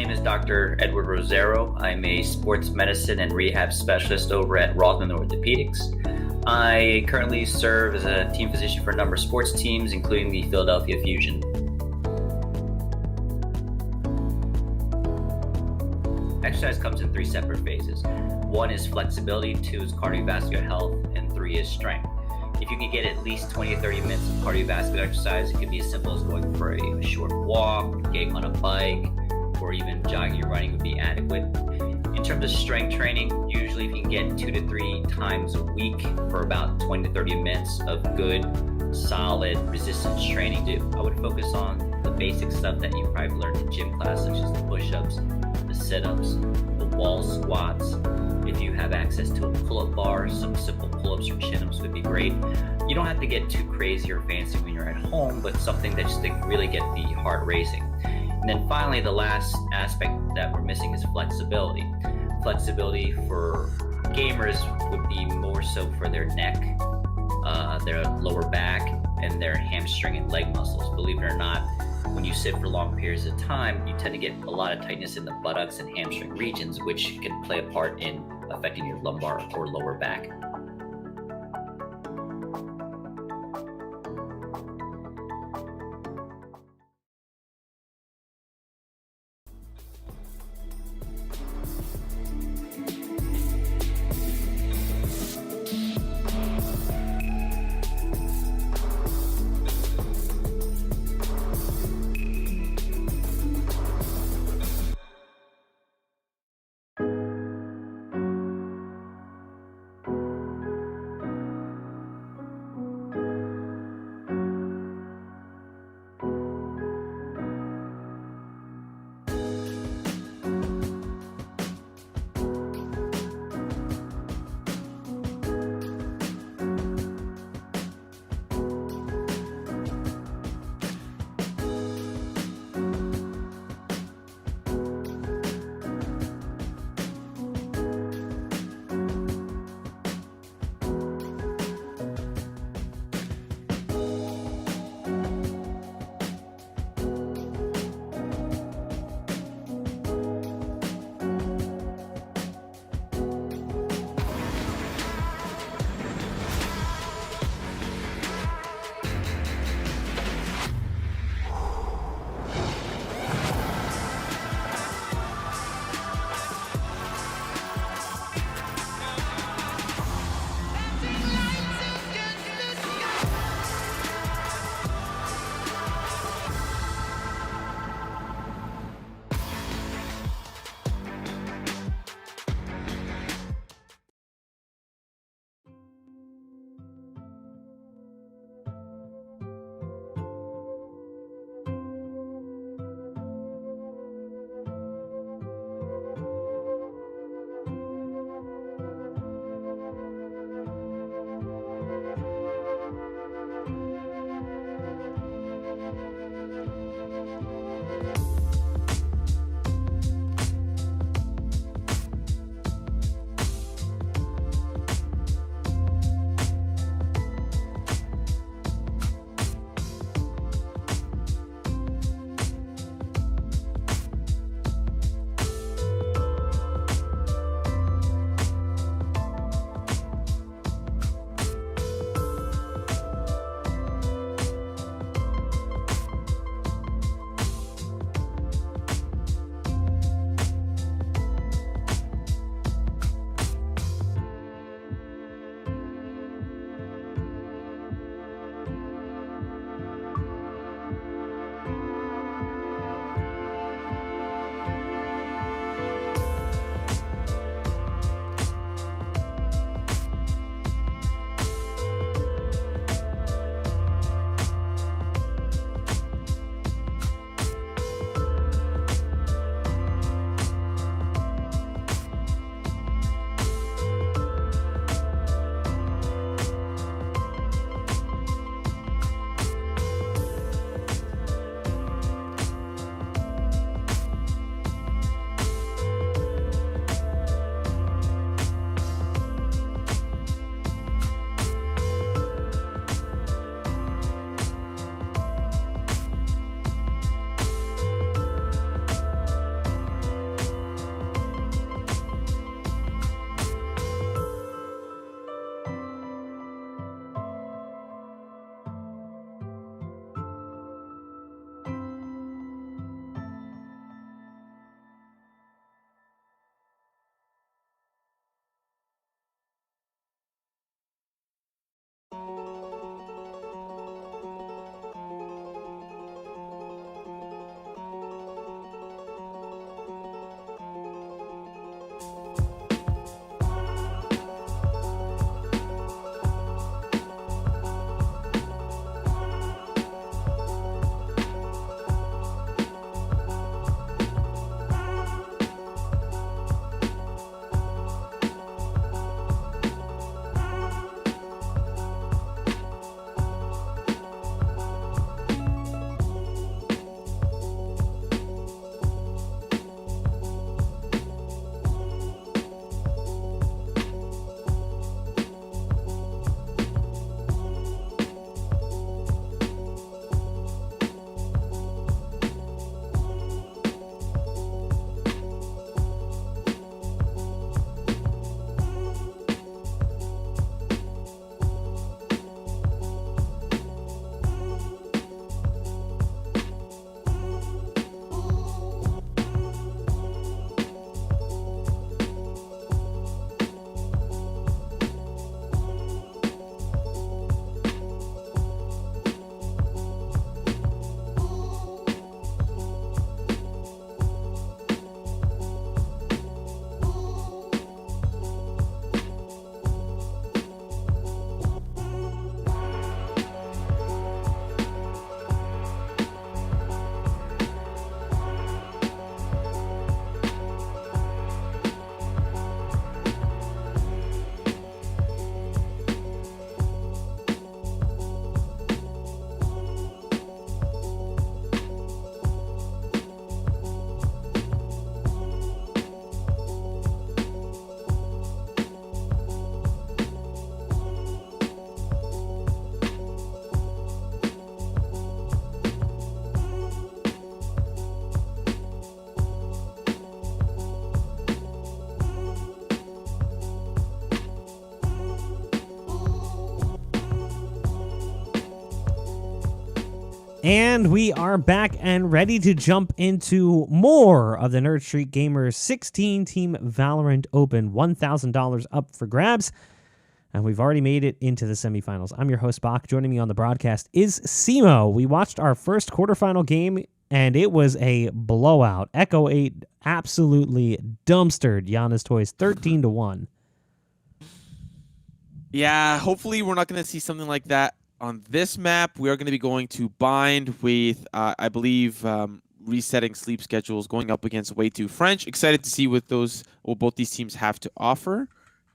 name is Dr. Edward Rosero. I'm a sports medicine and rehab specialist over at Rothman Orthopedics. I currently serve as a team physician for a number of sports teams, including the Philadelphia Fusion. Exercise comes in three separate phases. One is flexibility, two is cardiovascular health, and three is strength. If you can get at least 20 to 30 minutes of cardiovascular exercise, it can be as simple as going for a short walk, getting on a bike, or even jogging or running would be adequate. In terms of strength training, usually if you can get 2 to 3 times a week for about 20 to 30 minutes of good, solid resistance training, I would focus on the basic stuff that you probably learned in gym class, such as the push-ups, the sit-ups, the wall squats. If you have access to a pull-up bar, some simple pull-ups or chin-ups would be great. You don't have to get too crazy or fancy when you're at home, but something that just to really get the heart racing. And then finally, the last aspect that we're missing is flexibility. Flexibility for gamers would be more so for their neck, their lower back, and their hamstring and leg muscles. Believe it or not, when you sit for long periods of time, you tend to get a lot of tightness in the buttocks and hamstring regions, which can play a part in affecting your lumbar or lower back. And we are back and ready to jump into more of the Nerd Street Gamers 16-team Valorant Open. $1,000 up for grabs. And we've already made it into the semifinals. I'm your host, Bach. Joining me on the broadcast is Simo. We watched our first quarterfinal game, and it was a blowout. Echo 8 absolutely dumpstered Giannis Toys 13-1. Yeah, hopefully we're not going to see something like that on this map. We are going to be going to Bind with, I believe, resetting sleep schedules, going up against Way Too French. Excited to see what both these teams have to offer.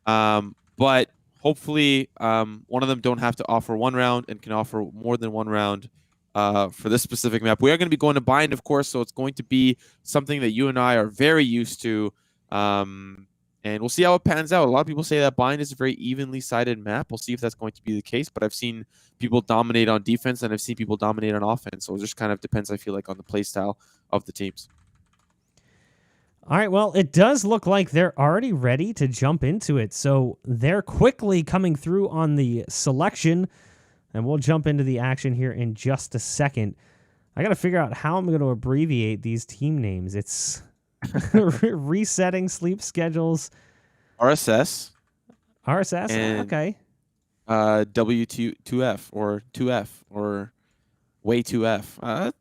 But hopefully one of them don't have to offer one round and can offer more than one round for this specific map. We are going to be going to Bind, of course, so it's going to be something that you and I are very used to. And we'll see how it pans out. A lot of people say that Bind is a very evenly sided map. We'll see if that's going to be the case. But I've seen people dominate on defense, and I've seen people dominate on offense. So it just kind of depends, I feel like, on the play style of the teams. All right, well, it does look like they're already ready to jump into it. So they're quickly coming through on the selection, and we'll jump into the action here in just a second. I got to figure out how I'm going to abbreviate these team names. It's resetting sleep schedules. RSS. RSS? Okay. W2F or 2F or Way 2F.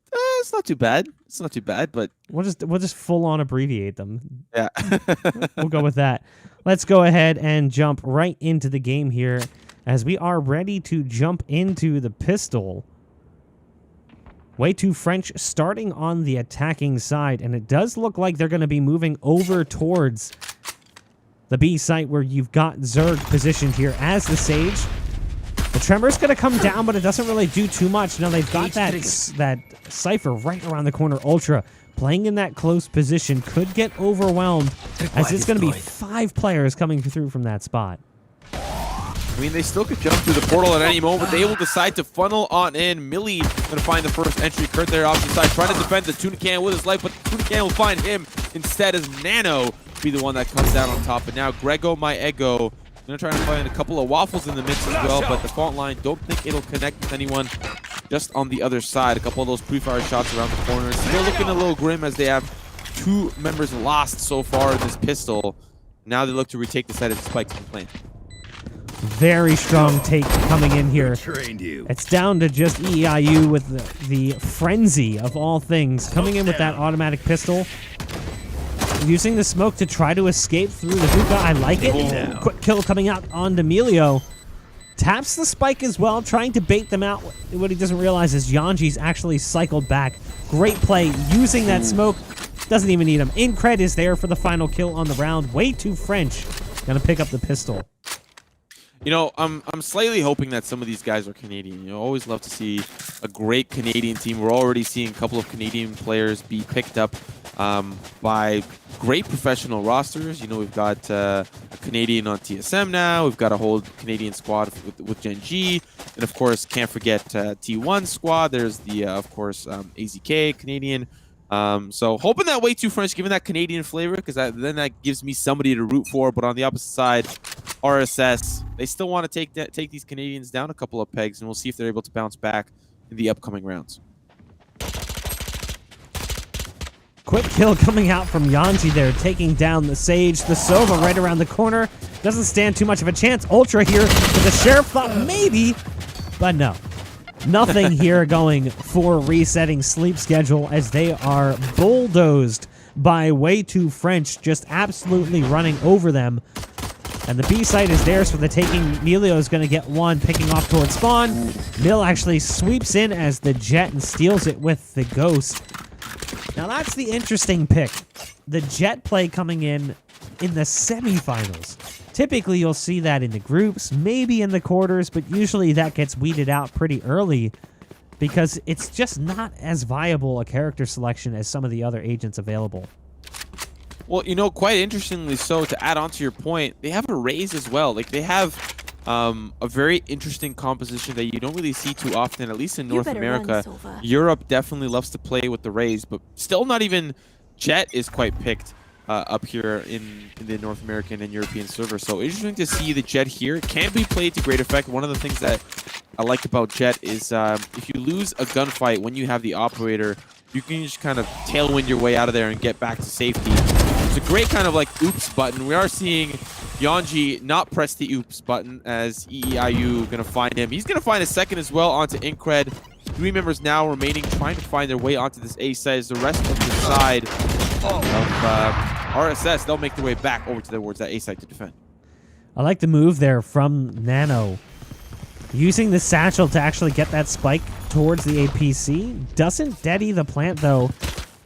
It's not too bad. It's not too bad, but we'll just full on abbreviate them. Yeah. We'll go with that. Let's go ahead and jump right into the game here as we are ready to jump into the pistol. Way Too French starting on the attacking side, and it does look like they're going to be moving over towards the B site where you've got Zerg positioned here as the Sage. The Tremor's going to come down, but it doesn't really do too much. Now they've got that Cypher right around the corner. Ultra playing in that close position could get overwhelmed as it's going to be 5 players coming through from that spot. I mean, they still could jump through the portal at any moment. They will decide to funnel on in. Millie going to find the first entry. Kurt there off the side, trying to defend the Tunican with his life, but the Tunican will find him instead as Nano be the one that comes down on top. And now Grego, my Ego, going to try to find a couple of waffles in the mix as well, but the fault line, don't think it'll connect with anyone just on the other side. A couple of those pre-fire shots around the corner. Still looking a little grim as they have 2 members lost so far in this pistol. Now they look to retake the side of the spikes from playing. Very strong take coming in here. It's down to just EIU with the frenzy of all things. Coming in with that automatic pistol. Using the smoke to try to escape through the hookah. I like it. Quick kill coming out on D'Amelio. Taps the spike as well, trying to bait them out. What he doesn't realize is Yanji's actually cycled back. Great play using that smoke. Doesn't even need him. Incred is there for the final kill on the round. Way Too French. Gonna pick up the pistol. You know, I'm slightly hoping that some of these guys are Canadian. You know, always love to see a great Canadian team. We're already seeing a couple of Canadian players be picked up by great professional rosters. You know, we've got a Canadian on TSM now. We've got a whole Canadian squad with Gen G. And, of course, can't forget T1 squad. There's the, of course, AZK Canadian. So hoping that Way Too French, given that Canadian flavor, because then that gives me somebody to root for. But on the opposite side, RSS, they still want to take these Canadians down a couple of pegs, and we'll see if they're able to bounce back in the upcoming rounds. Quick kill coming out from Yanji there, taking down the Sage. The Sova right around the corner. Doesn't stand too much of a chance. Ultra here, but the Sheriff thought maybe, but no. Nothing here going for resetting sleep schedule as they are bulldozed by Way Too French, just absolutely running over them. And the B site is theirs for the taking. Melio is going to get one, picking off towards spawn. Mill actually sweeps in as the Jet and steals it with the Ghost. Now that's the interesting pick. The Jet play coming in the semifinals. Typically you'll see that in the groups, maybe in the quarters, but usually that gets weeded out pretty early because it's just not as viable a character selection as some of the other agents available. Well, you know, quite interestingly so, to add on to your point, they have a Raze as well. Like, they have a very interesting composition that you don't really see too often, at least in North America. Europe definitely loves to play with the Raze, but still not even Jet is quite picked. up here in the North American and European server. So interesting to see the Jet here. Can be played to great effect. One of the things that I like about Jet is if you lose a gunfight when you have the operator, you can just kind of tailwind your way out of there and get back to safety. It's a great kind of like oops button. We are seeing Yanji not press the oops button as EEIU going to find him. He's going to find a second as well onto Incred. 3 members now remaining, trying to find their way onto this A side. As the rest of the side of RSS, they'll make their way back over towards that A site to defend. I like the move there from Nano. Using the satchel to actually get that spike towards the APC. Doesn't deady the plant, though.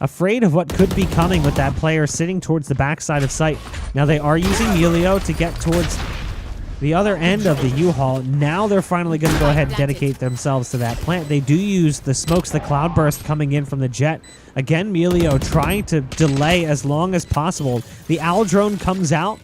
Afraid of what could be coming with that player sitting towards the backside of site. Now they are using Melio to get towards the other end of the U-Haul. Now they're finally going to go ahead and dedicate themselves to that plant. They do use the smokes, the cloudburst coming in from the Jet. Again, Melio trying to delay as long as possible. The Owl drone comes out,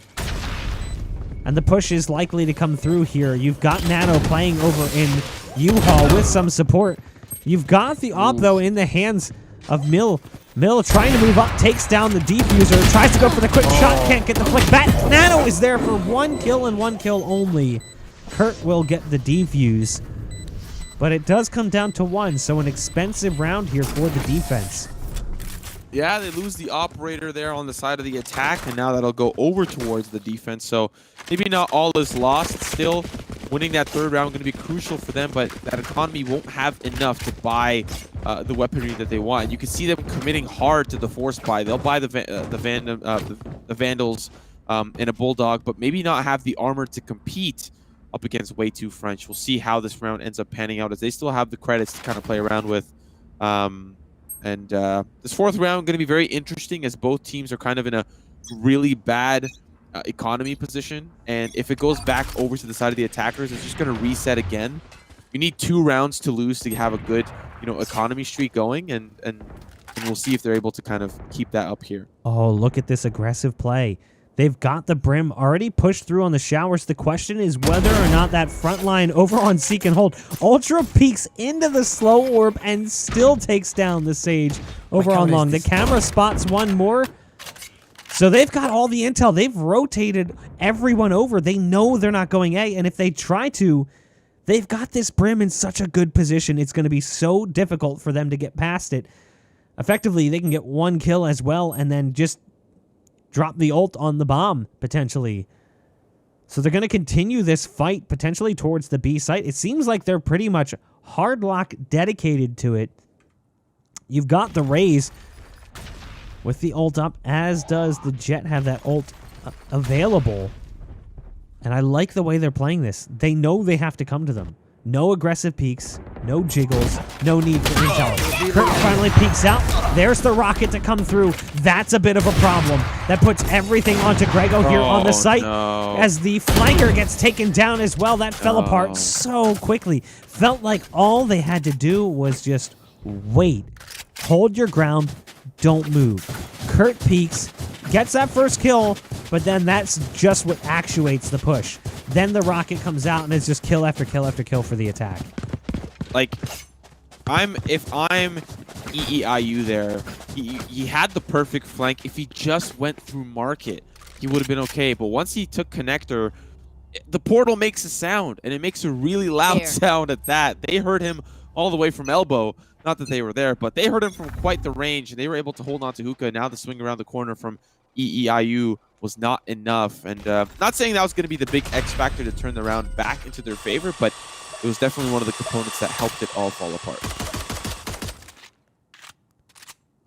and the push is likely to come through here. You've got Nano playing over in U-Haul with some support. You've got the op, though, in the hands of Mill. Mill trying to move up, takes down the defuser, tries to go for the quick shot, can't get the flick back. Nano is there for 1 kill and 1 kill only. Kurt will get the defuse, but it does come down to 1, so an expensive round here for the defense. Yeah, they lose the operator there on the side of the attack, and now that'll go over towards the defense. So maybe not all is lost. Still, winning that 3rd round going to be crucial for them, but that economy won't have enough to buy the weaponry that they want. You can see them committing hard to the force buy. They'll buy the Vandals and a Bulldog, but maybe not have the armor to compete up against Way Too French. We'll see how this round ends up panning out, as they still have the credits to kind of play around with. And this 4th round going to be very interesting, as both teams are kind of in a really bad economy position. And if it goes back over to the side of the attackers, it's just going to reset again. You need 2 rounds to lose to have a good, economy streak going, and we'll see if they're able to kind of keep that up here. Oh, look at this aggressive play. They've got the Brim already pushed through on the showers. The question is whether or not that front line over on Seek and Hold. Ultra peeks into the slow orb and still takes down the Sage over on Long. The camera spots one more. So they've got all the intel. They've rotated everyone over. They know they're not going A, and if they try to, they've got this Brim in such a good position. It's going to be so difficult for them to get past it. Effectively, they can get 1 kill as well and then just drop the ult on the bomb, potentially. So they're going to continue this fight, potentially towards the B site. It seems like they're pretty much hard lock dedicated to it. You've got the Raze with the ult up, as does the Jet have that ult available. And I like the way they're playing this. They know they have to come to them. No aggressive peeks, no jiggles, no need for intel. Kurt finally peeks out. There's the rocket to come through. That's a bit of a problem. That puts everything onto Grego here on the site. No. As the flanker gets taken down as well. That fell apart so quickly. Felt like all they had to do was just wait. Hold your ground. Don't move. Kurt peeks, gets that first kill, but then that's just what actuates the push. Then the rocket comes out and it's just kill after kill after kill for the attack. Like, if I'm EEIU there, he had the perfect flank. If he just went through market, he would have been okay. But once he took connector, the portal makes a sound, and it makes a really loud sound at that. They heard him all the way from elbow. Not that they were there, but they heard him from quite the range, and they were able to hold on to Hookah. Now the swing around the corner from EEIU was not enough. And not saying that was going to be the big X factor to turn the round back into their favor, but it was definitely one of the components that helped it all fall apart.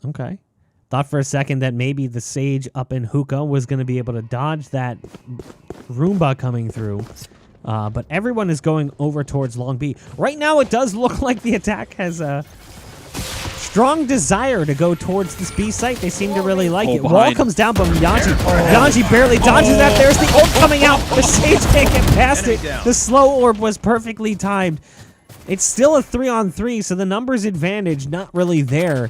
Okay. Thought for a second that maybe the Sage up in Hookah was going to be able to dodge that Roomba coming through. But everyone is going over towards Long B. Right now, it does look like the attack has a strong desire to go towards this B site. They seem to really like it. Wall comes down, but Yanji barely dodges that. There's the ult coming out. The Sage can't get past it. The slow orb was perfectly timed. It's still a 3-on-3, so the numbers advantage not really there.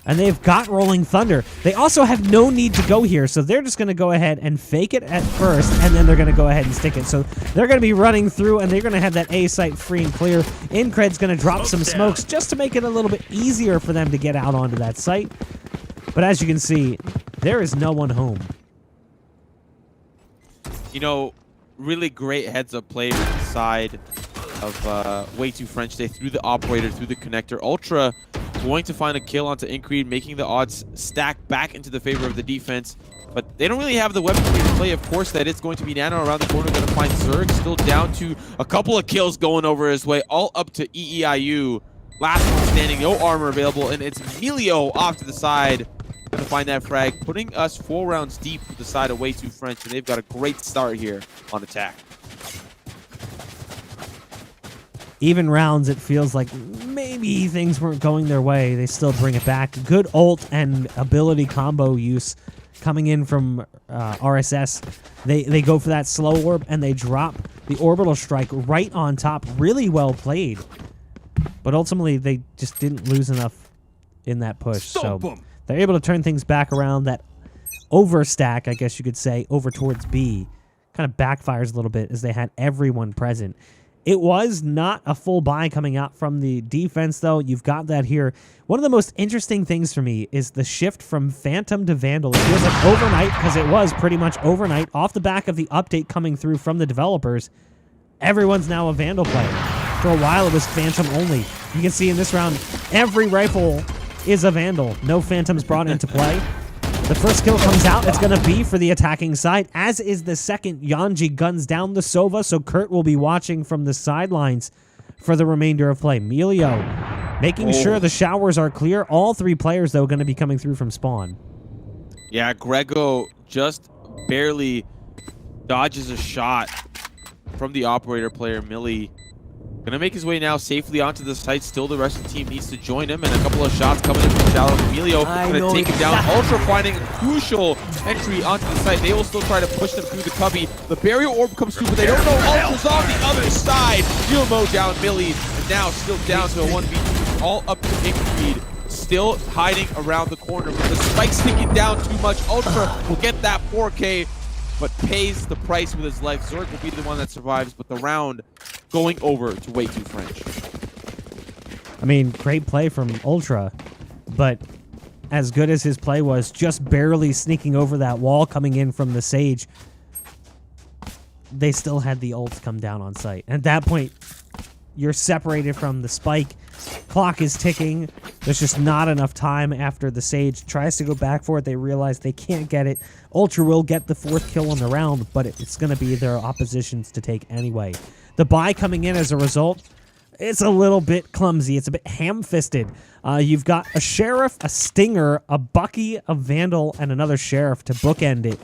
And they've got Rolling Thunder. They also have no need to go here, so they're just going to go ahead and fake it at first, and then they're going to go ahead and stick it. So they're going to be running through, and they're going to have that A site free and clear. Incred's going to drop some smokes just to make it a little bit easier for them to get out onto that site. But as you can see, There is no one home. You know, really great heads-up play from the side of Way Too French. They threw the operator through the connector. Ultra going to find a kill onto Increed, making the odds stack back into the favor of the defense. But they don't really have the weaponry to play. Of course, that it's going to be Nano around the corner. Going to find Zerg, still down to a couple of kills going over his way, all up to EEIU. Last one standing, no armor available, and it's Emilio off to the side. Going to find that frag, putting us 4 rounds deep with the side of Way Too French, and they've got a great start here on attack. Even rounds, it feels like maybe things weren't going their way. They still bring it back. Good ult and ability combo use coming in from RSS. They go for that slow orb, and they drop the orbital strike right on top. Really well played. But ultimately, they just didn't lose enough in that push. So they're able to turn things back around. That overstack, I guess you could say, over towards B, kind of backfires a little bit as they had everyone present. It was not a full buy coming out from the defense, though. You've got that here. One of the most interesting things for me is the shift from Phantom to Vandal. It feels like overnight, because it was pretty much overnight, off the back of the update coming through from the developers. Everyone's now a Vandal player. For a while, it was Phantom only. You can see in this round, every rifle is a Vandal. No Phantoms brought into play. The first kill comes out. It's going to be for the attacking side, as is the second. Yanji guns down the Sova, so Kurt will be watching from the sidelines for the remainder of play. Melio making sure the showers are clear. All 3 players, though, going to be coming through from spawn. Yeah, Grego just barely dodges a shot from the operator player, Millie. Gonna make his way now safely onto the site. Still, the rest of the team needs to join him, and a couple of shots coming in from shallow. Emilio gonna take him down. Ultra finding a crucial entry onto the site. They will still try to push them through the cubby. The barrier orb comes through, but they don't know Ultra's on the other side. Gilmo down Millie, and now still down to a 1v2, all up to Increed. Still hiding around the corner, but the spike's sticking down too much. Ultra will get that 4K, but pays the price with his life. Zerg will be the one that survives, but the round going over to Way Too French. I mean, great play from Ultra, but as good as his play was, just barely sneaking over that wall coming in from the Sage, they still had the ults come down on site. At that point, you're separated from the spike. Clock is ticking. There's just not enough time after the Sage tries to go back for it. They realize they can't get it. Ultra will get the 4th kill on the round, but it's going to be their oppositions to take anyway. The buy coming in as a result, it's a little bit clumsy. It's a bit ham-fisted. You've got a Sheriff, a Stinger, a Bucky, a Vandal, and another Sheriff to bookend it.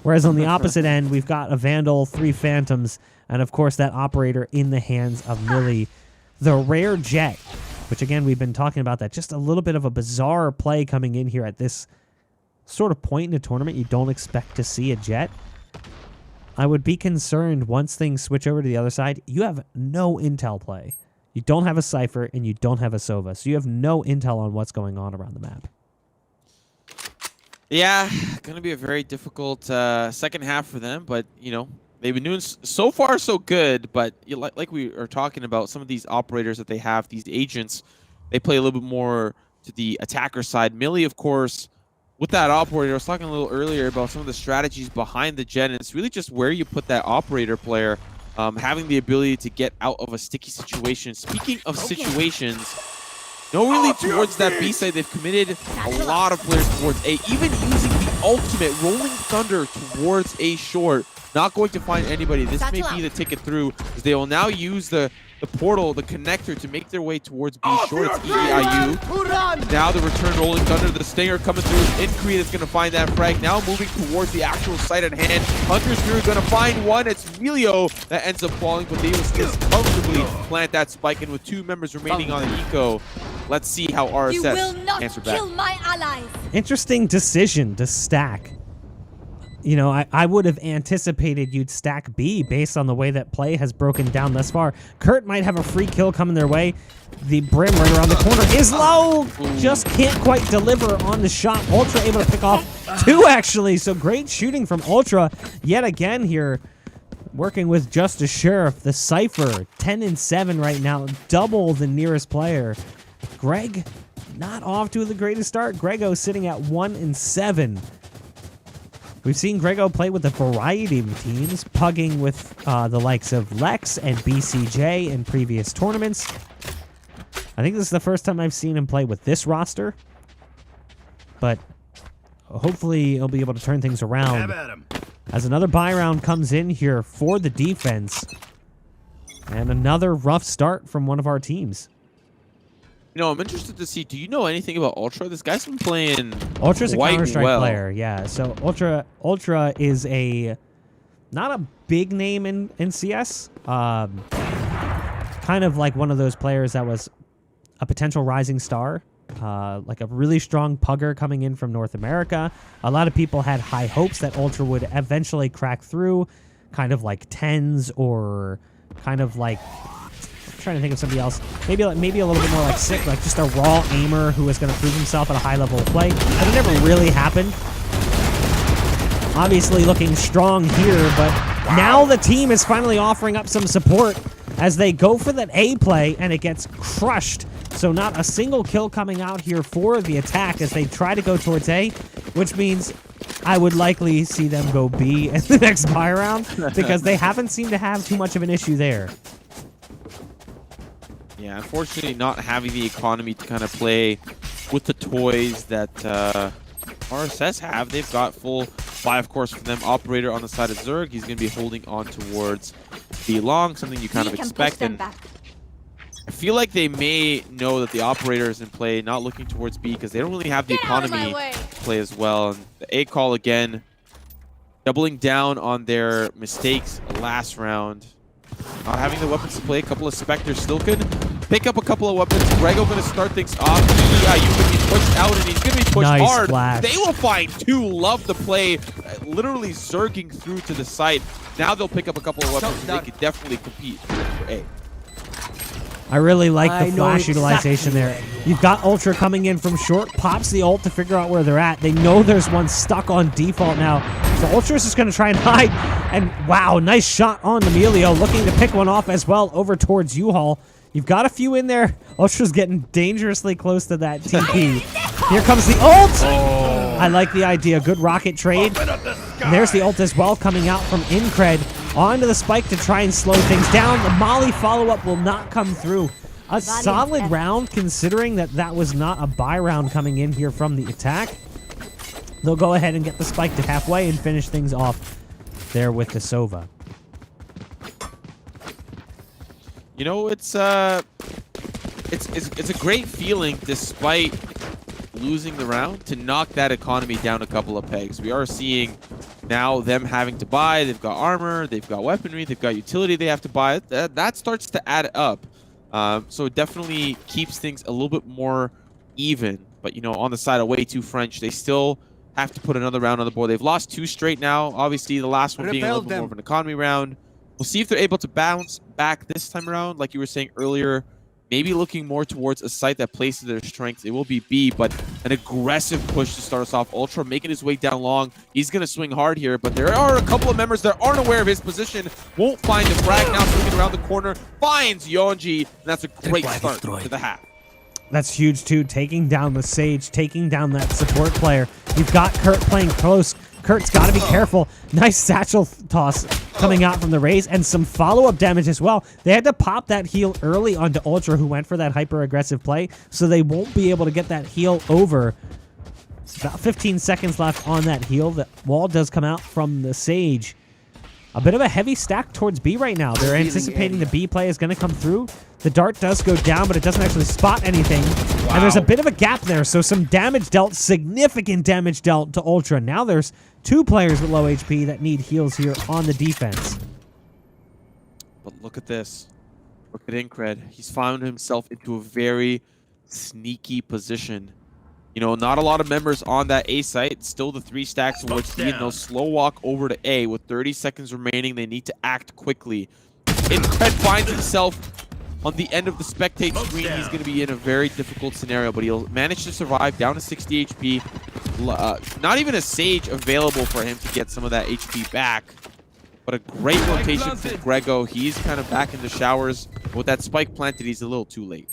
Whereas on the opposite end, we've got a Vandal, 3 Phantoms, and of course that operator in the hands of Millie. The rare Jet, which again, we've been talking about that. Just a little bit of a bizarre play coming in here at this sort of point in the tournament. You don't expect to see a Jet. I would be concerned once things switch over to the other side. You have no intel play. You don't have a Cypher, and you don't have a Sova. So you have no intel on what's going on around the map. Yeah, going to be a very difficult second half for them, but, you know, they've been doing so far so good, but like we are talking about, some of these operators that they have, these agents, they play a little bit more to the attacker side. Millie, of course, with that operator, I was talking a little earlier about some of the strategies behind the Jet, and it's really just where you put that operator player, having the ability to get out of a sticky situation. Speaking of situations, no, really towards that B side, they've committed a lot of players towards A, even using the ultimate Rolling Thunder towards A short. Not going to find anybody. This may be the ticket through, as they will now use the portal, the connector, to make their way towards B short. It's EEIU. Now the return Rolling Thunder, the Stinger coming through. Increed is going to find that frag. Now moving towards the actual site at hand. Hunter's Fury going to find one. It's Melio that ends up falling, but they will still comfortably plant that spike. And with 2 members remaining on the eco, let's see how RSS answer back. Kill my allies. Interesting decision to stack. You know, I would have anticipated you'd stack B based on the way that play has broken down thus far. Kurt might have a free kill coming their way. The Brim right around the corner is low. Just can't quite deliver on the shot. Ultra able to pick off 2, actually. So great shooting from Ultra yet again here. Working with just a Sheriff. The Cypher, 10 and 7 right now. Double the nearest player. Greg, not off to the greatest start. Grego sitting at 1 and 7. We've seen Grego play with a variety of teams, pugging with the likes of Lex and BCJ in previous tournaments. I think this is the first time I've seen him play with this roster, but hopefully he'll be able to turn things around as another buy round comes in here for the defense. And another rough start from one of our teams. You know, I'm interested to see, do you know anything about Ultra? This guy's been playing Ultra's a quite Counter-Strike well. player, yeah. So Ultra is not a big name in CS. Kind of like one of those players that was a potential rising star. Like a really strong pugger coming in from North America. A lot of people had high hopes that Ultra would eventually crack through, kind of like Tens or kind of like, I'm trying to think of somebody else. Maybe a little bit more like Sick, like just a raw aimer who was going to prove himself at a high level of play. But it never really happened. Obviously looking strong here, but now the team is finally offering up some support as they go for that A play and it gets crushed. So not a single kill coming out here for the attack as they try to go towards A, which means I would likely see them go B in the next buy round because they haven't seemed to have too much of an issue there. Yeah, unfortunately not having the economy to kind of play with the toys that RSS have. They've got full buy, of course, for them. Operator on the side of Zerg. He's going to be holding on towards B long, something you kind of expect. And I feel like they may know that the operator is in play, not looking towards B because they don't really have the economy to play as well. And the A call again, doubling down on their mistakes last round. Not having the weapons to play, a couple of Spectres still could pick up a couple of weapons. Grego going to start things off. Yeah, you could be pushed out and he's going to be pushed Nice hard. flash. They will find two. Love the play. Literally zerging through to the site. Now they'll pick up a couple of weapons and they could definitely compete for A. I really like the flash utilization there. You've got Ultra coming in from short, pops the ult to figure out where they're at. They know there's one stuck on default now. So Ultra's just going to try and hide. And wow, nice shot on Emilio, looking to pick one off as well over towards U-Haul. You've got a few in there. Ultra's getting dangerously close to that TP. Here comes the ult! Oh. I like the idea. Good rocket trade. And there's the ult as well coming out from Incred. Onto the spike to try and slow things down. The Molly follow-up will not come through. A solid round considering that that was not a buy round coming in here from the attack. They'll go ahead and get the spike to halfway and finish things off there with the Sova. You know, it's a great feeling despite losing the round to knock that economy down a couple of pegs. We are seeing now them having to buy. They've got armor, they've got weaponry, they've got utility they have to buy. That starts to add up. So it definitely keeps things a little bit more even. But, you know, on the side of Way Too French, they still have to put another round on the board. They've lost 2 straight now. Obviously, the last one being a little bit more of an economy round. We'll see if they're able to bounce back this time around. Like you were saying earlier, maybe looking more towards a site that plays to their strengths. It will be B, but an aggressive push to start us off. Ultra making his way down long. He's going to swing hard here, but there are a couple of members that aren't aware of his position. Won't find the frag. Now swinging around the corner. Finds Yonji, and that's a great start to the half. That's huge, too. Taking down the Sage, taking down that support player. You've got Kurt playing close. Kurt's got to be careful. Nice satchel toss coming out from the Raze, and some follow-up damage as well. They had to pop that heal early onto Ultra, who went for that hyper-aggressive play, so they won't be able to get that heal over. About 15 seconds left on that heal. The wall does come out from the Sage. A bit of a heavy stack towards B right now. They're anticipating the B play is going to come through. The dart does go down, but it doesn't actually spot anything. Wow. And there's a bit of a gap there, so some damage dealt, significant damage dealt to Ultra. Now there's 2 players with low HP that need heals here on the defense. But look at this. Look at Incred. He's found himself into a very sneaky position. You know, not a lot of members on that A site. Still the 3 stacks towards B, and they'll slow walk over to A. With 30 seconds remaining, they need to act quickly. Incred finds himself on the end of the spectate screen. He's going to be in a very difficult scenario, but he'll manage to survive down to 60 HP. Not even a Sage available for him to get some of that HP back. But a great rotation from Grego. He's kind of back in the showers. With that spike planted, he's a little too late.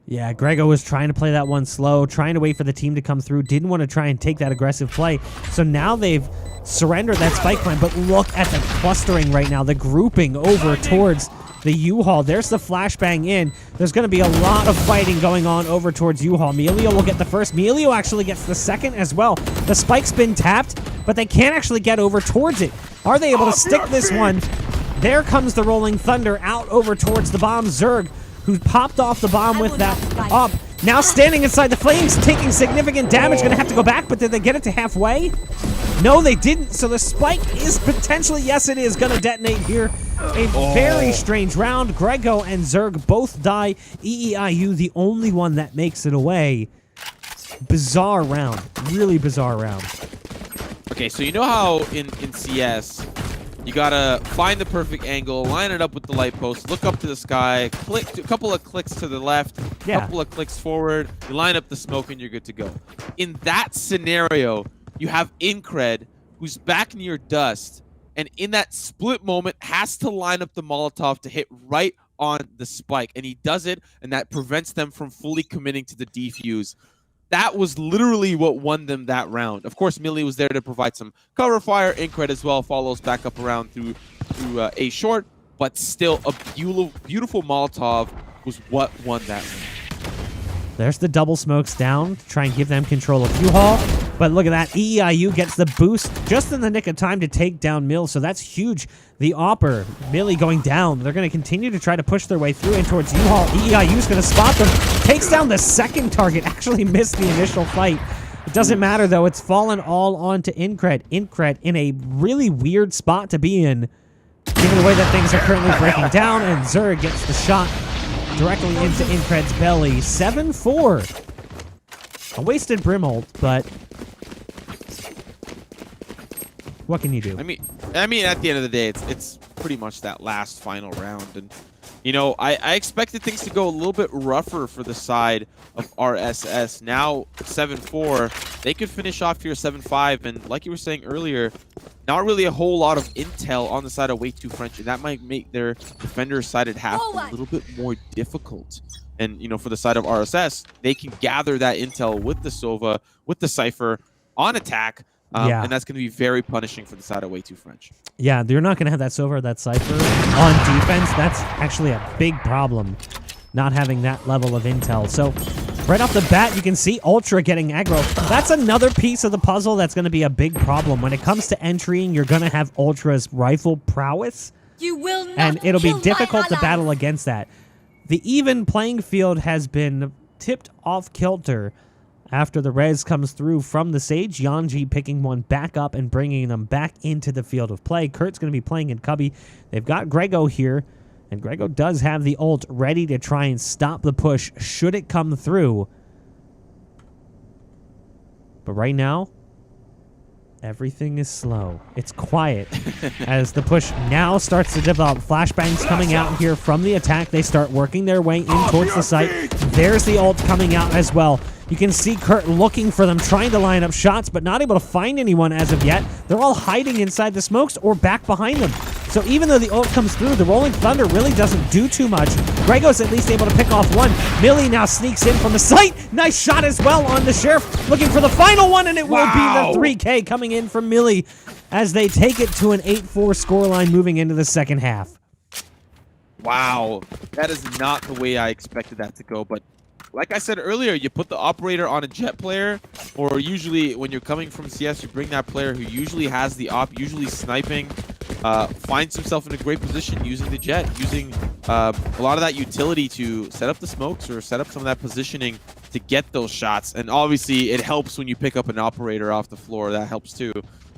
Yeah, Grego was trying to play that one slow, trying to wait for the team to come through, didn't want to try and take that aggressive play. So now they've surrendered that spike plan, but look at the clustering right now, the grouping over towards the U-Haul. There's the flashbang in. There's going to be a lot of fighting going on over towards U-Haul. Melio will get the first. Melio actually gets the second as well. The spike's been tapped, but they can't actually get over towards it. Are they able to stick this one? There comes the Rolling Thunder out over towards the bomb. Zerg, who popped off the bomb with that up. Now standing inside the flames, taking significant damage. Going to have to go back, but did they get it to halfway? No, they didn't. So the spike is potentially, yes, it is going to detonate here. A very strange round. Grego and Zerg both die. EEIU, the only one that makes it away. Bizarre round. Really bizarre round. Okay, so you know how in CS, you gotta find the perfect angle, line it up with the light post, look up to the sky, click a couple of clicks to the left, a couple of clicks forward, you line up the smoke, and you're good to go. In that scenario, you have Incred, who's back near Dust, and in that split moment has to line up the Molotov to hit right on the spike, and he does it, and that prevents them from fully committing to the defuse. That was literally what won them that round. Of course, Millie was there to provide some cover fire. Incred as well follows back up around through a short, but still a beautiful Molotov was what won that round. There's the double smokes down to try and give them control of U-Haul. But look at that. EEIU gets the boost just in the nick of time to take down Mill. So that's huge. The Opper, Millie going down. They're going to continue to try to push their way through and towards U-Haul. EEIU's going to spot them. Takes down the second target. Actually missed the initial fight. It doesn't matter, though. It's fallen all onto Incred. Incred in a really weird spot to be in, given the way that things are currently breaking down. And Zerg gets the shot directly into Incred's belly. 7-4. A wasted Brim ult, but what can you do? I mean, at the end of the day, it's pretty much that last final round, and you know, I expected things to go a little bit rougher for the side of RSS. Now 7-4, they could finish off here 7-5, and like you were saying earlier, not really a whole lot of intel on the side of Way Too French, and that might make their defender-sided half a little bit more difficult. And, you know, for the side of RSS, they can gather that intel with the Sova, with the Cypher on attack, and that's going to be very punishing for the side of Way Too French. Yeah, you're not going to have that Sova or that Cypher on defense. That's actually a big problem, not having that level of intel. So right off the bat, you can see Ultra getting aggro. That's another piece of the puzzle that's going to be a big problem. When it comes to entering, you're going to have Ultra's rifle prowess, and it'll be difficult to battle against that. The even playing field has been tipped off kilter after the res comes through from the Sage. Yanji picking one back up and bringing them back into the field of play. Kurt's going to be playing in Cubby. They've got Grego here, and Grego does have the ult ready to try and stop the push should it come through. But right now, everything is slow. It's quiet as the push now starts to develop. Flashbangs coming out here from the attack. They start working their way in towards the site. There's the ult coming out as well. You can see Kurt looking for them, trying to line up shots, but not able to find anyone as of yet. They're all hiding inside the smokes or back behind them. So even though the ult comes through, the Rolling Thunder really doesn't do too much. Grego's at least able to pick off one. Millie now sneaks in from the site. Nice shot as well on the Sheriff. Looking for the final one, and it will be the 3K coming in from Millie as they take it to an 8-4 scoreline moving into the second half. Wow. That is not the way I expected that to go, but like I said earlier, you put the operator on a jet player, or usually when you're coming from CS, you bring that player who usually has the op, usually sniping, finds himself in a great position using the jet, using a lot of that utility to set up the smokes or set up some of that positioning to get those shots. And obviously, it helps when you pick up an operator off the floor. That helps too.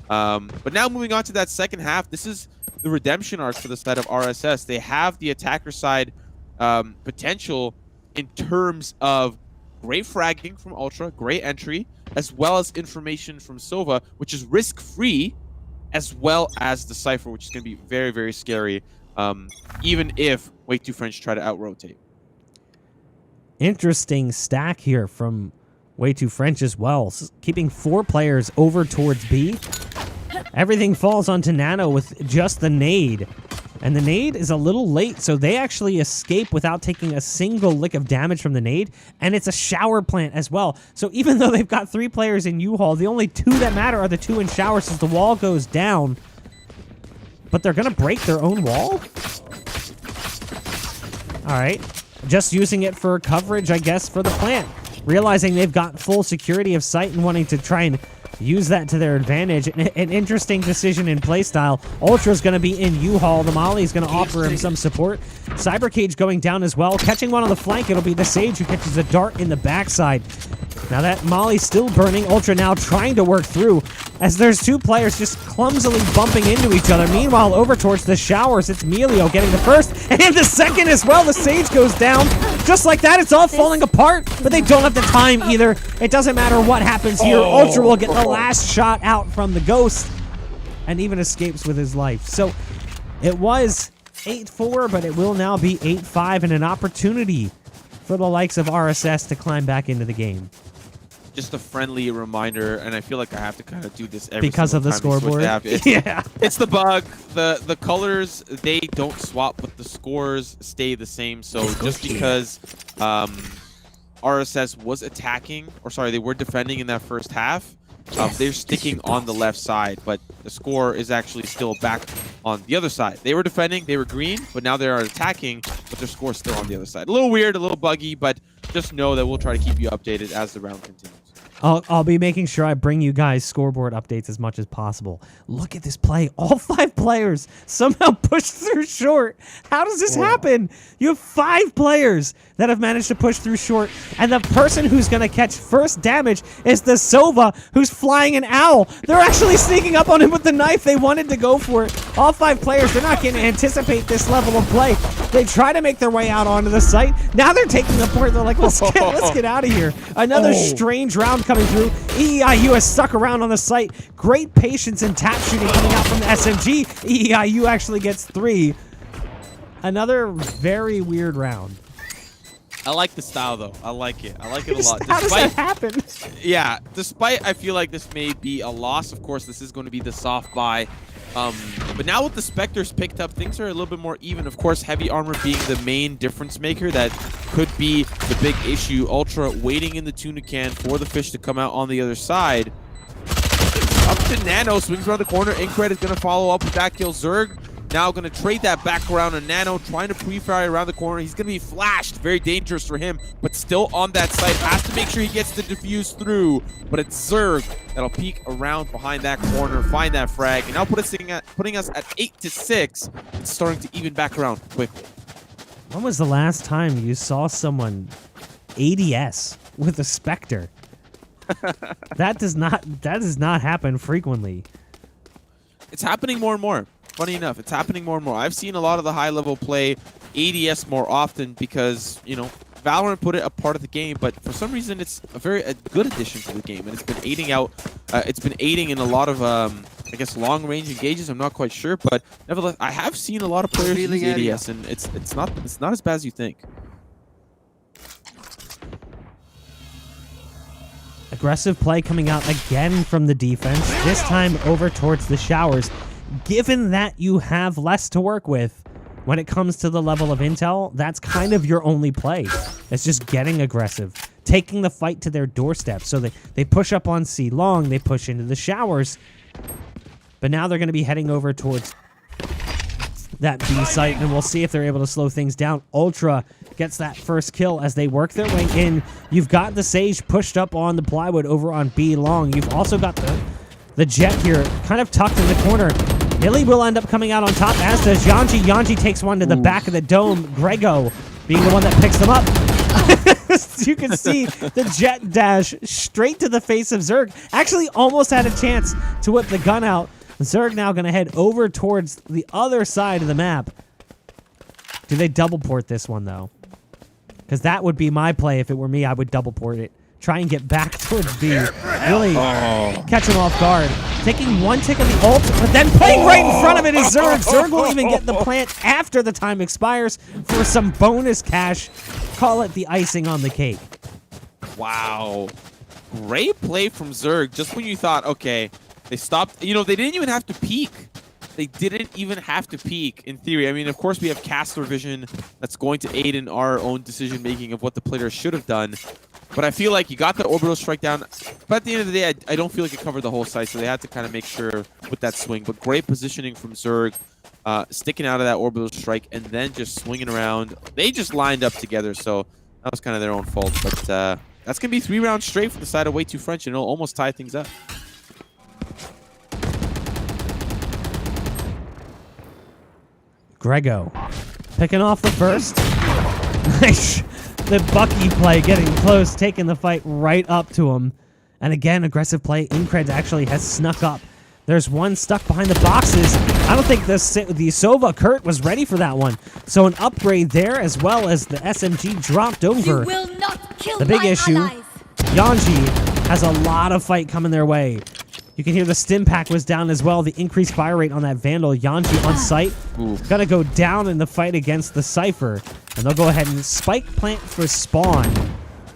But now moving on to that second half, this is the redemption arc for the side of RSS. They have the attacker side potential in terms of great fragging from Ultra, great entry, as well as information from Sova, which is risk-free, as well as the Cypher, which is going to be very, very scary, even if Way Too French try to out-rotate. Interesting stack here from Way Too French as well, keeping 4 players over towards B. Everything falls onto Nano with just the nade. And the nade is a little late, so they actually escape without taking a single lick of damage from the nade. And it's a shower plant as well. So even though they've got 3 players in U-Haul, the only 2 that matter are the 2 in shower since the wall goes down. But they're going to break their own wall? All right. Just using it for coverage, I guess, for the plant. Realizing they've got full security of sight and wanting to try and use that to their advantage. An interesting decision in playstyle. Ultra's going to be in U-Haul. The Molly's going to offer him some support. Cyber Cage going down as well. Catching one on the flank. It'll be the Sage who catches a dart in the backside. Now that Molly's still burning. Ultra now trying to work through as there's 2 players just clumsily bumping into each other. Meanwhile, over towards the showers, it's Melio getting the first and the second as well. The Sage goes down. Just like that, it's all falling apart, but they don't have the time either. It doesn't matter what happens here. Ultra will get the last shot out from the Ghost and even escapes with his life. So it was 8-4, but it will now be 8-5 and an opportunity for the likes of RSS to climb back into the game. Just a friendly reminder, and I feel like I have to kind of do this every because of the scoreboard. Yeah, it's the bug. The colors, they don't swap, but the scores stay the same. So just because RSS was attacking, or sorry, they were defending in that first half, they're sticking on the left side, but the score is actually still back on the other side. They were defending, they were green, but now they are attacking, but their score's still on the other side. A little weird, a little buggy, but just know that we'll try to keep you updated as the round continues. I'll be making sure I bring you guys scoreboard updates as much as possible. Look at this play. All 5 players somehow pushed through short. How does this happen? You have 5 players that have managed to push through short, and the person who's going to catch first damage is the Sova, who's flying an owl. They're actually sneaking up on him with the knife. They wanted to go for it. All 5 players, they're not going to anticipate this level of play. They try to make their way out onto the site. Now they're taking the point. They're like, let's get out of here. Another strange round coming through. EEIU has stuck around on the site. Great patience and tap shooting coming out from the SMG. EEIU actually gets 3. Another very weird round. I like the style, though. I like it. I like it a lot. How does that happen? Yeah, despite I feel like this may be a loss. Of course, this is going to be the soft buy. But now with the Spectres picked up, things are a little bit more even. Of course, heavy armor being the main difference maker, that could be the big issue. Ultra waiting in the tuna can for the fish to come out on the other side. Up to Nano, swings around the corner. Incred is going to follow up with that kill. Zerg now going to trade that back around, and Nano trying to pre-fire around the corner. He's going to be flashed. Very dangerous for him, but still on that site. Has to make sure he gets the defuse through, but it's Zerg that'll peek around behind that corner, find that frag, and now putting us at 8-6. It's starting to even back around quickly. When was the last time you saw someone ADS with a Spectre? That does not happen frequently. It's happening more and more. Funny enough, it's happening more and more. I've seen a lot of the high-level play ADS more often because, you know, Valorant put it a part of the game, but for some reason it's a good addition to the game, and it's been aiding in a lot of I guess long-range engages. I'm not quite sure, but nevertheless, I have seen a lot of players use ADS, and it's not as bad as you think. Aggressive play coming out again from the defense, this time over towards the showers. Given that you have less to work with when it comes to the level of intel, that's kind of your only play. It's just getting aggressive, taking the fight to their doorstep. So they push up on C long, they push into the showers, but now they're going to be heading over towards that B site, and we'll see if they're able to slow things down. Ultra gets that first kill as they work their way in. You've got the Sage pushed up on the plywood over on B long. You've also got the Jet here kind of tucked in the corner. Illy will end up coming out on top, as does Yanji. Yanji takes one to the back of the dome. Grego being the one that picks them up. You can see the Jet dash straight to the face of Zerg. Actually almost had a chance to whip the gun out. Zerg now going to head over towards the other side of the map. Do they double port this one, though? Because that would be my play. If it were me, I would double port it. Try and get back towards B. Really catch him off guard. Taking one tick of the ult, but then playing right in front of it is Zerg. Zerg will even get the plant after the time expires for some bonus cash. Call it the icing on the cake. Wow. Great play from Zerg. Just when you thought, okay, they stopped. You know, they didn't even have to peek. they didn't even have to peek in theory. I mean, of course, we have caster vision that's going to aid in our own decision making of what the player should have done. But I feel like you got the orbital strike down. But at the end of the day, I don't feel like it covered the whole site, so they had to kind of make sure with that swing. But great positioning from Zerg, sticking out of that orbital strike and then just swinging around. They just lined up together, so that was kind of their own fault. But that's going to be 3 rounds straight for the side of Way Too French, and it'll almost tie things up. Grego picking off the first. Nice. The Bucky play getting close, taking the fight right up to him. And again, aggressive play. Incred actually has snuck up. There's one stuck behind the boxes. I don't think the Sova Kurt was ready for that one. So an upgrade there, as well as the SMG dropped over. You will not kill the big my issue, allies. Yanji has a lot of fight coming their way. You can hear the stim pack was down as well. The increased fire rate on that Vandal. Yanji on site. Gonna go down in the fight against the Cypher. And they'll go ahead and spike plant for spawn,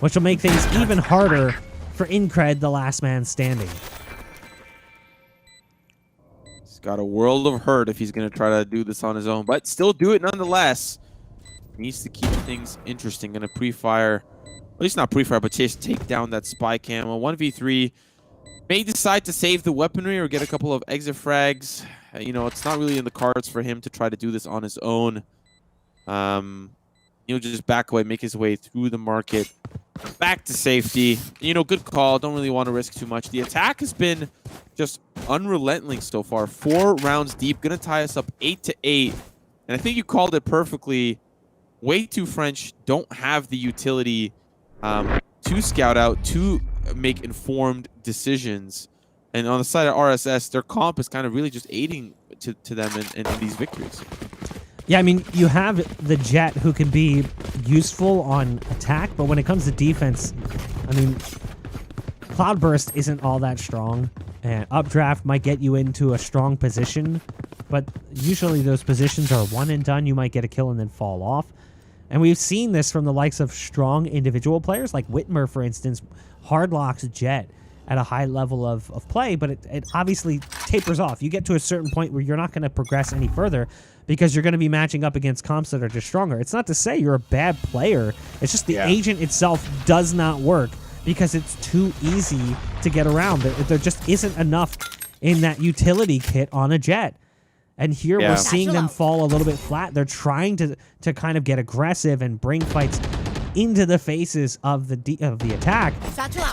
which will make things even harder for Incred, the last man standing. He's got a world of hurt if he's going to try to do this on his own, but still do it nonetheless. Needs to keep things interesting. Going to pre-fire, at least not pre-fire, but just take down that spy cam. A 1v3. May decide to save the weaponry or get a couple of exit frags. You know, it's not really in the cards for him to try to do this on his own. He'll just back away, make his way through the market, back to safety. You know, good call. Don't really want to risk too much. The attack has been just unrelenting so far. 4 rounds deep, going to tie us up 8-8. And I think you called it perfectly. Way Too French don't have the utility to scout out, to make informed decisions. And on the side of RSS, their comp is kind of really just aiding to them in these victories. Yeah, I mean, you have the Jet who can be useful on attack, but when it comes to defense, I mean, Cloudburst isn't all that strong, and Updraft might get you into a strong position, but usually those positions are one and done. You might get a kill and then fall off. And we've seen this from the likes of strong individual players, like Whitmer, for instance, hardlocks Jet at a high level of play, but it obviously tapers off. You get to a certain point where you're not going to progress any further because you're going to be matching up against comps that are just stronger. It's not to say you're a bad player. It's just the agent itself does not work because it's too easy to get around. There just isn't enough in that utility kit on a Jet. And here we're seeing them fall a little bit flat. They're trying to kind of get aggressive and bring fights into the faces of the attack,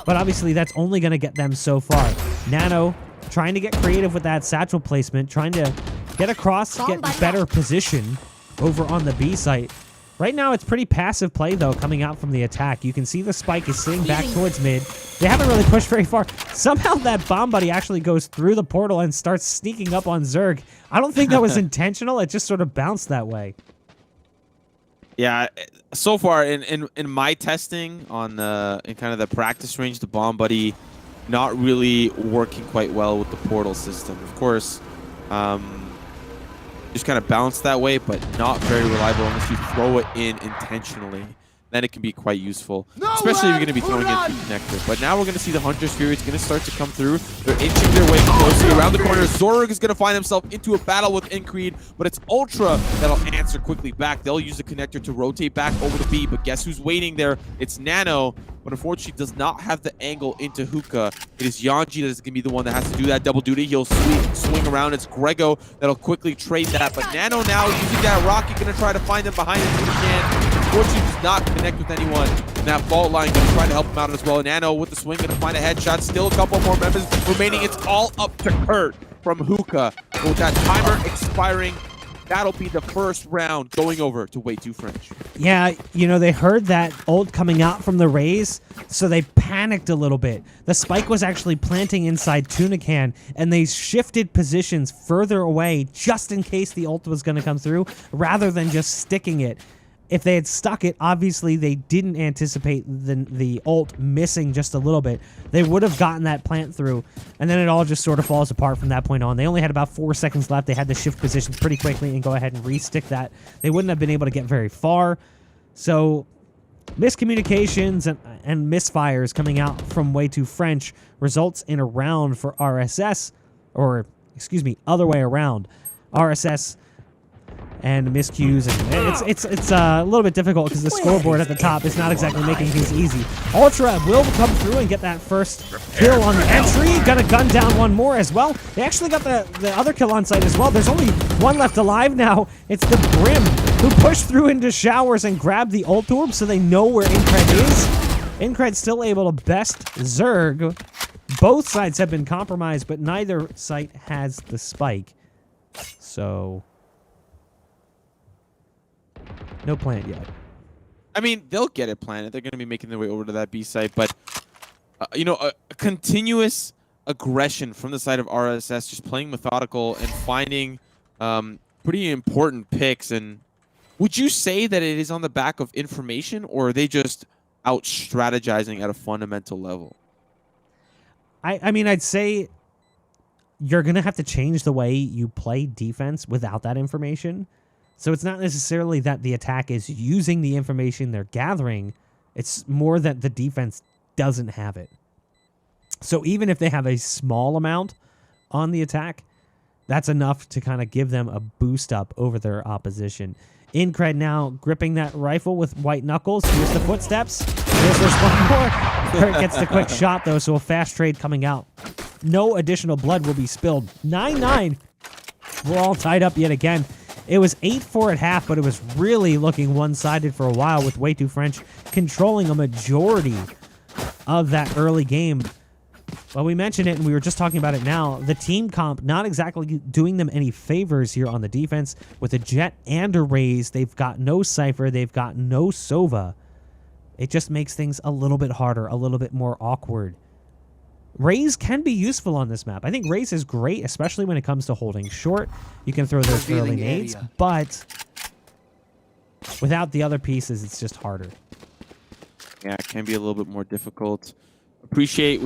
but obviously that's only going to get them so far. Nano trying to get creative with that satchel placement, trying to get across, get better position over on the B site. Right now it's pretty passive play though coming out from the attack. You can see the spike is sitting back towards mid. They haven't really pushed very far. Somehow that bomb buddy actually goes through the portal and starts sneaking up on Zerg. I don't think that was intentional. It just sort of bounced that way. Yeah, so far in my testing on in kind of the practice range, the bomb buddy not really working quite well with the portal system. Of course, just kind of bounced that way, but not very reliable unless you throw it in intentionally. Then it can be quite useful, especially if you're going to be throwing it through connector. But now we're going to see the Hunter's Fury. It's going to start to come through. They're inching their way closely around the corner. Zorg is going to find himself into a battle with Increed, but it's Ultra that'll answer quickly back. They'll use the connector to rotate back over to B, but guess who's waiting there? It's Nano, but unfortunately does not have the angle into Hookah. It is Yanji that is going to be the one that has to do that double duty. He'll swing around. It's Grego that'll quickly trade that, but Nano now using that rocket, going to try to find him behind him when he can. Unfortunately, does not connect with anyone in that fault line. Going to try to help him out as well. Nano with the swing, going to find a headshot. Still a couple more members remaining. It's all up to Kurt from Hookah. But with that timer expiring, that'll be the first round going over to Way Too French. Yeah, you know, they heard that ult coming out from the Raze, so they panicked a little bit. The spike was actually planting inside Tunican, and they shifted positions further away just in case the ult was going to come through, rather than just sticking it. If they had stuck it, obviously they didn't anticipate the ult missing just a little bit. They would have gotten that plant through, and then it all just sort of falls apart from that point on. They only had about 4 seconds left. They had to shift positions pretty quickly and go ahead and re-stick that. They wouldn't have been able to get very far. So miscommunications and misfires coming out from Way Too French results in a round for RSS, or excuse me, other way around. RSS and miscues, and it's a little bit difficult because the scoreboard at the top is not exactly making things easy. Ultra will come through and get that first kill on the entry. Gonna gun down one more as well. They actually got the other kill on site as well. There's only one left alive now. It's the Brim who pushed through into showers and grabbed the ult orb, so they know where Incred is. Incred's still able to best Zerg. Both sides have been compromised, but neither site has the spike. So no plant yet. I mean, they'll get it planted. They're going to be making their way over to that B site, but you know, a continuous aggression from the side of RSS, just playing methodical and finding pretty important picks. And would you say that it is on the back of information, or are they just out strategizing at a fundamental level? I mean, I'd say you're going to have to change the way you play defense without that information. So it's not necessarily that the attack is using the information they're gathering. It's more that the defense doesn't have it. So even if they have a small amount on the attack, that's enough to kind of give them a boost up over their opposition. Incred now gripping that rifle with white knuckles. Here's the footsteps. There's one more. Kurt gets the quick shot, though, so a fast trade coming out. No additional blood will be spilled. 9-9. We're all tied up yet again. It was 8-4 at half, but it was really looking one-sided for a while with Way Too French controlling a majority of that early game. Well, we mentioned it, and we were just talking about it now. The team comp not exactly doing them any favors here on the defense. With a Jet and a Raze, they've got no Cypher, they've got no Sova. It just makes things a little bit harder, a little bit more awkward. Raze can be useful on this map. I think Raze is great, especially when it comes to holding short. You can throw those early nades, but without the other pieces, it's just harder. Yeah, it can be a little bit more difficult. Appreciate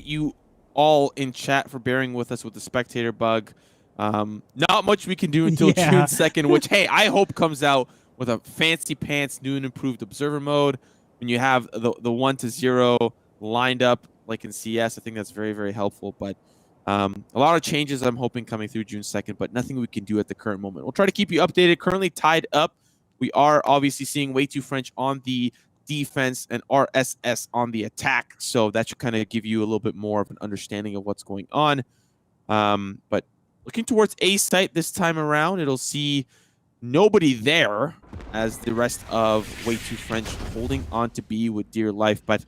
you all in chat for bearing with us with the spectator bug. Not much we can do until June 2nd, which, hey, I hope comes out with a fancy pants new and improved observer mode. When you have the 1-0 lined up like in CS, I think that's very, very helpful. But a lot of changes I'm hoping coming through June 2nd, but nothing we can do at the current moment. We'll try to keep you updated. Currently tied up. We are obviously seeing Way Too French on the defense and RSS on the attack, so that should kind of give you a little bit more of an understanding of what's going on. But looking towards A site this time around, it'll see nobody there as the rest of Way Too French holding on to B with dear life, but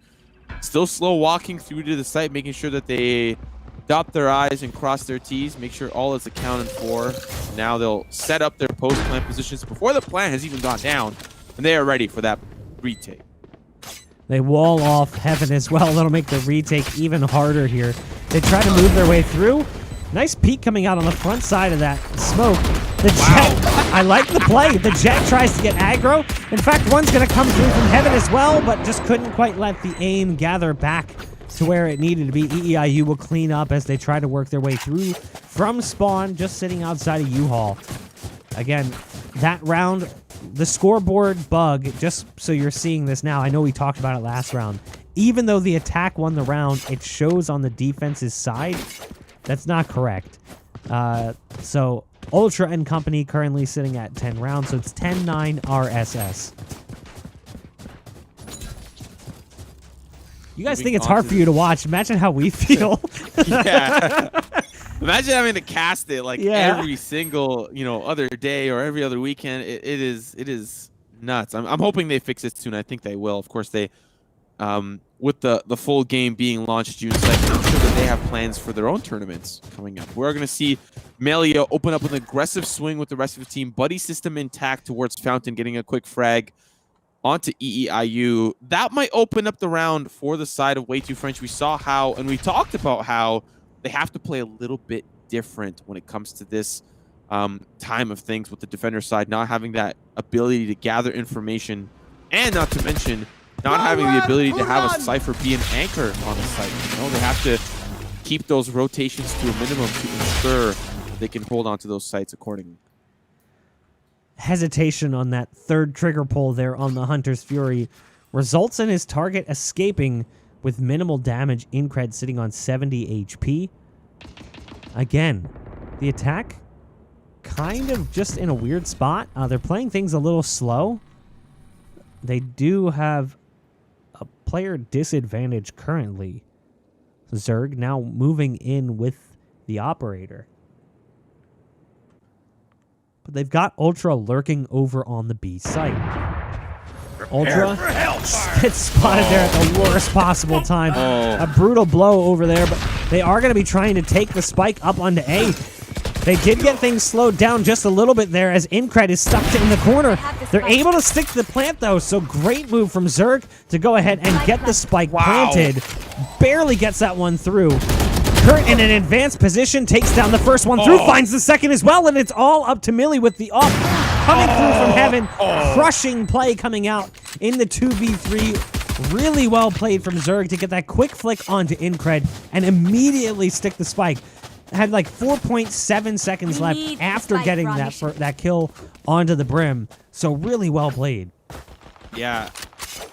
still slow walking through to the site, making sure that they dot their I's and cross their T's, make sure all is accounted for. Now they'll set up their post-plant positions before the plant has even gone down, and they are ready for that retake. They wall off Heaven as well. That'll make the retake even harder here. They try to move their way through. Nice peek coming out on the front side of that smoke. The Jet, I like the play. The Jet tries to get aggro. In fact, one's going to come through from Heaven as well, but just couldn't quite let the aim gather back to where it needed to be. EEIU will clean up as they try to work their way through from spawn, just sitting outside of U-Haul. Again, that round, the scoreboard bug, just so you're seeing this now, I know we talked about it last round. Even though the attack won the round, it shows on the defense's side. That's not correct. So Ultra and company currently sitting at 10 rounds, so it's 10-9 RSS. You guys think it's hard for you to watch. Imagine how we feel. Yeah. Imagine having to cast it like every single, other day or every other weekend. It is nuts. I'm hoping they fix it soon. I think they will. Of course, they with the full game being launched June 2nd, I'm sure that they have plans for their own tournaments coming up. We're going to see Melia open up an aggressive swing with the rest of the team. Buddy system intact towards Fountain, getting a quick frag onto EEIU. That might open up the round for the side of Way Too French. We saw how, and we talked about how they have to play a little bit different when it comes to this time of things with the defender side, not having that ability to gather information, and not to mention not having the ability to have a Cypher be an anchor on the site. They have to keep those rotations to a minimum to ensure that they can hold on to those sites accordingly. Hesitation on that third trigger pull there on the Hunter's Fury results in his target escaping with minimal damage. Incred sitting on 70 HP. Again, the attack kind of just in a weird spot. They're playing things a little slow. They do have a player disadvantage currently. Zerg now moving in with the operator. But they've got Ultra lurking over on the B site. Ultra gets spotted there at the worst possible time. A brutal blow over there, but they are going to be trying to take the spike up onto A. They did get things slowed down just a little bit there as Incred is stuck in the corner. They're able to stick to the plant, though, so great move from Zerg to go ahead and get the spike planted. Barely gets that one through. Kurt in an advanced position takes down the first one through, finds the second as well, and it's all up to Millie with the up. Coming through from heaven, crushing play coming out in the 2v3. Really well played from Zerg to get that quick flick onto Incred and immediately stick the spike. Had like 4.7 seconds left after getting that kill onto the brim. So really well played. Yeah,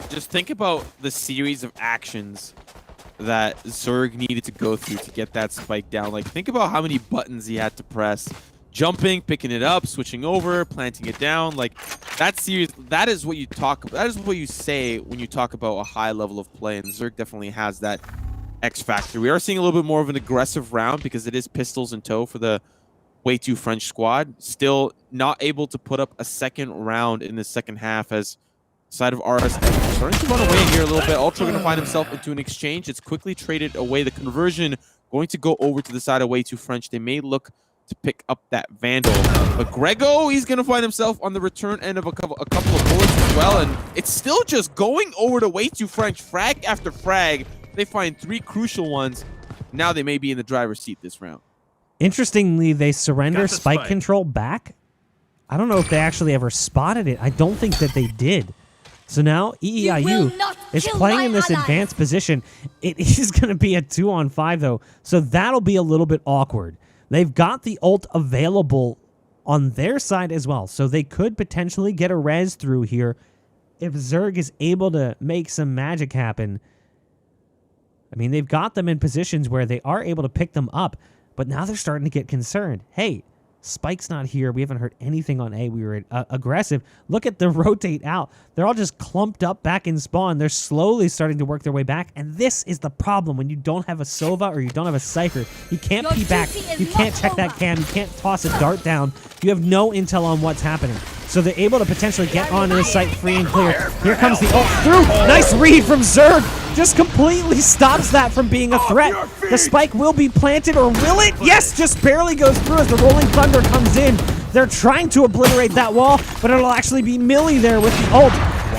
just think about the series of actions that Zerg needed to go through to get that spike down. Like, think about how many buttons he had to press. Jumping, picking it up, switching over, planting it down. Like, that series, that is what you talk about. That is what you say when you talk about a high level of play, and Zerg definitely has that X factor. We are seeing a little bit more of an aggressive round because it is pistols in tow for the Way Too French squad. Still not able to put up a second round in the second half as side of RS starting to run away here a little bit. Ultra going to find himself into an exchange. It's quickly traded away. The conversion going to go over to the side of Way Too French. They may look to pick up that Vandal, but Grego, he's going to find himself on the return end of a couple of bullets as well, and it's still just going over to Way Too French, frag after frag. They find 3 crucial ones. Now they may be in the driver's seat this round. Interestingly, they surrender spike control back. I don't know if they actually ever spotted it. I don't think that they did. So now EEIU is playing in this advanced position. It is going to be a 2-on-5, though, so that'll be a little bit awkward. They've got the ult available on their side as well, so they could potentially get a res through here if Zerg is able to make some magic happen. I mean, they've got them in positions where they are able to pick them up, but now they're starting to get concerned. Hey, Spike's not here. We haven't heard anything on A. We were aggressive. Look at the rotate out. They're all just clumped up back in spawn. They're slowly starting to work their way back, and this is the problem when you don't have a Sova or you don't have a Cypher. You can't pee back. You can't check that cam. You can't toss a dart down. You have no intel on what's happening. So they're able to potentially get onto the site free and clear. Here comes the ult through. Nice read from Zerg. Just completely stops that from being a threat. The spike will be planted, or will it? Yes, just barely goes through as the Rolling Thunder comes in. They're trying to obliterate that wall, but it'll actually be Millie there with the ult.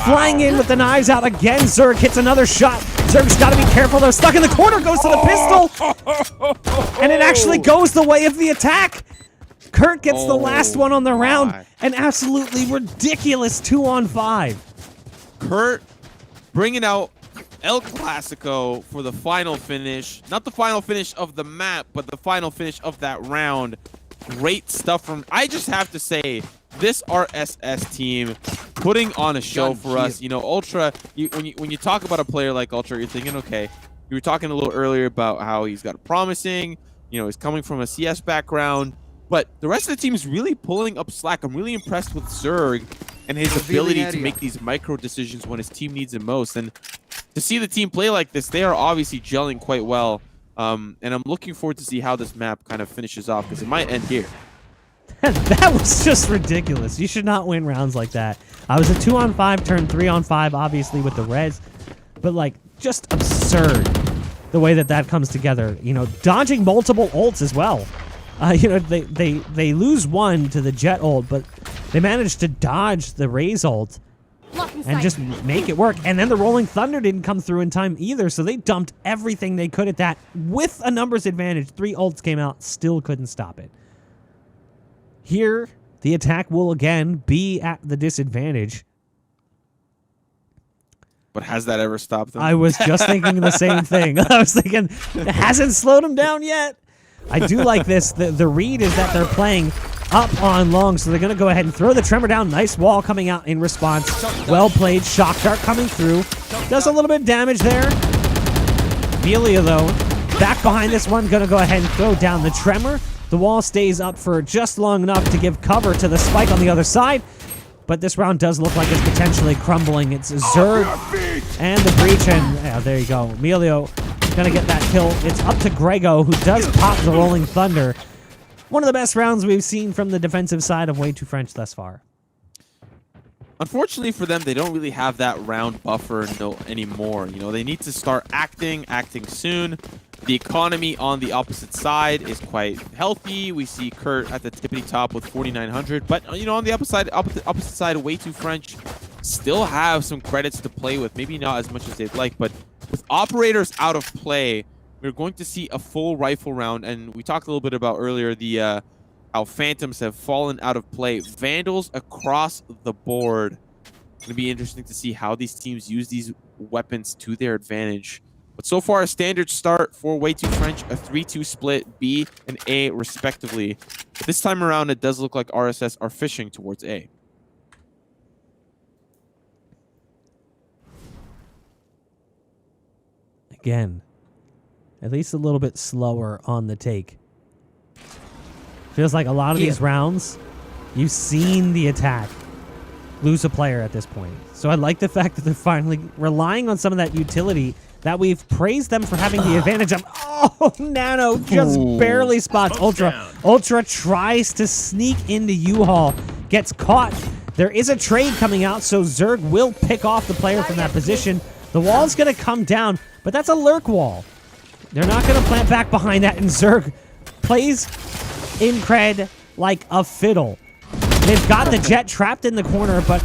Flying in with the knives out again. Zerg hits another shot. Zerg's got to be careful. They're stuck in the corner. Goes to the pistol. And it actually goes the way of the attack. Kurt gets the last one on the round. An absolutely ridiculous 2-on-5. Kurt bringing out El Clasico for the final finish. Not the final finish of the map, but the final finish of that round. Great stuff from, I just have to say, this RSS team putting on a show for us. You know, Ultra, when you talk about a player like Ultra, you're thinking, okay, you were talking a little earlier about how he's got a promising, you know, he's coming from a CS background, but the rest of the team is really pulling up slack. I'm really impressed with Zerg and his ability to make these micro decisions when his team needs it most. And to see the team play like this, they are obviously gelling quite well. And I'm looking forward to see how this map kind of finishes off, because it might end here. That was just ridiculous. You should not win rounds like that. I was a 2-on-5, turned 3-on-5, obviously, with the res. But, like, just absurd the way that comes together. You know, dodging multiple ults as well. You know, they lose one to the Jet ult, but they managed to dodge the Raze ult and just make it work. And then the Rolling Thunder didn't come through in time either, so they dumped everything they could at that with a numbers advantage. 3 ults came out, still couldn't stop it. Here, the attack will again be at the disadvantage. But has that ever stopped them? I was just thinking the same thing. I was thinking, it hasn't slowed them down yet. I do like this. The read is that they're playing up on long, so they're going to go ahead and throw the Tremor down. Nice wall coming out in response. Well played. Shock Dart coming through. Does a little bit of damage there. Velia, though, back behind this one, going to go ahead and throw down the Tremor. The wall stays up for just long enough to give cover to the spike on the other side. But this round does look like it's potentially crumbling. It's Zerg and the breach, and yeah, there you go. Emilio gonna get that kill. It's up to Grego, who does pop the Rolling Thunder. One of the best rounds we've seen from the defensive side of Way Too French thus far. Unfortunately for them, they don't really have that round buffer anymore. You know, they need to start acting soon. The economy on the opposite side is quite healthy. We see Kurt at the tippity top with 4,900. But, you know, on the opposite side, Way Too French still have some credits to play with. Maybe not as much as they'd like, but with operators out of play, we're going to see a full rifle round. And we talked a little bit about earlier the how Phantoms have fallen out of play. Vandals across the board. It's going to be interesting to see how these teams use these weapons to their advantage. But so far, a standard start for Way Too French, a 3-2 split, B and A respectively. But this time around, it does look like RSS are fishing towards A. Again, at least a little bit slower on the take. Feels like a lot of these rounds, you've seen the attack lose a player at this point. So I like the fact that they're finally relying on some of that utility that we've praised them for having the advantage of. Oh, Nano just barely spots Ultra. Ultra tries to sneak into U-Haul, gets caught. There is a trade coming out, so Zerg will pick off the player from that position. The wall's going to come down, but that's a lurk wall. They're not going to plant back behind that, and Zerg plays in cred like a fiddle. They've got the jet trapped in the corner, but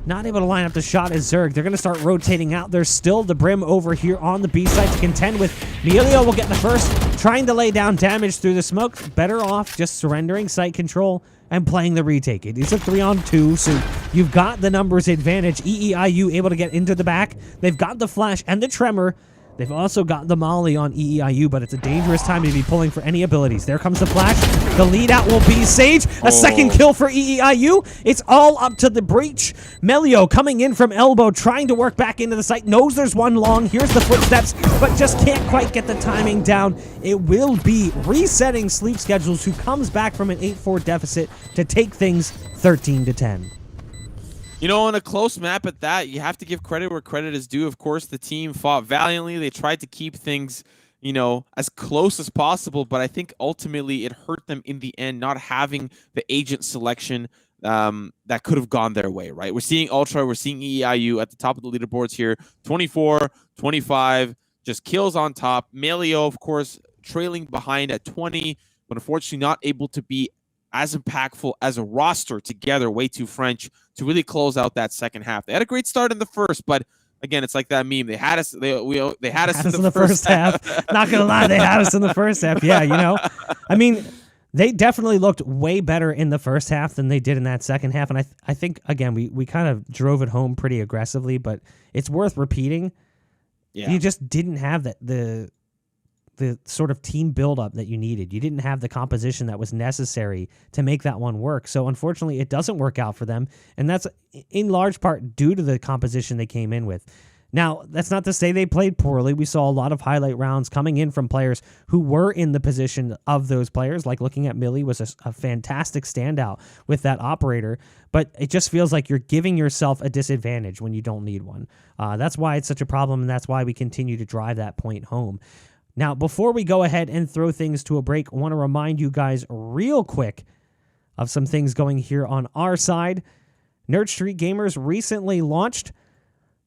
not able to line up the shot as Zerg. They're going to start rotating out. There's still the Brim over here on the B side to contend with. Emilio will get the first, trying to lay down damage through the smoke. Better off just surrendering site control and playing the retake. It is a 3-on-2, so you've got the numbers advantage. EEIU able to get into the back. They've got the flash and the tremor. They've also got the molly on EEIU, but it's a dangerous time to be pulling for any abilities. There comes the flash. The lead out will be Sage. A second kill for EEIU. It's all up to the breach. Melio coming in from elbow, trying to work back into the site. Knows there's one long. Here's the footsteps, but just can't quite get the timing down. It will be resetting Sleep Schedules, who comes back from an 8-4 deficit to take things 13-10. You know, on a close map at that, you have to give credit where credit is due. Of course, the team fought valiantly. They tried to keep things, you know, as close as possible, but I think ultimately it hurt them in the end not having the agent selection that could have gone their way, right? We're seeing Ultra, we're seeing EEIU at the top of the leaderboards here, 24, 25, just kills on top. Melio, of course, trailing behind at 20, but unfortunately not able to be as impactful as a roster together, Way Too French, to really close out that second half. They had a great start in the first, but again, it's like that meme. They had us. They had us in the first half. Not gonna lie, they had us in the first half. Yeah, you know, I mean, they definitely looked way better in the first half than they did in that second half. And I think again, we kind of drove it home pretty aggressively, but it's worth repeating. Yeah. You just didn't have the sort of team buildup that you needed. You didn't have the composition that was necessary to make that one work. So unfortunately, it doesn't work out for them. And that's in large part due to the composition they came in with. Now, that's not to say they played poorly. We saw a lot of highlight rounds coming in from players who were in the position of those players. Like looking at Millie was a fantastic standout with that operator. But it just feels like you're giving yourself a disadvantage when you don't need one. That's why it's such a problem, and that's why we continue to drive that point home. Now, before we go ahead and throw things to a break, I want to remind you guys real quick of some things going here on our side. Nerd Street Gamers recently launched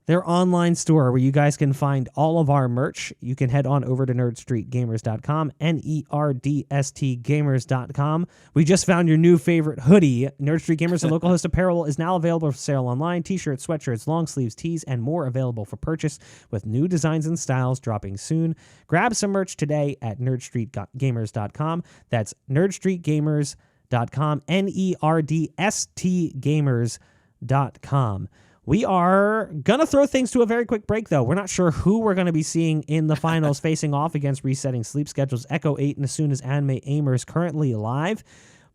their online store where you guys can find all of our merch. You can head on over to nerdstreetgamers.com, nerdstgamers.com. We just found your new favorite hoodie. Nerd Street Gamers and Local Host Apparel is now available for sale online. T-shirts, sweatshirts, long sleeves, tees, and more available for purchase with new designs and styles dropping soon. Grab some merch today at nerdstreetgamers.com. That's nerdstreetgamers.com, nerdstgamers.com. We are going to throw things to a very quick break, though. We're not sure who we're going to be seeing in the finals facing off against resetting Sleep Schedules, Echo 8, and as soon as Anime Aimers currently live.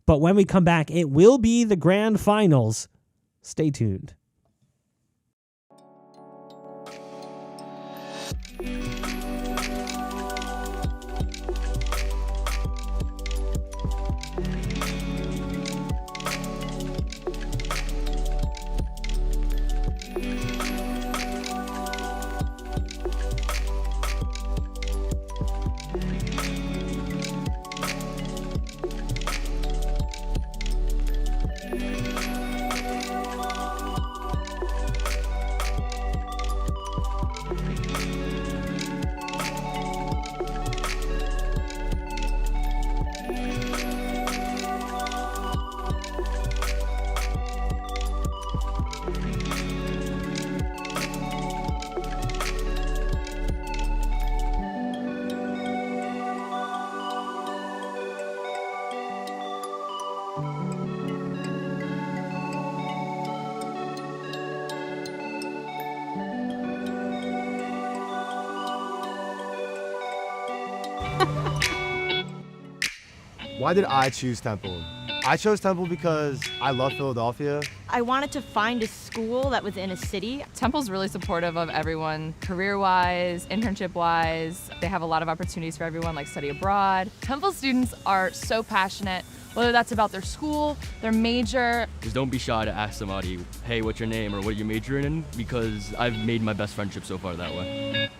But when we come back, it will be the grand finals. Stay tuned. Why did I choose Temple? I chose Temple because I love Philadelphia. I wanted to find a school that was in a city. Temple's really supportive of everyone, career-wise, internship-wise. They have a lot of opportunities for everyone, like study abroad. Temple students are so passionate, whether that's about their school, their major. Just don't be shy to ask somebody, hey, what's your name or what are you majoring in? Because I've made my best friendship so far that way.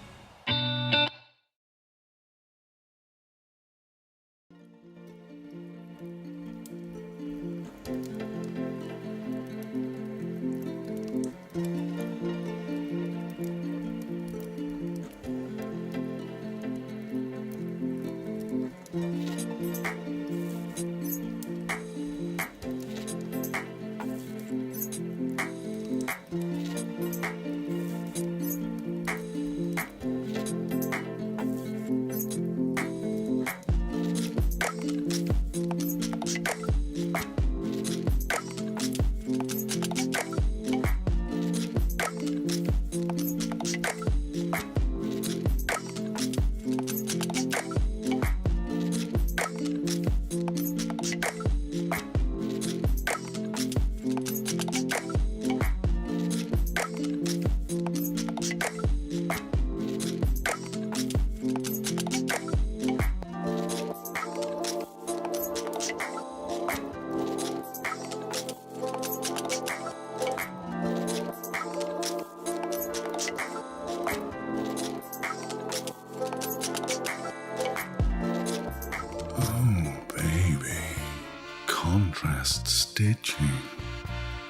Contrast stitching,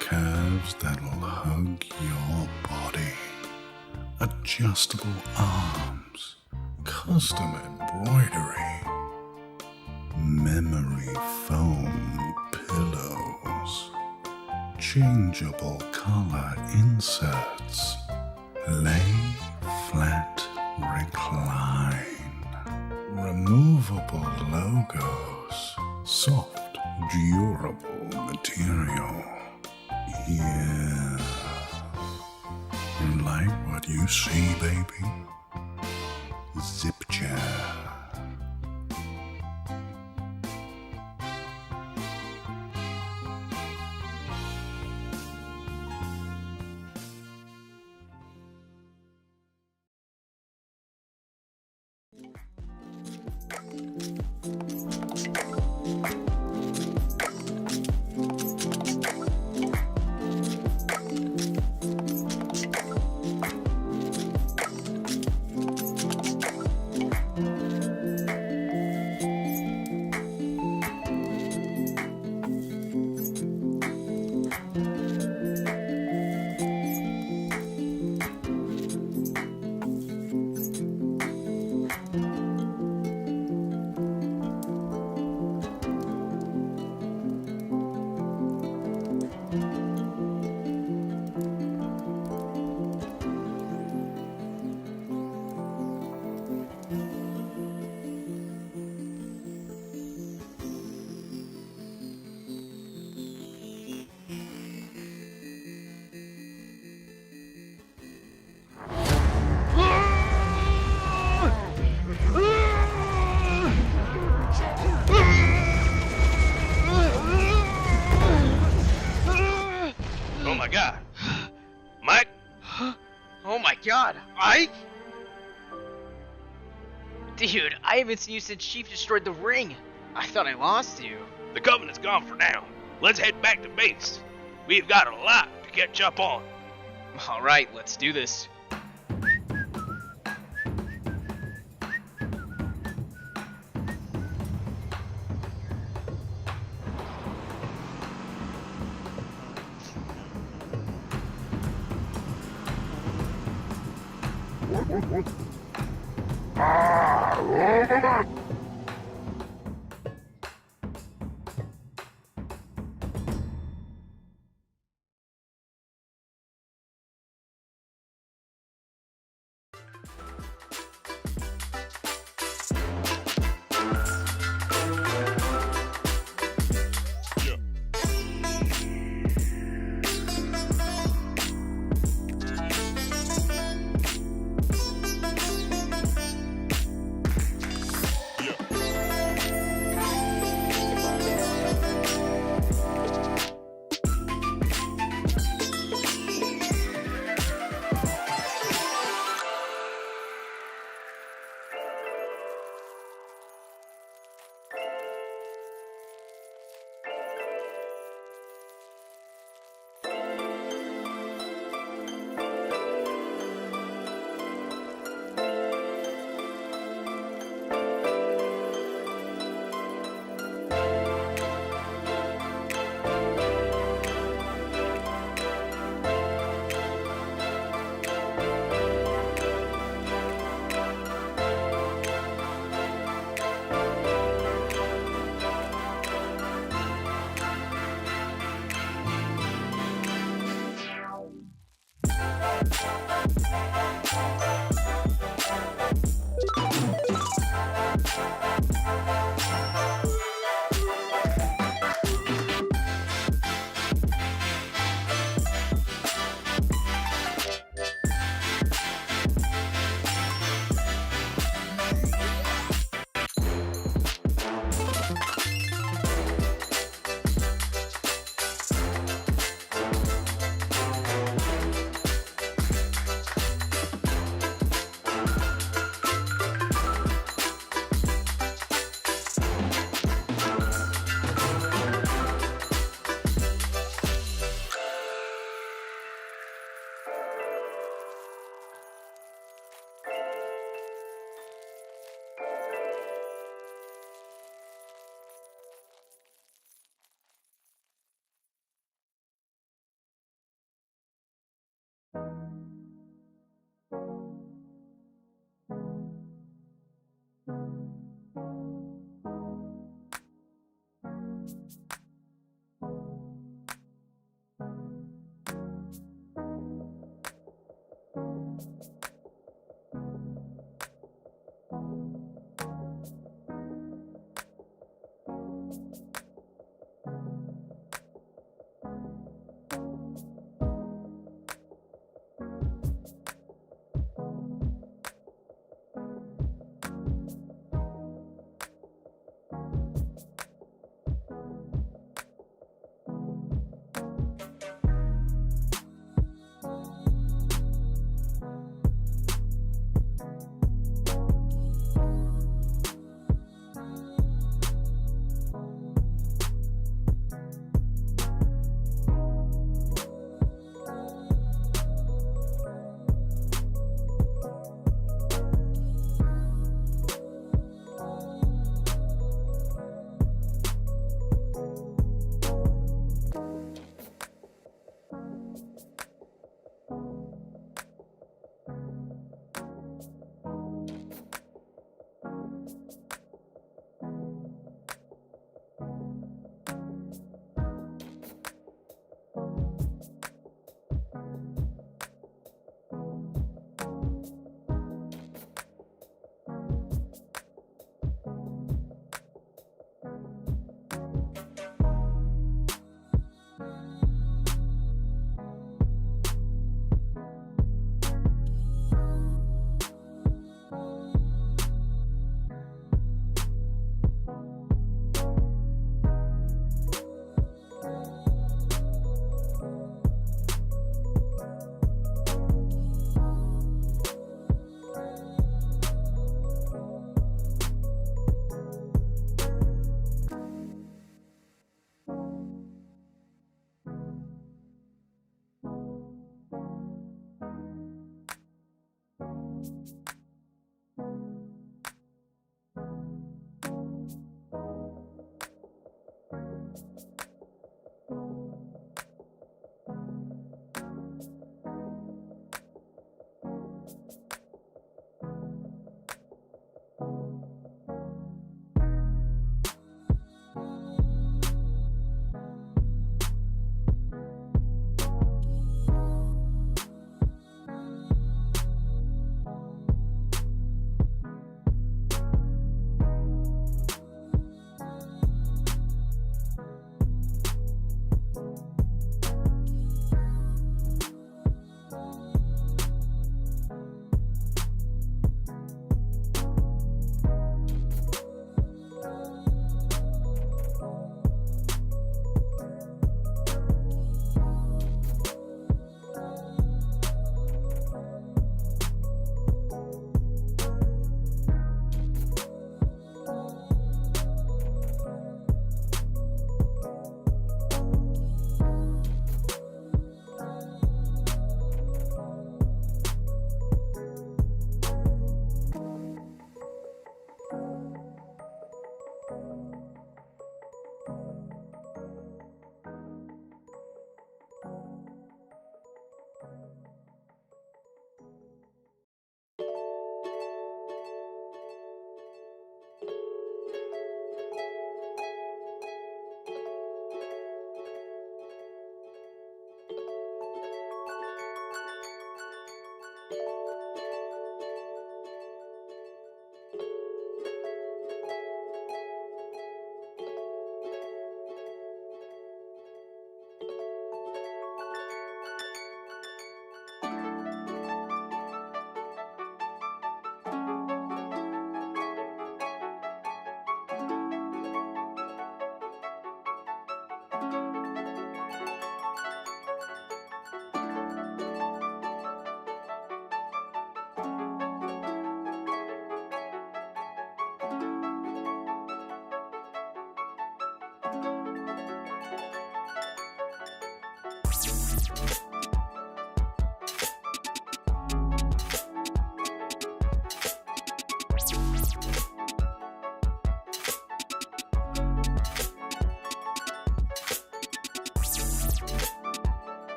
curves that'll hug your body, adjustable arms, custom embroidery, memory foam pillows, changeable color inserts, lay flat, recline, removable logos, soft, durable material. Yeah. You like what you see, baby? Zip chair. Oh my god. Mike? Oh my god, Ike? Dude, I haven't seen you since Chief destroyed the ring. I thought I lost you. The Covenant's gone for now. Let's head back to base. We've got a lot to catch up on. Alright, let's do this.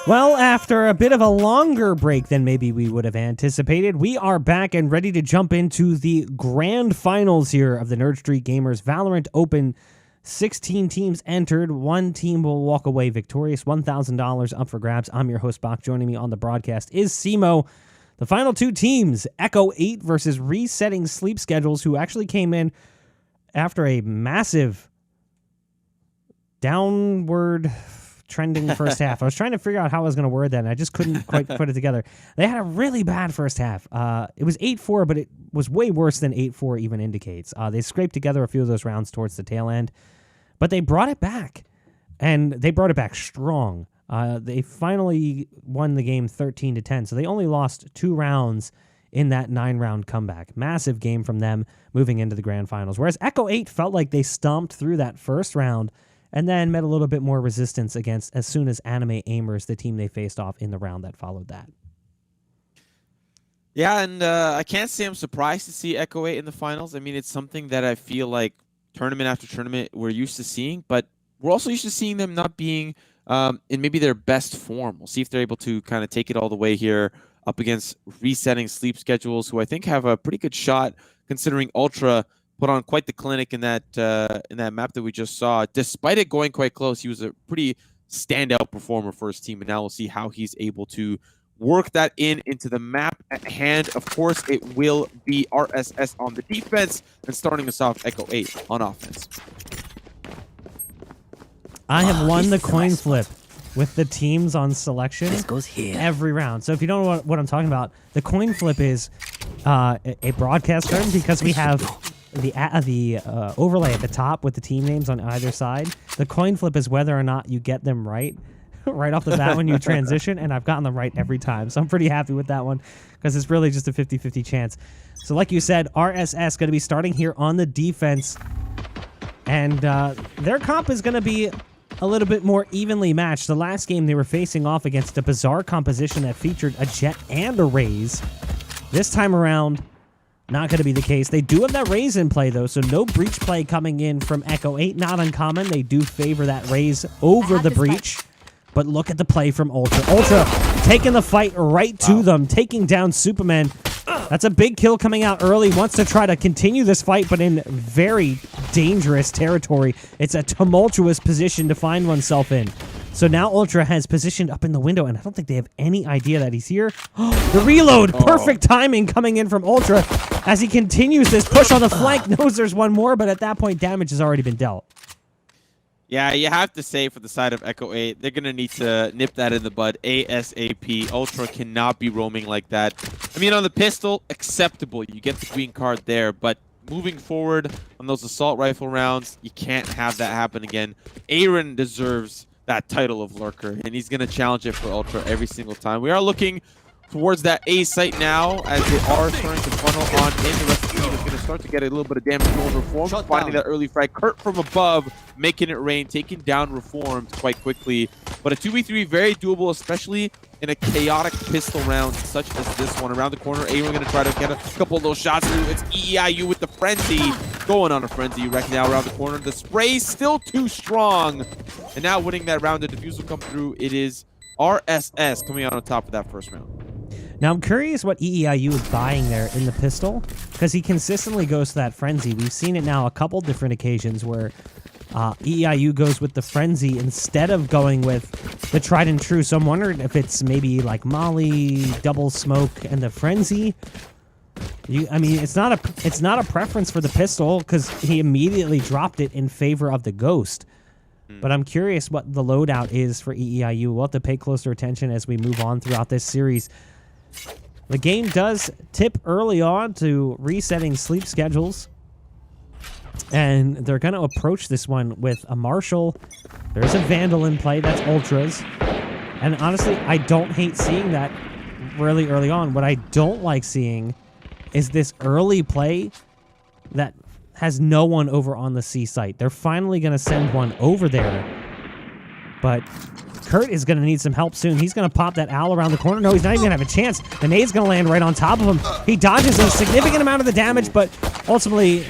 Well, after a bit of a longer break than maybe we would have anticipated, we are back and ready to jump into the grand finals here of the Nerd Street Gamers Valorant Open. 16 teams entered. One team will walk away victorious. $1,000 up for grabs. I'm your host, Bach. Joining me on the broadcast is Simo. The final two teams, Echo 8 versus Resetting Sleep Schedules, who actually came in after a massive downward trending first half. I was trying to figure out how I was going to word that, and I just couldn't quite put it together. They had a really bad first half. It was 8-4, but it was way worse than 8-4 even indicates. They scraped together a few of those rounds towards the tail end, but they brought it back, and they brought it back strong. They finally won the game 13-10, so they only lost 2 rounds in that 9-round comeback. Massive game from them moving into the grand finals, whereas Echo 8 felt like they stomped through that first round and then met a little bit more resistance against as soon as Anime Aimers, the team they faced off in the round that followed that. Yeah, and I can't say I'm surprised to see Echo 8 in the finals. I mean, it's something that I feel like tournament after tournament we're used to seeing, but we're also used to seeing them not being in maybe their best form. We'll see if they're able to kind of take it all the way here up against Resetting Sleep Schedules, who I think have a pretty good shot considering Ultra put on quite the clinic in that map that we just saw. Despite it going quite close, he was a pretty standout performer for his team, and now we'll see how he's able to work that into the map at hand. Of course, it will be RSS on the defense, and starting us off, Echo 8 on offense. I have won the coin flip with the teams on selection goes here. every round. So if you don't know what I'm talking about, the coin flip is a broadcast term because we have the overlay at the top with the team names on either side. The coin flip is whether or not you get them right off the bat when you transition, and I've gotten them right every time. So I'm pretty happy with that one because it's really just a 50-50 chance. So like you said, RSS going to be starting here on the defense, and their comp is going to be a little bit more evenly matched. The last game they were facing off against a bizarre composition that featured a Jet and a Raze. This time around, not going to be the case. They do have that Raze in play, though, so no breach play coming in from Echo 8. Not uncommon. They do favor that Raze over the breach. But look at the play from Ultra. Ultra taking the fight right to them, taking down Superman. That's a big kill coming out early. Wants to try to continue this fight, but in very dangerous territory. It's a tumultuous position to find oneself in. So now Ultra has positioned up in the window, and I don't think they have any idea that he's here. The reload! Perfect timing coming in from Ultra as he continues this push on the flank. Knows there's one more, but at that point, damage has already been dealt. Yeah, you have to say for the side of Echo 8, they're going to need to nip that in the bud ASAP. Ultra cannot be roaming like that. I mean, on the pistol, acceptable. You get the green card there, but moving forward on those assault rifle rounds, you can't have that happen again. Aaron deserves that title of Lurker, and he's going to challenge it for Ultra every single time. We are looking towards that A site now as they are starting to funnel on in. The rest of the team is going to start to get a little bit of damage going Reformed, finding that early frag. Kurt from above, making it rain, taking down Reformed quite quickly. But a 2v3, very doable, especially in a chaotic pistol round such as this one. Around the corner, Aaron going to try to get a couple of those shots through. It's EEIU with the frenzy, going on a frenzy. Wreck now around the corner. The spray still too strong. And now winning that round, the defuse will come through. It is RSS coming out on top of that first round. Now, I'm curious what EEIU is buying there in the pistol, because he consistently goes to that frenzy. We've seen it now a couple different occasions where EEIU goes with the frenzy instead of going with the tried and true. So I'm wondering if it's maybe like Molly, double smoke, and the frenzy. I mean, it's not a preference for the pistol because he immediately dropped it in favor of the Ghost. But I'm curious what the loadout is for EEIU. We'll have to pay closer attention as we move on throughout this series. The game does tip early on to resetting sleep schedules. And they're going to approach this one with a Marshall. There's a Vandal in play. That's Ultras. And honestly, I don't hate seeing that really early on. What I don't like seeing is this early play that has no one over on the C site. They're finally going to send one over there. But Kurt is going to need some help soon. He's going to pop that owl around the corner. No, he's not even going to have a chance. The nade's going to land right on top of him. He dodges a significant amount of the damage, but ultimately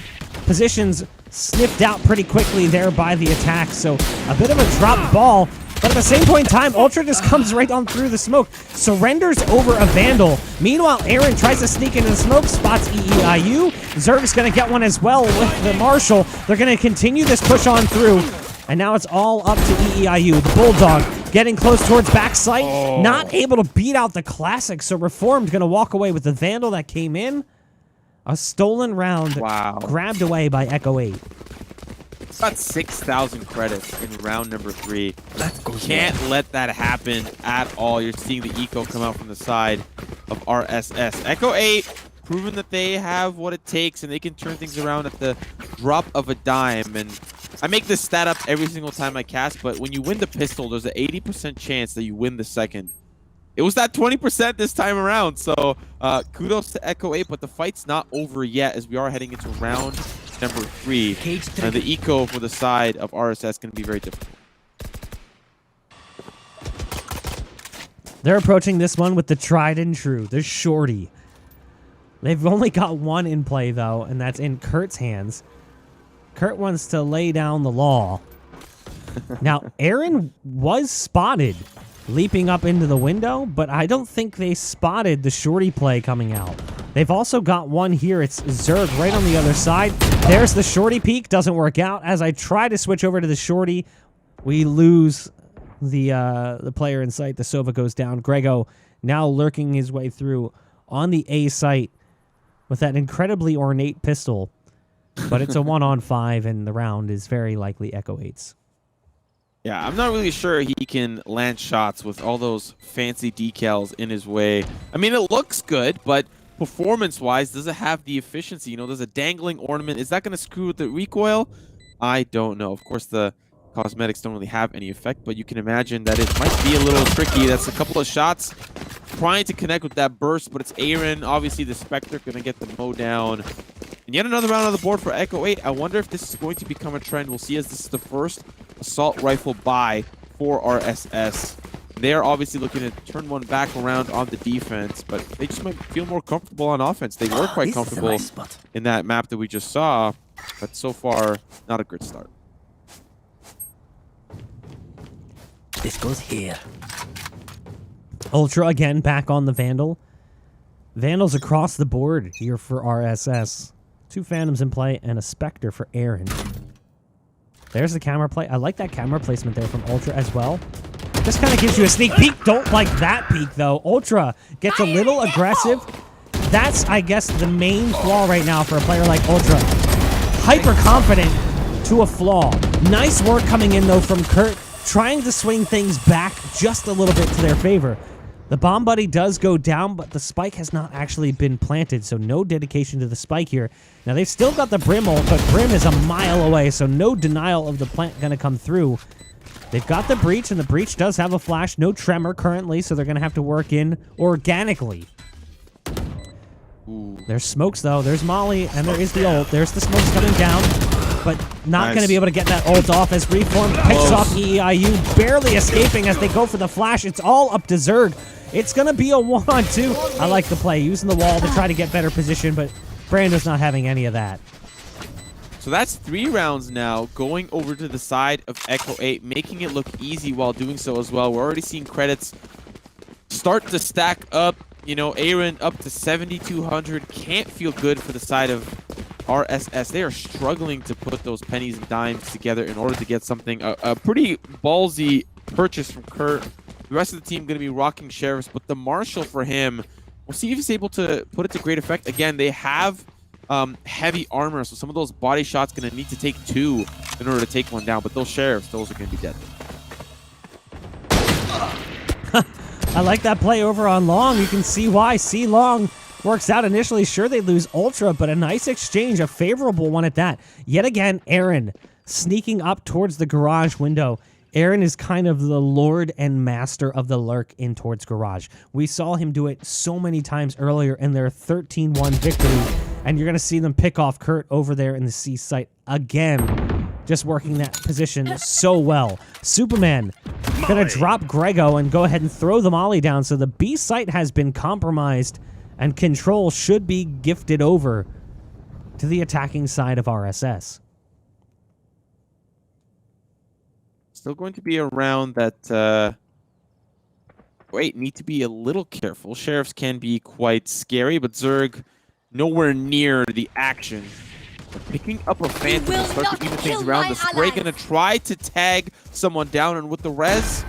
positions sniffed out pretty quickly there by the attack. So a bit of a drop ball. But at the same point in time, Ultra just comes right on through the smoke. Surrenders over a Vandal. Meanwhile, Aaron tries to sneak into the smoke, spots EEIU. Zerg's going to get one as well with the Marshall. They're going to continue this push on through. And now it's all up to EEIU. The Bulldog getting close towards backside. Not able to beat out the Classic. So Reformed going to walk away with the Vandal that came in. A stolen round grabbed away by Echo 8. About 6,000 credits in round number 3. Can't let that happen at all. You're seeing the eco come out from the side of RSS. Echo 8 proven that they have what it takes and they can turn things around at the drop of a dime. And I make this stat up every single time I cast, but when you win the pistol, there's an 80% chance that you win the second. It was that 20% this time around, so kudos to Echo 8, but the fight's not over yet as we are heading into round number 3. And the eco for the side of RSS can be very difficult. They're approaching this one with the tried and true, the Shorty. They've only got one in play, though, and that's in Kurt's hands. Kurt wants to lay down the law. Now, Aaron was spotted leaping up into the window, but I don't think they spotted the Shorty play coming out. They've also got one here. It's Zerg right on the other side. There's the Shorty peek. Doesn't work out. As I try to switch over to the Shorty, we lose the player in sight. The Sova goes down. Grego now lurking his way through on the A site with that incredibly ornate pistol. But it's a 1-on-5, and the round is very likely Echo 8's. Yeah, I'm not really sure he can land shots with all those fancy decals in his way. I mean, it looks good, but performance-wise, does it have the efficiency? You know, there's a dangling ornament. Is that going to screw with the recoil? I don't know. Of course, the cosmetics don't really have any effect, but you can imagine that it might be a little tricky. That's a couple of shots trying to connect with that burst, but it's Aaron. Obviously, the Spectre going to get the mow down. And yet another round on the board for Echo 8. I wonder if this is going to become a trend. We'll see as this is the first assault rifle buy for RSS. They're obviously looking to turn one back around on the defense, but they just might feel more comfortable on offense. They were quite comfortable in that map that we just saw, but so far, not a good start. This goes here. Ultra again back on the Vandal. Vandals across the board here for RSS. 2 Phantoms in play and a Spectre for Aaron. There's the camera play. I like that camera placement there from Ultra as well. This kind of gives you a sneak peek. Don't like that peek, though. Ultra gets a little aggressive. That's, I guess, the main flaw right now for a player like Ultra. Hyper confident to a flaw. Nice work coming in, though, from Kurt. Trying to swing things back just a little bit to their favor. The bomb buddy does go down, but the spike has not actually been planted, so no dedication to the spike here. Now, they've still got the Brim ult, but Brim is a mile away, so no denial of the plant going to come through. They've got the Breach, and the Breach does have a flash. No Tremor currently, so they're going to have to work in organically. Ooh. There's smokes, though. There's Molly, and there is the ult. There's the smokes coming down, but not going to be able to get that ult off as Reform picks off EEIU, barely escaping as they go for the flash. It's all up to Zerg. It's going to be a 1-on-2. I like the play, using the wall to try to get better position, but Brando's not having any of that. So that's 3 rounds now, going over to the side of Echo 8, making it look easy while doing so as well. We're already seeing credits start to stack up. You know, Aaron up to 7,200. Can't feel good for the side of RSS. They are struggling to put those pennies and dimes together in order to get something. A pretty ballsy purchase from Kurt. The rest of the team going to be rocking Sheriffs, but the Marshall for him, we'll see if he's able to put it to great effect. Again, they have heavy armor, so some of those body shots going to need to take 2 in order to take one down, but those Sheriffs, those are going to be deadly. I like that play over on Long. You can see why. C Long works out initially. Sure, they lose Ultra, but a nice exchange, a favorable one at that. Yet again, Aaron sneaking up towards the garage window. Aaron is kind of the lord and master of the lurk in towards garage. We saw him do it so many times earlier in their 13-1 victory, and you're going to see them pick off Kurt over there in the C site again. Just working that position so well. Superman going to drop Grego and go ahead and throw the molly down, so the B site has been compromised, and control should be gifted over to the attacking side of RSS. Still going to be around that, need to be a little careful. Sheriffs can be quite scary, but Zerg nowhere near the action. But picking up a Phantom and start to even things around. The spray going to try to tag someone down, and with the res,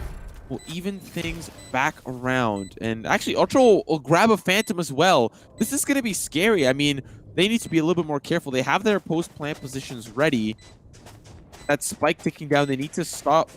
will even things back around. And actually, Ultra will grab a Phantom as well. This is going to be scary. I mean, they need to be a little bit more careful. They have their post-plant positions ready. That spike ticking down, they need to stop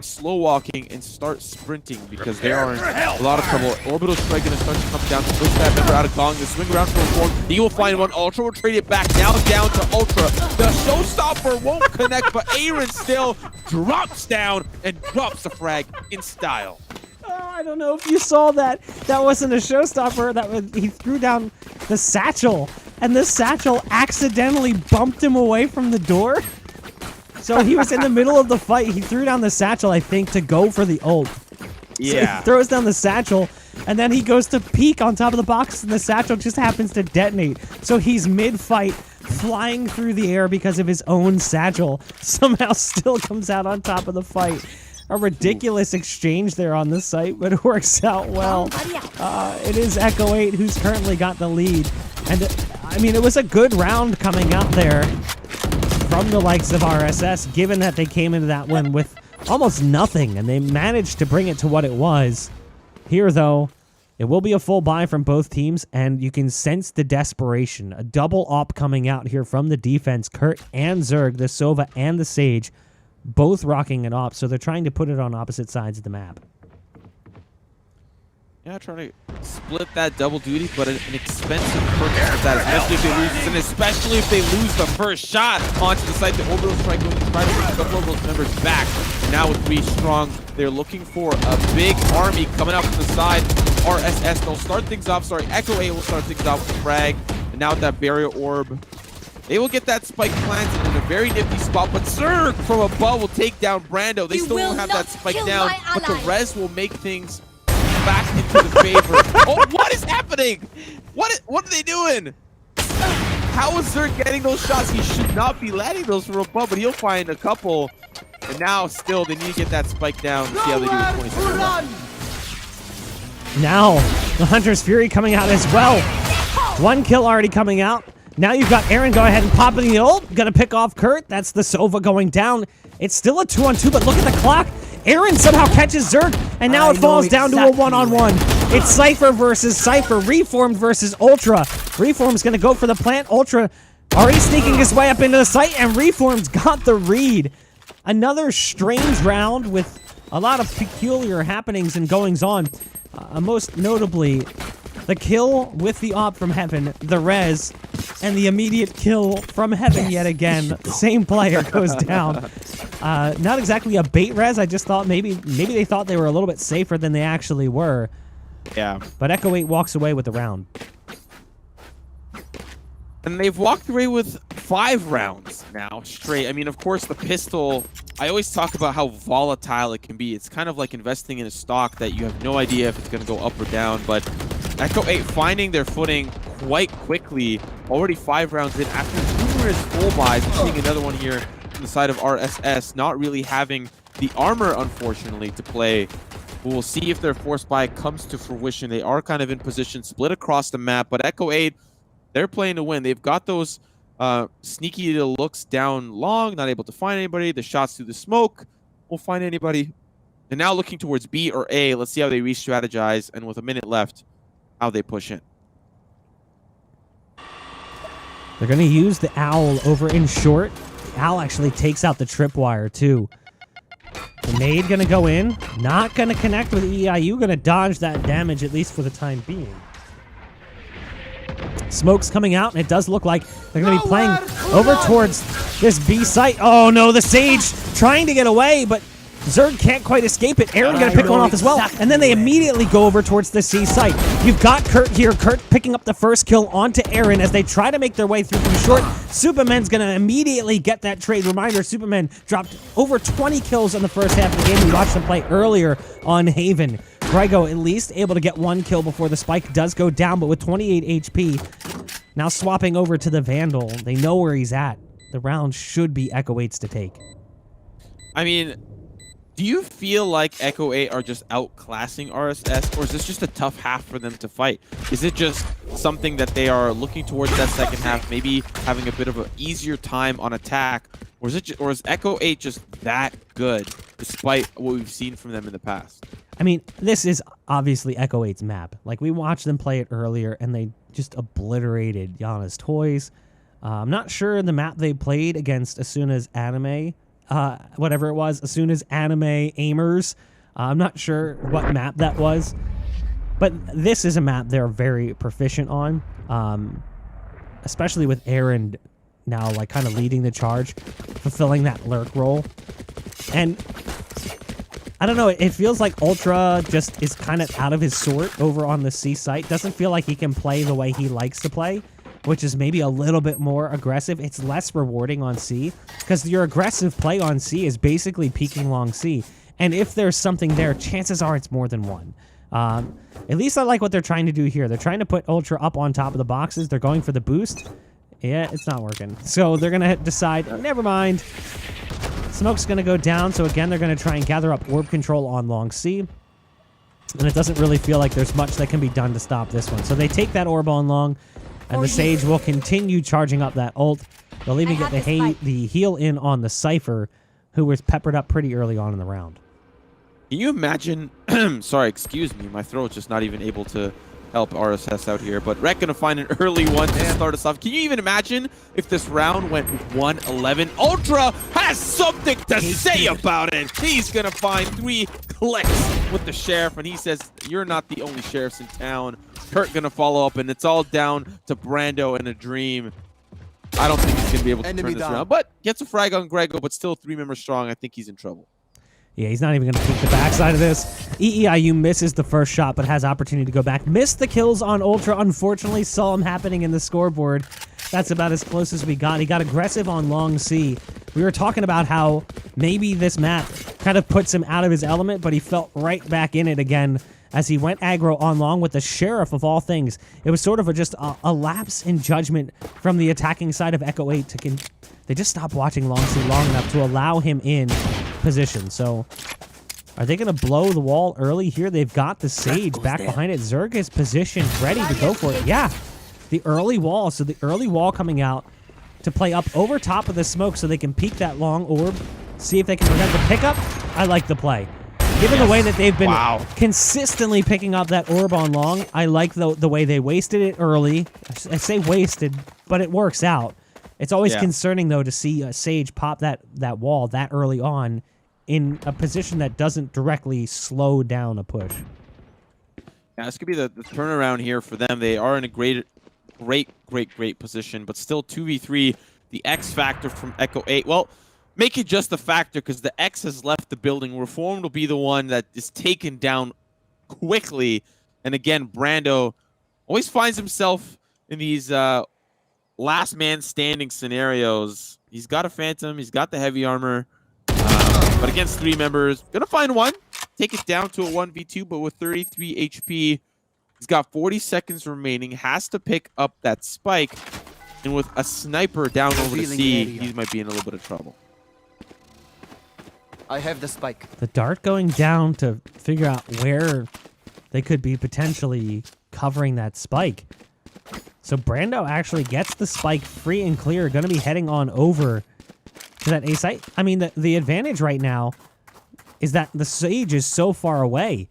slow walking and start sprinting, because they are in a lot of trouble. Orbital Strike going to start to come down to push that member out of Gong. The swing around for a form. He will find one. Ultra will trade it back. Now down to Ultra. The showstopper won't connect, but Aaron still drops down and drops the frag in style. Oh, I don't know if you saw that. That wasn't a showstopper. He threw down the satchel, and the satchel accidentally bumped him away from the door. So he was in the middle of the fight. He threw down the satchel, I think, to go for the ult. Yeah. So he throws down the satchel, and then he goes to peek on top of the box, and the satchel just happens to detonate. So he's mid-fight, flying through the air because of his own satchel. Somehow still comes out on top of the fight. A ridiculous exchange there on this site, but it works out well. It is Echo 8 who's currently got the lead. And, I mean, it was a good round coming out there from the likes of RSS, given that they came into that one with almost nothing, and they managed to bring it to what it was. Here, though, it will be a full buy from both teams, and you can sense the desperation. A double op coming out here from the defense. Kurt and Zerg, the Sova and the Sage, both rocking an op, so they're trying to put it on opposite sides of the map. Yeah, trying to split that double duty, but an expensive purchase of that, especially if they lose, and especially if they lose the first shot onto the site. The Orbital Strike going to try to bring a couple of those members back. Now with 3 strong, they're looking for a big army coming out from the side. RSS, they'll start things off. Sorry, Echo 8 will start things off with the frag. And now with that barrier orb, they will get that spike planted in a very nifty spot, but Zerg from above will take down Brando. They still won't have that spike down, but the res will make things back into the favor. Oh, what is happening? What are they doing? How is Zerg getting those shots? He should not be landing those from above, but he'll find a couple. And now still they need to get that spike down and see how they do with 27. Now, the Hunter's Fury coming out as well. 1 kill already coming out. Now you've got Aaron go ahead and pop in the ult. Gonna pick off Kurt. That's the Sova going down. It's still a 2-on-2, but look at the clock. Aaron somehow catches Zerg, and now it falls down to a 1-on-1. It's Cypher versus Cypher. Reformed versus Ultra. Reformed's going to go for the plant. Ultra already sneaking his way up into the site, and Reformed's got the read. Another strange round with a lot of peculiar happenings and goings-on. Most notably, the kill with the op from Heaven, the res, and the immediate kill from Heaven yet again. Same player goes down. Not exactly a bait res. I just thought maybe they thought they were a little bit safer than they actually were. Yeah. But Echo 8 walks away with the round. And they've walked away with 5 rounds now straight. I mean, of course, the pistol, I always talk about how volatile it can be. It's kind of like investing in a stock that you have no idea if it's going to go up or down. But Echo 8 finding their footing quite quickly. Already 5 rounds in after numerous full buys. We're seeing another one here on the side of RSS, not really having the armor, unfortunately, to play. We'll see if their force buy comes to fruition. They are kind of in position, split across the map, but Echo 8, they're playing to win. They've got those sneaky little looks down long, not able to find anybody. The shots through the smoke won't find anybody. And now looking towards B or A. Let's see how they re-strategize, and with a minute left, how they push in. They're going to use the Owl over in short. The Owl actually takes out the tripwire, too. Nade gonna go in. Not gonna connect with EIU. Gonna dodge that damage, at least for the time being. Smoke's coming out, and it does look like they're gonna be playing over towards this B site. Oh no, the Sage trying to get away, but Zerg can't quite escape it. Aaron gonna pick one off as well, and then they immediately go over towards the C site. You've got Kurt here. Kurt picking up the first kill onto Aaron as they try to make their way through from short. Superman's gonna immediately get that trade. Reminder, Superman dropped over 20 kills in the first half of the game. We watched him play earlier on Haven. Grego at least able to get one kill before the spike does go down, but with 28 HP. Now swapping over to the Vandal. They know where he's at. The round should be Echo 8's to take. I mean, do you feel like Echo 8 are just outclassing RSS, or is this just a tough half for them to fight? Is it just something that they are looking towards that second half, maybe having a bit of an easier time on attack, or is Echo 8 just that good, despite what we've seen from them in the past? I mean, this is obviously Echo 8's map. Like, we watched them play it earlier, and they just obliterated Yana's toys. I'm not sure the map they played against Asuna's anime, whatever it was, Asuna's anime aimers. I'm not sure what map that was, but this is a map they're very proficient on, especially with Aaron now, like, kind of leading the charge, fulfilling that lurk role. And I don't know, it feels like Ultra just is kind of out of his sort over on the C site. Doesn't feel like he can play the way he likes to play, which is maybe a little bit more aggressive. It's less rewarding on C, because your aggressive play on C is basically peeking long C. And if there's something there, chances are it's more than one. At least I like what they're trying to do here. They're trying to put Ultra up on top of the boxes. They're going for the boost. Yeah, it's not working. So they're going to decide, never mind. Smoke's going to go down, so again, they're going to try and gather up orb control on long C. And it doesn't really feel like there's much that can be done to stop this one. So they take that orb on long, and the Sage will continue charging up that ult. They'll even get the heal in on the Cypher, who was peppered up pretty early on in the round. Can you imagine... Sorry, excuse me. My throat's just not even able to help RSS out here. But Rek gonna find an early one to start us off. Can you even imagine if this round went 1-11? Ultra has something to say about it. He's gonna find 3 clicks with the Sheriff, and he says, you're not the only sheriffs in town. Kurt gonna follow up, and it's all down to Brando and a Dream. I don't think he's gonna be able to turn this around, but gets a frag on Grego, but still 3 members strong. I think he's in trouble. Yeah, he's not even going to peek the backside of this. EEIU misses the first shot, but has opportunity to go back. Missed the kills on Ultra, unfortunately. Saw him happening in the scoreboard. That's about as close as we got. He got aggressive on long C. We were talking about how maybe this map kind of puts him out of his element, but he felt right back in it again as he went aggro on long with the Sheriff of all things. It was sort of just a lapse in judgment from the attacking side of Echo 8. They just stopped watching long C long enough to allow him in position. So are they going to blow the wall early here? They've got the Sage back behind it. Zerg is positioned, ready to go for it. Yeah, the early wall. So the early wall coming out to play up over top of the smoke so they can peek that long orb, see if they can prevent the pickup. I like the play. Given the way that they've been consistently picking up that orb on long, I like the way they wasted it early. I say wasted, but it works out. It's always concerning, though, to see a Sage pop that wall that early on in a position that doesn't directly slow down a push. Yeah, this could be the turnaround here for them. They are in a great position, but still 2v3. The X factor from Echo 8. Well, make it just a factor because the X has left the building. Reformed will be the one that is taken down quickly. And again, Brando always finds himself in these last man standing scenarios. He's got a Phantom. He's got the heavy armor. But against 3 members, gonna find one. Take it down to a 1v2, but with 33 HP. He's got 40 seconds remaining. Has to pick up that spike. And with a sniper down over the C, he might be in a little bit of trouble. I have the spike. The dart going down to figure out where they could be potentially covering that spike. So Brando actually gets the spike free and clear. Going to be heading on over to that A site. I mean, the advantage right now is that the Sage is so far away.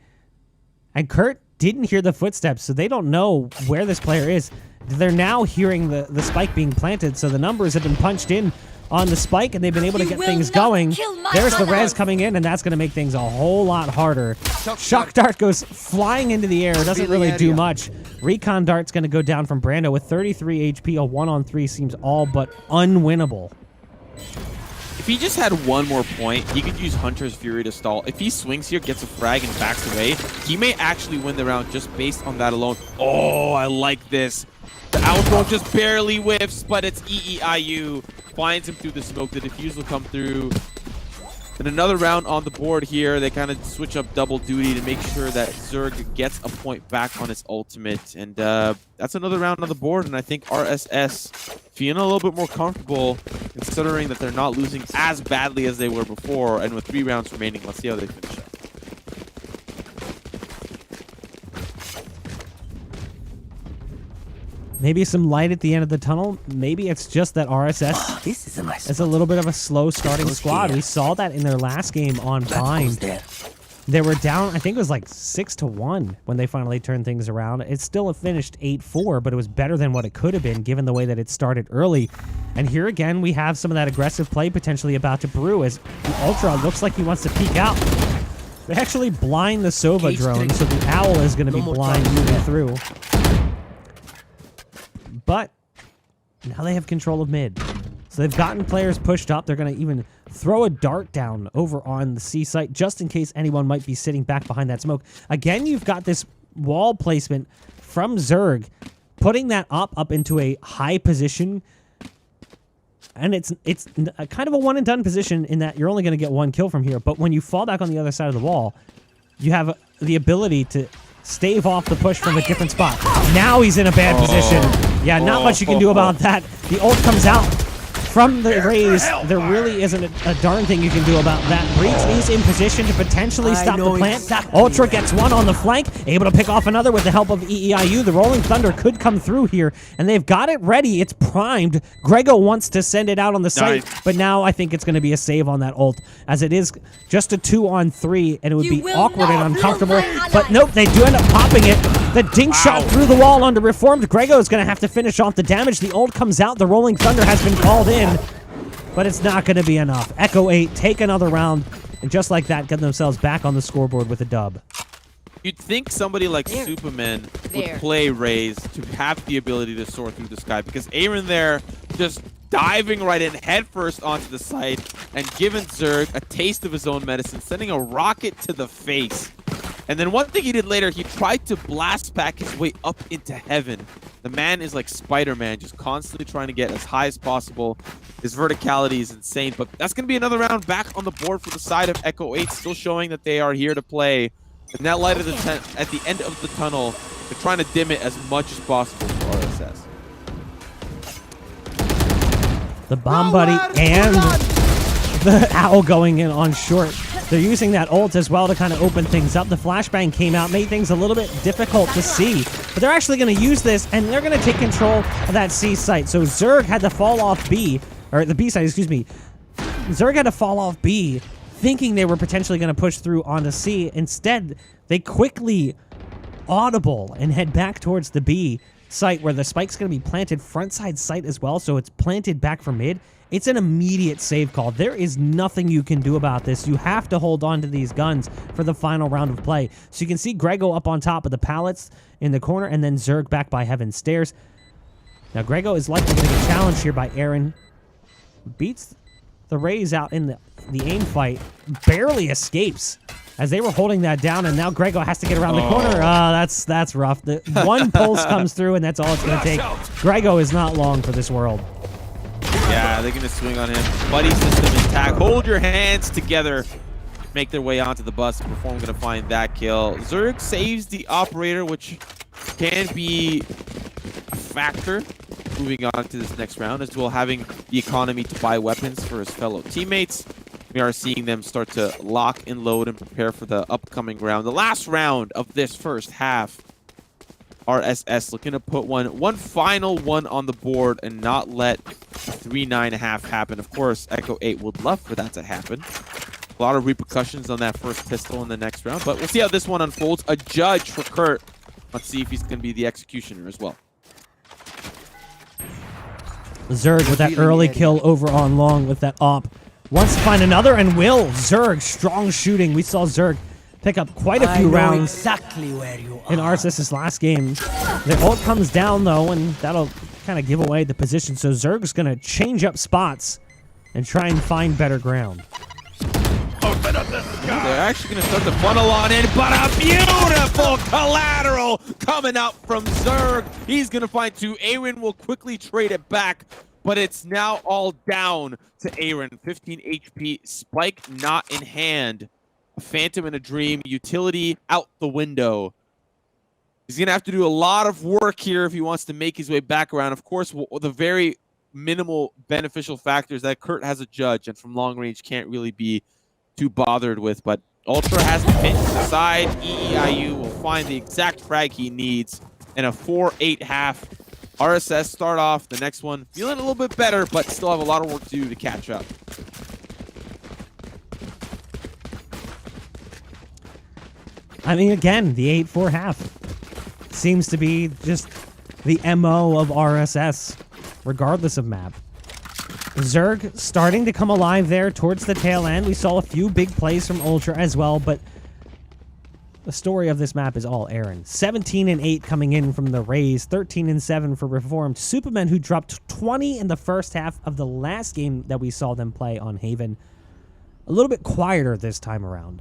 And Kurt didn't hear the footsteps, so they don't know where this player is. They're now hearing the spike being planted, so the numbers have been punched in on the spike, and they've been able to get things going. There's the res coming in, and that's going to make things a whole lot harder. Shock Dart goes flying into the air. Doesn't really do much. Recon Dart's going to go down from Brando with 33 HP. A 1-on-3 seems all but unwinnable. If he just had one more point, he could use Hunter's Fury to stall. If he swings here, gets a frag, and backs away, he may actually win the round just based on that alone. Oh, I like this. The outthrow just barely whiffs, but it's EEIU. Finds him through the smoke. The defuse will come through. And another round on the board here. They kind of switch up double duty to make sure that Zerg gets a point back on his ultimate. And that's another round on the board. And I think RSS feeling a little bit more comfortable considering that they're not losing as badly as they were before. And with 3 rounds remaining, let's see how they finish up. Maybe some light at the end of the tunnel. Maybe it's just that RSS This is a nice is a little bit of a slow starting squad. We saw that in their last game on Bind. They were down, I think it was like 6-1 when they finally turned things around. It still finished 8-4, but it was better than what it could have been given the way that it started early. And here again, we have some of that aggressive play potentially about to brew as the Ultra looks like he wants to peek out. They actually blind the Sova drone, so the Owl is going to be blind moving through. But now they have control of mid. So they've gotten players pushed up. They're going to even throw a dart down over on the C site just in case anyone might be sitting back behind that smoke. Again, you've got this wall placement from Zerg, putting that up into a high position. And it's kind of a one and done position in that you're only going to get 1 kill from here. But when you fall back on the other side of the wall, you have the ability to stave off the push from a different spot. Now he's in a bad position. Yeah, not much you can do about that. The ult comes out from the raise. There really isn't a darn thing you can do about that. Breach is in position to potentially stop the plant. Ultra gets one on the flank, able to pick off another with the help of EEIU. The Rolling Thunder could come through here, and they've got it ready. It's primed. Grego wants to send it out on the site, but now I think it's going to be a save on that ult, as it is just a 2-on-3, and it would be awkward and uncomfortable. But nope, they do end up popping it. The dink shot through the wall onto Reformed. Grego is going to have to finish off the damage. The ult comes out. The Rolling Thunder has been called in, but it's not going to be enough. Echo 8 take another round, and just like that, get themselves back on the scoreboard with a dub. You'd think somebody like Superman would play Raze to have the ability to soar through the sky, because Aaron there just diving right in headfirst onto the site and giving Zerg a taste of his own medicine, sending a rocket to the face. And then one thing he did later, he tried to blast back his way up into heaven. The man is like Spider-Man, just constantly trying to get as high as possible. His verticality is insane, but that's going to be another round back on the board for the side of Echo 8, still showing that they are here to play. And that light of the at the end of the tunnel, they're trying to dim it as much as possible for RSS. The Bomb Buddy and the Owl going in on short. They're using that ult as well to kind of open things up. The flashbang came out, made things a little bit difficult to see. But they're actually going to use this, and they're going to take control of that C site. So Zerg had to fall off B, or the B site, excuse me. Zerg had to fall off B, thinking they were potentially going to push through onto C. Instead, they quickly audible and head back towards the B site where the spike's going to be planted front side site as well. So it's planted back for mid. It's an immediate save call. There is nothing you can do about this. You have to hold on to these guns for the final round of play. So you can see Grego up on top of the pallets in the corner, and then Zerg back by Heaven's Stairs. Now Grego is likely going to get challenged here by Aaron. Beats the Rays out in the aim fight. Barely escapes as they were holding that down, and now Grego has to get around the corner. That's rough. The one pulse comes through, and that's all it's going to take. Grego is not long for this world. Yeah, they're going to swing on him. Buddy system intact. Hold your hands together. Make their way onto the bus. Perform going to find that kill. Zerg saves the operator, which can be a factor moving on to this next round, as well having the economy to buy weapons for his fellow teammates. We are seeing them start to lock and load and prepare for the upcoming round. The last round of this first half. RSS looking to put one final one on the board and not let 3-9.5 happen. Of course, Echo 8 would love for that to happen. A lot of repercussions on that first pistol in the next round, but we'll see how this one unfolds. A judge for Kurt. Let's see if he's going to be the executioner as well. Zerg with that early kill over on long with that op. Wants to find another and will. Zerg, strong shooting. We saw Zerg pick up quite a few rounds exactly where you in Arces's last game. The ult comes down though, and that'll kind of give away the position. So Zerg's going to change up spots and try and find better ground. They're actually going to start to funnel on in, but a beautiful collateral coming out from Zerg. He's going to find two. Aaron will quickly trade it back, but it's now all down to Aaron. 15 HP, spike not in hand. A Phantom in a Dream, utility out the window. He's going to have to do a lot of work here if he wants to make his way back around. Of course, the very minimal beneficial factors that Kurt has a judge and from long range can't really be too bothered with, but Ultra has the pin to the side. EEIU will find the exact frag he needs and a 4-8 half. RSS start off the next one feeling a little bit better, but still have a lot of work to do to catch up. I mean, again, the 8-4 half seems to be just the MO of RSS, regardless of map. Zerg starting to come alive there towards the tail end. We saw a few big plays from Ultra as well, but the story of this map is all Aaron. 17-8 coming in from the Rays, 13-7 for Reformed. Supermen, who dropped 20 in the first half of the last game that we saw them play on Haven. A little bit quieter this time around.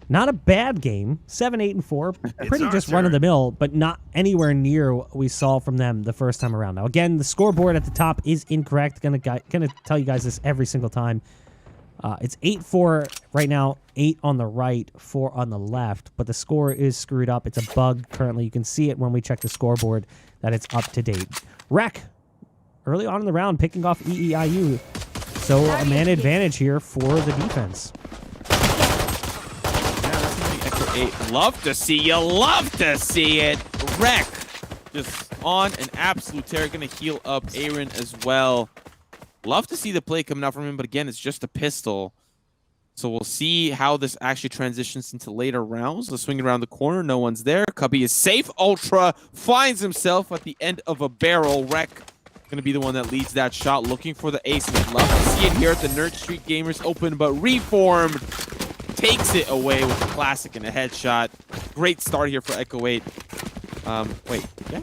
Not a bad game. 7-8-4. Pretty just run-of-the-mill, but not anywhere near what we saw from them the first time around. Now, again, the scoreboard at the top is incorrect. Gonna tell you guys this every single time. It's 8-4 right now, 8 on the right, 4 on the left, but the score is screwed up. It's a bug currently. You can see it when we check the scoreboard that it's up to date. Wreck, early on in the round, picking off EEIU. So a man advantage here for the defense. Love to see you. Love to see it. Wreck just on an absolute tear. Going to heal up Aaron as well. Love to see the play coming out from him, but again, it's just a pistol. So we'll see how this actually transitions into later rounds. Let's swing around the corner. No one's there. Cubby is safe. Ultra finds himself at the end of a barrel. Wreck going to be the one that leads that shot, looking for the ace. We'd love to see it here at the Nerd Street Gamers Open, but Reformed takes it away with a classic and a headshot. Great start here for Echo 8. Wait, yeah?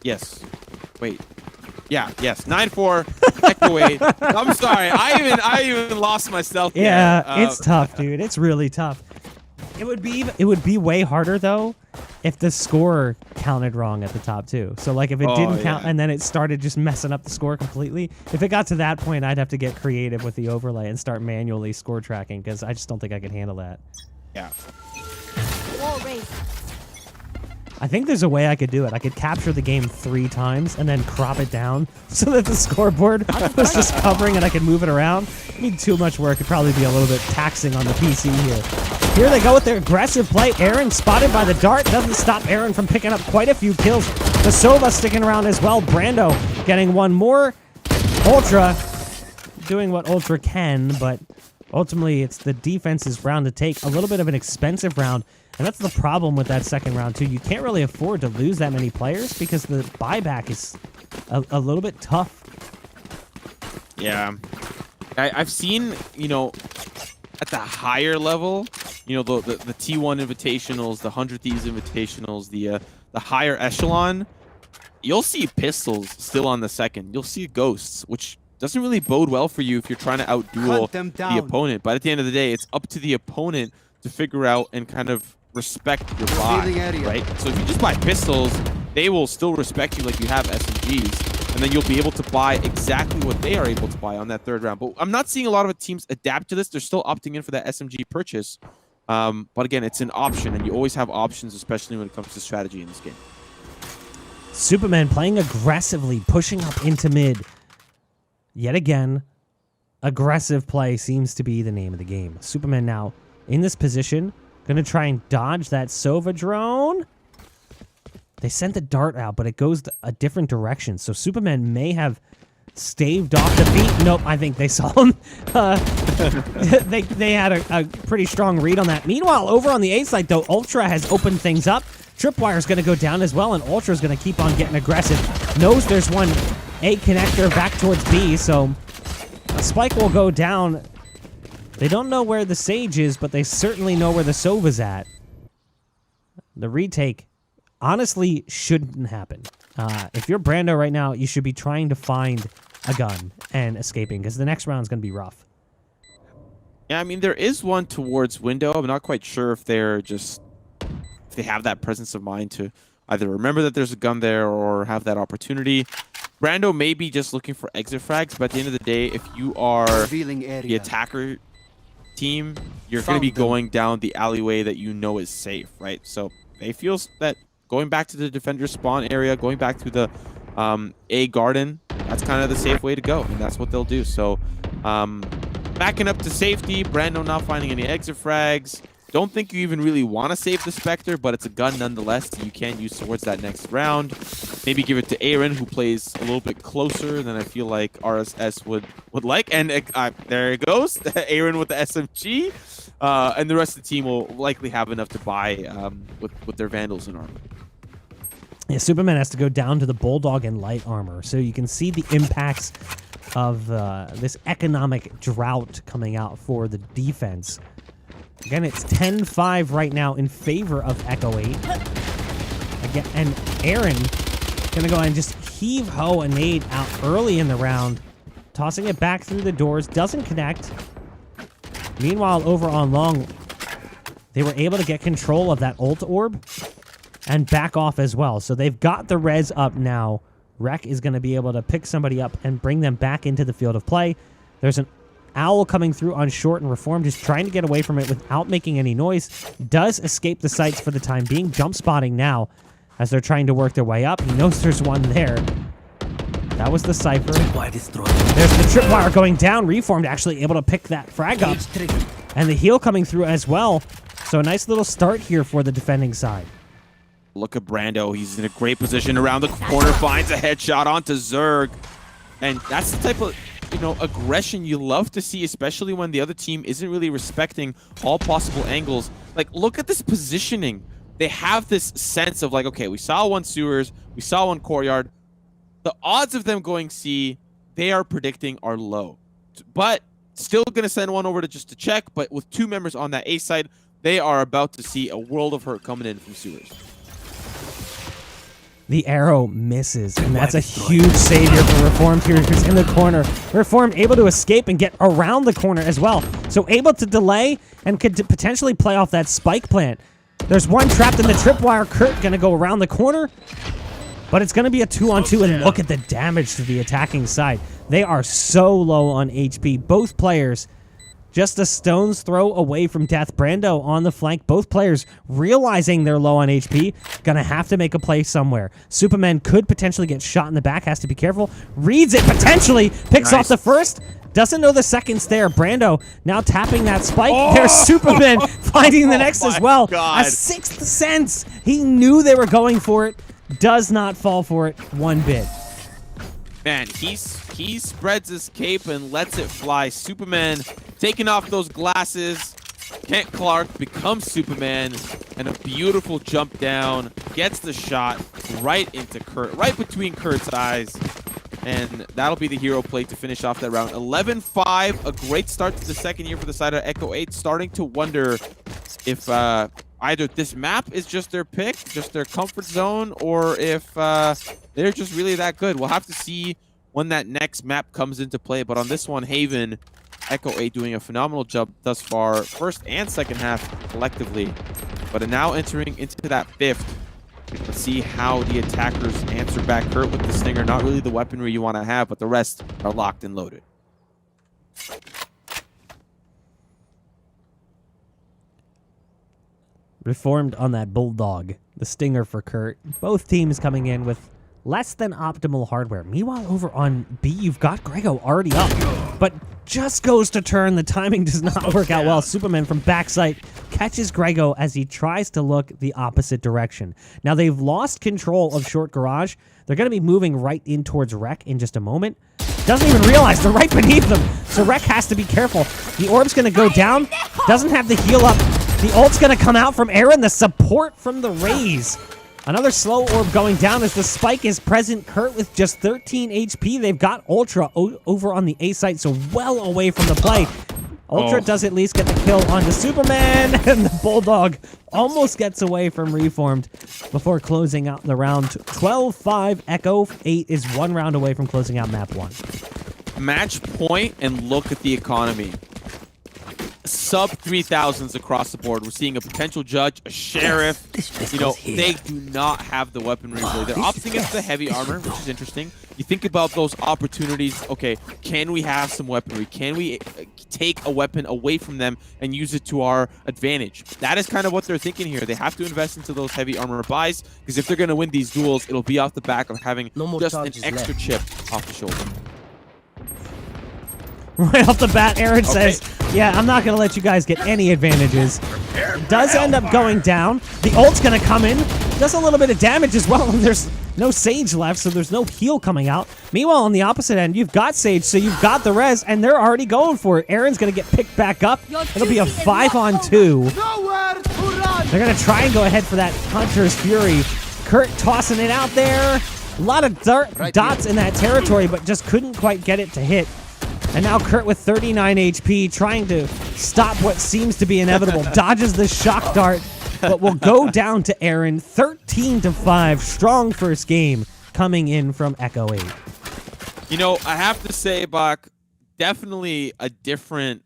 Yes. Wait. Yeah, yes. 9-4, Echo 8. I'm sorry. I even lost myself. Yeah, there. it's tough, dude. It's really tough. It would be way harder though if the score counted wrong at the top too. So like if it didn't count and then it started just messing up the score completely. If it got to that point, I'd have to get creative with the overlay and start manually score tracking because I just don't think I could handle that. Yeah. I think there's a way I could do it. I could capture the game 3 times and then crop it down so that the scoreboard was just covering and I could move it around. It'd be too much work. It'd probably be a little bit taxing on the PC here. Here they go with their aggressive play. Aaron spotted by the dart. Doesn't stop Aaron from picking up quite a few kills. The Sova sticking around as well. Brando getting one more. Ultra doing what Ultra can, but ultimately it's the defense's round to take. A little bit of an expensive round. And that's the problem with that second round, too. You can't really afford to lose that many players because the buyback is a little bit tough. Yeah. I've seen, at the higher level, the T1 Invitationals, the 100 Thieves Invitationals, the higher echelon, you'll see pistols still on the second. You'll see ghosts, which doesn't really bode well for you if you're trying to outduel the opponent. But at the end of the day, it's up to the opponent to figure out and kind of respect your buy, right? So if you just buy pistols, they will still respect you like you have SMGs, and then you'll be able to buy exactly what they are able to buy on that third round. But I'm not seeing a lot of teams adapt to this. They're still opting in for that SMG purchase. But again, it's an option, and you always have options, especially when it comes to strategy in this game. Superman playing aggressively, pushing up into mid. Yet again, aggressive play seems to be the name of the game. Superman now in this position, gonna try and dodge that Sova drone. They sent the dart out, but it goes a different direction. So Superman may have staved off the beat. Nope, I think they saw him. They had a pretty strong read on that. Meanwhile, over on the A side, though, Ultra has opened things up. Tripwire's gonna go down as well, and Ultra's gonna keep on getting aggressive. Knows there's one A connector back towards B, so a spike will go down. They don't know where the Sage is, but they certainly know where the Sova's at. The retake honestly shouldn't happen. If you're Brando right now, you should be trying to find a gun and escaping, because the next round's going to be rough. Yeah, I mean, there is one towards window. I'm not quite sure if they're just... if they have that presence of mind to either remember that there's a gun there or have that opportunity. Brando may be just looking for exit frags, but at the end of the day, if you are the attacker team, you're going to be going down the alleyway that you know is safe, right? So they feel that going back to the defender spawn area, going back to the A garden, that's kind of the safe way to go, and that's what they'll do. So backing up to safety, Brando not finding any exit frags. Don't think you even really want to save the Spectre, but it's a gun nonetheless that you can use towards that next round. Maybe give it to Aaron, who plays a little bit closer than I feel like RSS would like. And there it goes, Aaron with the SMG. And the rest of the team will likely have enough to buy with their Vandals and armor. Yeah, Superman has to go down to the Bulldog and light armor, so you can see the impacts of this economic drought coming out for the defense. Again, it's 10-5 right now in favor of Echo 8. Again, and Aaron gonna go ahead and just heave-ho a nade out early in the round, tossing it back through the doors, doesn't connect. Meanwhile, over on long, they were able to get control of that ult orb and back off as well. So they've got the res up now. Rec is going to be able to pick somebody up and bring them back into the field of play. There's an Owl coming through on short, and Reformed is trying to get away from it without making any noise. Does escape the sights for the time being. Jump spotting now as they're trying to work their way up. He knows there's one there. That was the Cypher. There's the tripwire going down. Reformed actually able to pick that frag up. And the heal coming through as well. So a nice little start here for the defending side. Look at Brando. He's in a great position around the corner. Finds a headshot onto Zerg. And that's the type of, aggression you love to see, especially when the other team isn't really respecting all possible angles. Like, look at this positioning. They have this sense of like, okay, we saw one sewers, we saw one courtyard. The odds of them going C, they are predicting are low. But still going to send one over to just to check. But with two members on that A side, they are about to see a world of hurt coming in from sewers. The arrow misses, and that's a huge savior for Reformed here, who's in the corner. Reformed able to escape and get around the corner as well. So able to delay and could potentially play off that spike plant. There's one trapped in the tripwire. Kurt going to go around the corner, but it's going to be a 2-on-2, and look at the damage to the attacking side. They are so low on HP. Both players just a stone's throw away from death. Brando on the flank. Both players realizing they're low on HP. Gonna have to make a play somewhere. Superman could potentially get shot in the back. Has to be careful. Reads it potentially. Picks off the first. Doesn't know the second's there. Brando now tapping that spike. There's Superman finding the next as well. God. A sixth sense. He knew they were going for it. Does not fall for it one bit. Man, he spreads his cape and lets it fly. Superman taking off those glasses. Kent Clark becomes Superman, and a beautiful jump down. Gets the shot right into Kurt, right between Kurt's eyes. And that'll be the hero play to finish off that round. 11-5, a great start to the second year for the side of Echo 8. Starting to wonder if either this map is just their pick, just their comfort zone, or if they're just really that good. We'll have to see when that next map comes into play. But on this one, Haven, Echo 8 doing a phenomenal job thus far, first and second half collectively. But now entering into that fifth. Let's see how the attackers answer back. Kurt with the Stinger, not really the weaponry you want to have, but the rest are locked and loaded. Reformed on that Bulldog. The Stinger for Kurt. Both teams coming in with less than optimal hardware. Meanwhile, over on B, you've got Grego already up, but just goes to turn. The timing does not work out well. Superman from backside catches Grego as he tries to look the opposite direction. Now, they've lost control of short garage. They're going to be moving right in towards Rec in just a moment. Doesn't even realize they're right beneath them, so Rec has to be careful. The orb's going to go down. Doesn't have the heal up. The ult's going to come out from Aaron. The support from the Raze. Another slow orb going down as the spike is present. Kurt with just 13 HP. They've got Ultra over on the A site, so well away from the play. Ultra does at least get the kill onto Superman, and the Bulldog almost gets away from Reformed before closing out the round. 12-5, Echo 8 is 1 round away from closing out map 1. Match point and look at the economy. Sub 3,000s across the board. We're seeing a potential judge, a sheriff. You know, they do not have the weaponry. They're opting into the heavy armor, which is interesting. You think about those opportunities. Okay, can we have some weaponry? Can we take a weapon away from them and use it to our advantage? That is kind of what they're thinking here. They have to invest into those heavy armor buys, because if they're going to win these duels, it'll be off the back of having just an extra chip off the shoulder. Right off the bat, Aaron says, yeah, I'm not going to let you guys get any advantages. It does end up going down. The ult's going to come in. Does a little bit of damage as well. There's no Sage left, so there's no heal coming out. Meanwhile, on the opposite end, you've got Sage, so you've got the res, and they're already going for it. Aaron's going to get picked back up. It'll be a 5-on-2. They're going to try and go ahead for that Hunter's Fury. Kurt tossing it out there. A lot of dots in that territory, but just couldn't quite get it to hit. And now Kurt with 39 HP, trying to stop what seems to be inevitable. Dodges the shock dart, but will go down to Aaron. 13-5. Strong first game coming in from Echo 8. You know, I have to say, Bach, definitely a different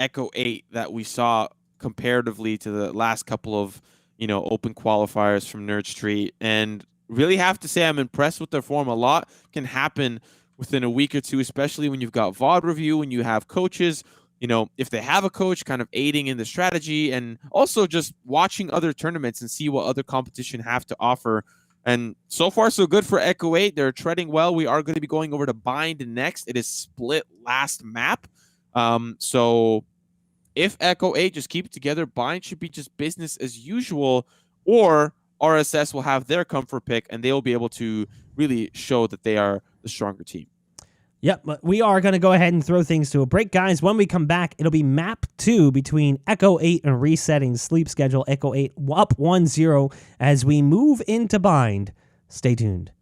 Echo 8 that we saw comparatively to the last couple of, you know, open qualifiers from Nerd Street. And really have to say I'm impressed with their form. A lot can happen within a week or two, especially when you've got VOD review, when you have coaches, you know, if they have a coach kind of aiding in the strategy, and also just watching other tournaments and see what other competition have to offer. And so far, so good for Echo 8. They're treading well. We are going to be going over to Bind next. It is split last map. So if Echo 8 just keep it together, Bind should be just business as usual, or RSS will have their comfort pick, and they will be able to really show that they are the stronger team. Yep, but we are going to go ahead and throw things to a break, guys. When we come back, it'll be map 2 between Echo 8 and resetting sleep schedule. Echo 8 up 1-0 as we move into Bind. Stay tuned.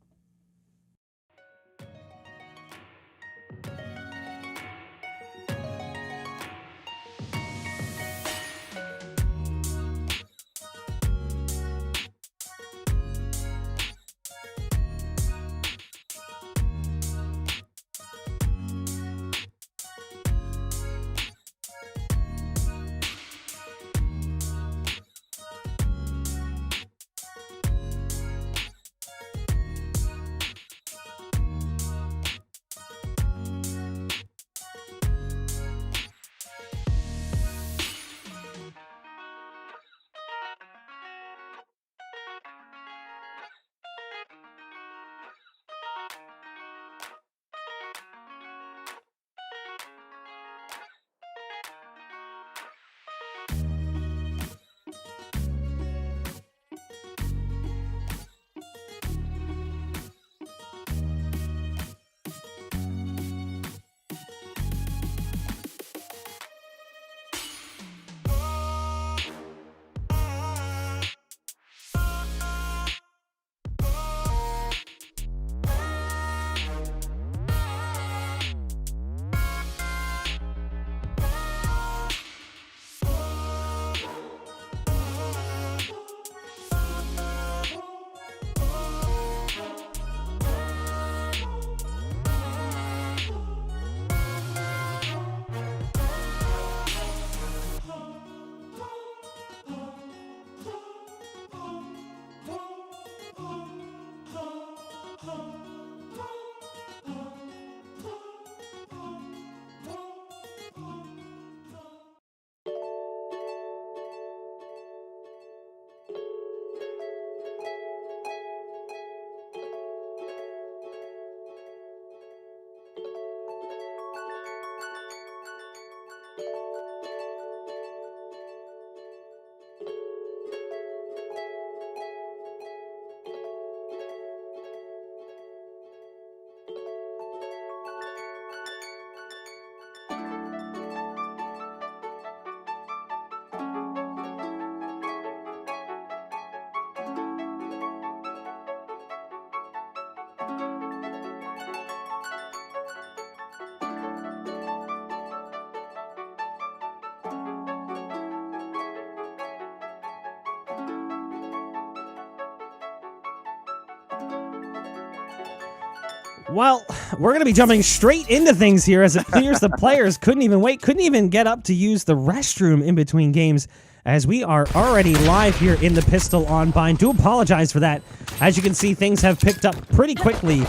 Well, we're going to be jumping straight into things here as it appears the players couldn't even wait, couldn't even get up to use the restroom in between games as we are already live here in the Pistol on Bind. Do apologize for that. As you can see, things have picked up pretty quickly,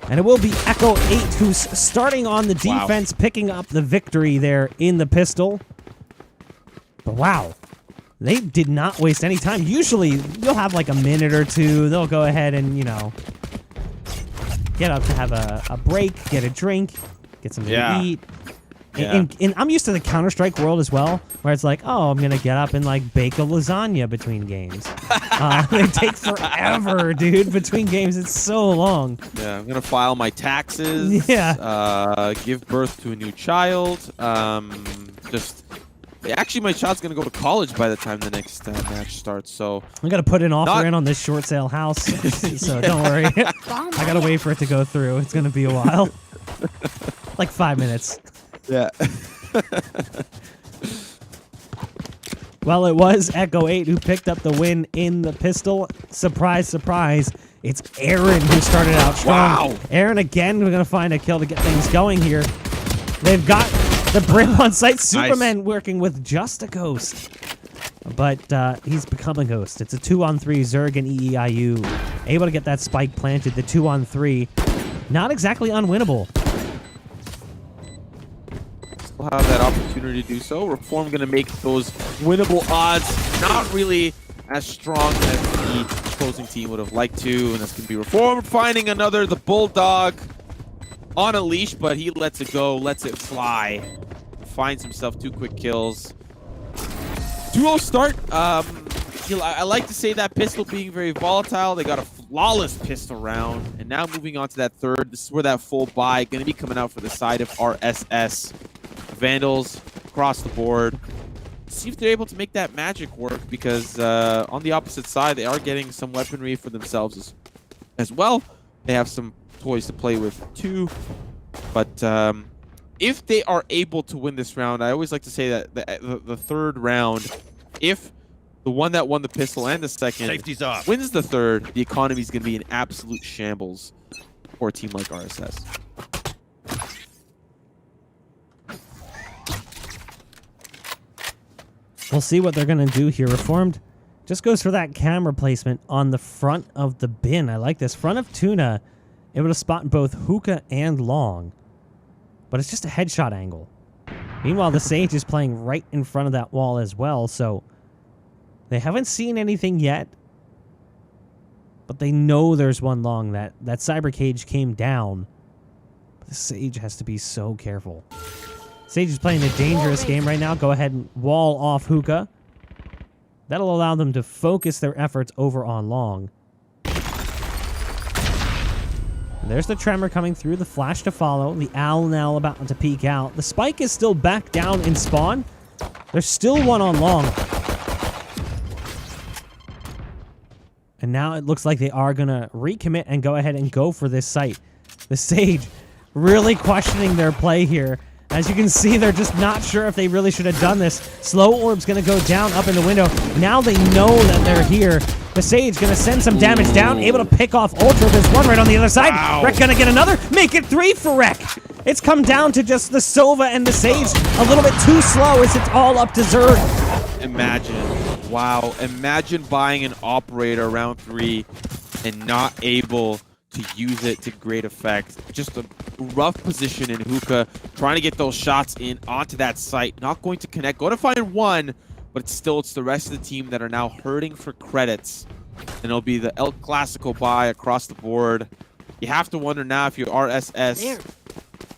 and it will be Echo 8 who's starting on the defense, picking up the victory there in the Pistol. But wow, they did not waste any time. Usually, you'll have like a minute or two. They'll go ahead and, you know, get up to have a break, get a drink, get something to eat. And I'm used to the Counter-Strike world as well, where it's like, oh, I'm going to get up and like bake a lasagna between games. They take forever, dude, between games. It's so long. Yeah, I'm going to file my taxes. Yeah. Give birth to a new child. Actually, my child's going to go to college by the time the next match starts, so... I got to put an offer in on this short sale house, so don't worry. I got to wait for it to go through. It's going to be a while. Like 5 minutes. Yeah. Well, it was Echo 8 who picked up the win in the Pistol. Surprise, surprise. It's Aaron who started out strong. Wow. Aaron again, we're going to find a kill to get things going here. They've got the Brim on site. Superman working with just a ghost. But he's become a ghost. It's a 2-on-3 Zerg and EEIU. Able to get that spike planted. The 2-on-3. Not exactly unwinnable. Still have that opportunity to do so. Reform going to make those winnable odds not really as strong as the opposing team would have liked to. And that's going to be Reform finding another, the Bulldog, on a leash, but he lets it go, lets it fly. Finds himself 2 quick kills. 2-0 start. I like to say that Pistol being very volatile. They got a flawless Pistol round. And now moving on to that third. This is where that full buy going to be coming out for the side of RSS. Vandals across the board. See if they're able to make that magic work, because on the opposite side, they are getting some weaponry for themselves as well. They have some toys to play with too. But if they are able to win this round, I always like to say that the third round, if the one that won the Pistol and the second wins the third, the economy is going to be in absolute shambles for a team like RSS. We'll see what they're going to do here. Reformed just goes for that camera placement on the front of the bin. I like this. Front of Tuna, able to spot both hookah and long. But it's just a headshot angle. Meanwhile, the Sage is playing right in front of that wall as well, so they haven't seen anything yet. But they know there's one long. That Cyber Cage came down. But the Sage has to be so careful. Sage is playing a dangerous game right now. Go ahead and wall off hookah. That'll allow them to focus their efforts over on long. There's the Tremor coming through, the flash to follow. The Owl now about to peek out. The Spike is still back down in spawn. There's still one on long. And now it looks like they are going to recommit and go ahead and go for this site. The Sage really questioning their play here. As you can see, they're just not sure if they really should have done this. Slow Orb's going to go down up in the window. Now they know that they're here. The Sage going to send some damage down, able to pick off Ultra. There's one right on the other side. Wow. Rek going to get another. Make it 3 for Rek. It's come down to just the Sova and the Sage. A little bit too slow as it's all up to Zerg. Imagine. Wow. Imagine buying an Operator round 3 and not able to use it to great effect. Just a rough position in hookah, trying to get those shots in onto that site. Not going to connect. Going to find one, but it's the rest of the team that are now hurting for credits. And it'll be the El Clasico buy across the board. You have to wonder now if you're RSS.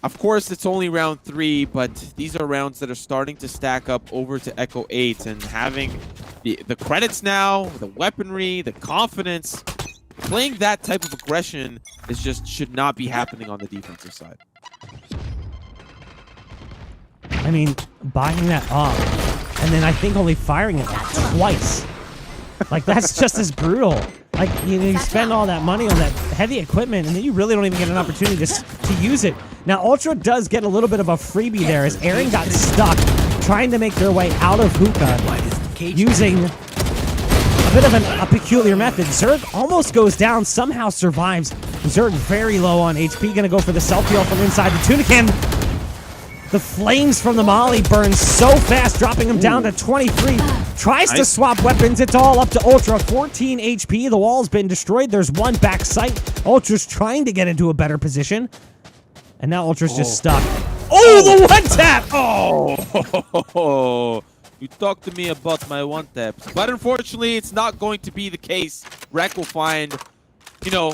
Of course, it's only round 3, but these are rounds that are starting to stack up over to Echo 8. And having the credits now, the weaponry, the confidence, playing that type of aggression is just should not be happening on the defensive side. I mean, buying that up, and then I think only firing it twice. Like, that's just as brutal. Like, you spend all that money on that heavy equipment, and then you really don't even get an opportunity to use it. Now, Ultra does get a little bit of a freebie there as Aaron got stuck trying to make their way out of hookah using a bit of a peculiar method. Zerg almost goes down, somehow survives. Zerg very low on HP. Gonna go for the self-heal from inside the Tunican. The flames from the Molly burn so fast, dropping him down to 23. Tries to swap weapons. It's all up to Ultra. 14 HP. The wall's been destroyed. There's one back sight. Ultra's trying to get into a better position. And now Ultra's just stuck. Oh, the one tap! Oh, you talk to me about my one taps. But unfortunately, it's not going to be the case. Rek will find, you know,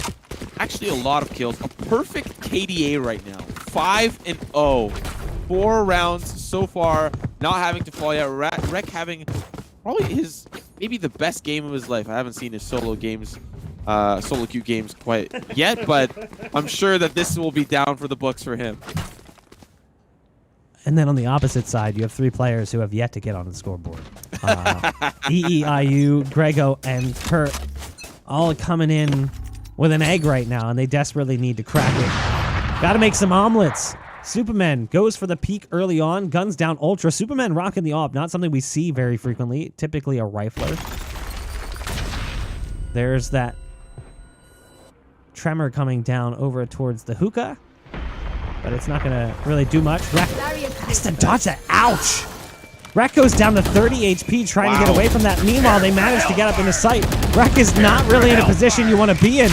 actually a lot of kills. A perfect KDA right now. 5-0. 4 rounds so far, not having to fall yet. Rek having probably maybe the best game of his life. I haven't seen his solo games, solo queue games quite yet, but I'm sure that this will be down for the books for him. And then on the opposite side, you have 3 players who have yet to get on the scoreboard. EEIU, Grego, and Kurt all coming in with an egg right now, and they desperately need to crack it. Got to make some omelets. Superman goes for the peak early on, guns down Ultra. Superman rocking the AWP, not something we see very frequently, typically a rifler. There's that tremor coming down over towards the hookah, but it's not going to really do much. Rek has to dodge that. Ouch! Rek goes down to 30 HP trying to get away from that. Meanwhile, they manage to get up into sight. Rek is not really in a position you want to be in.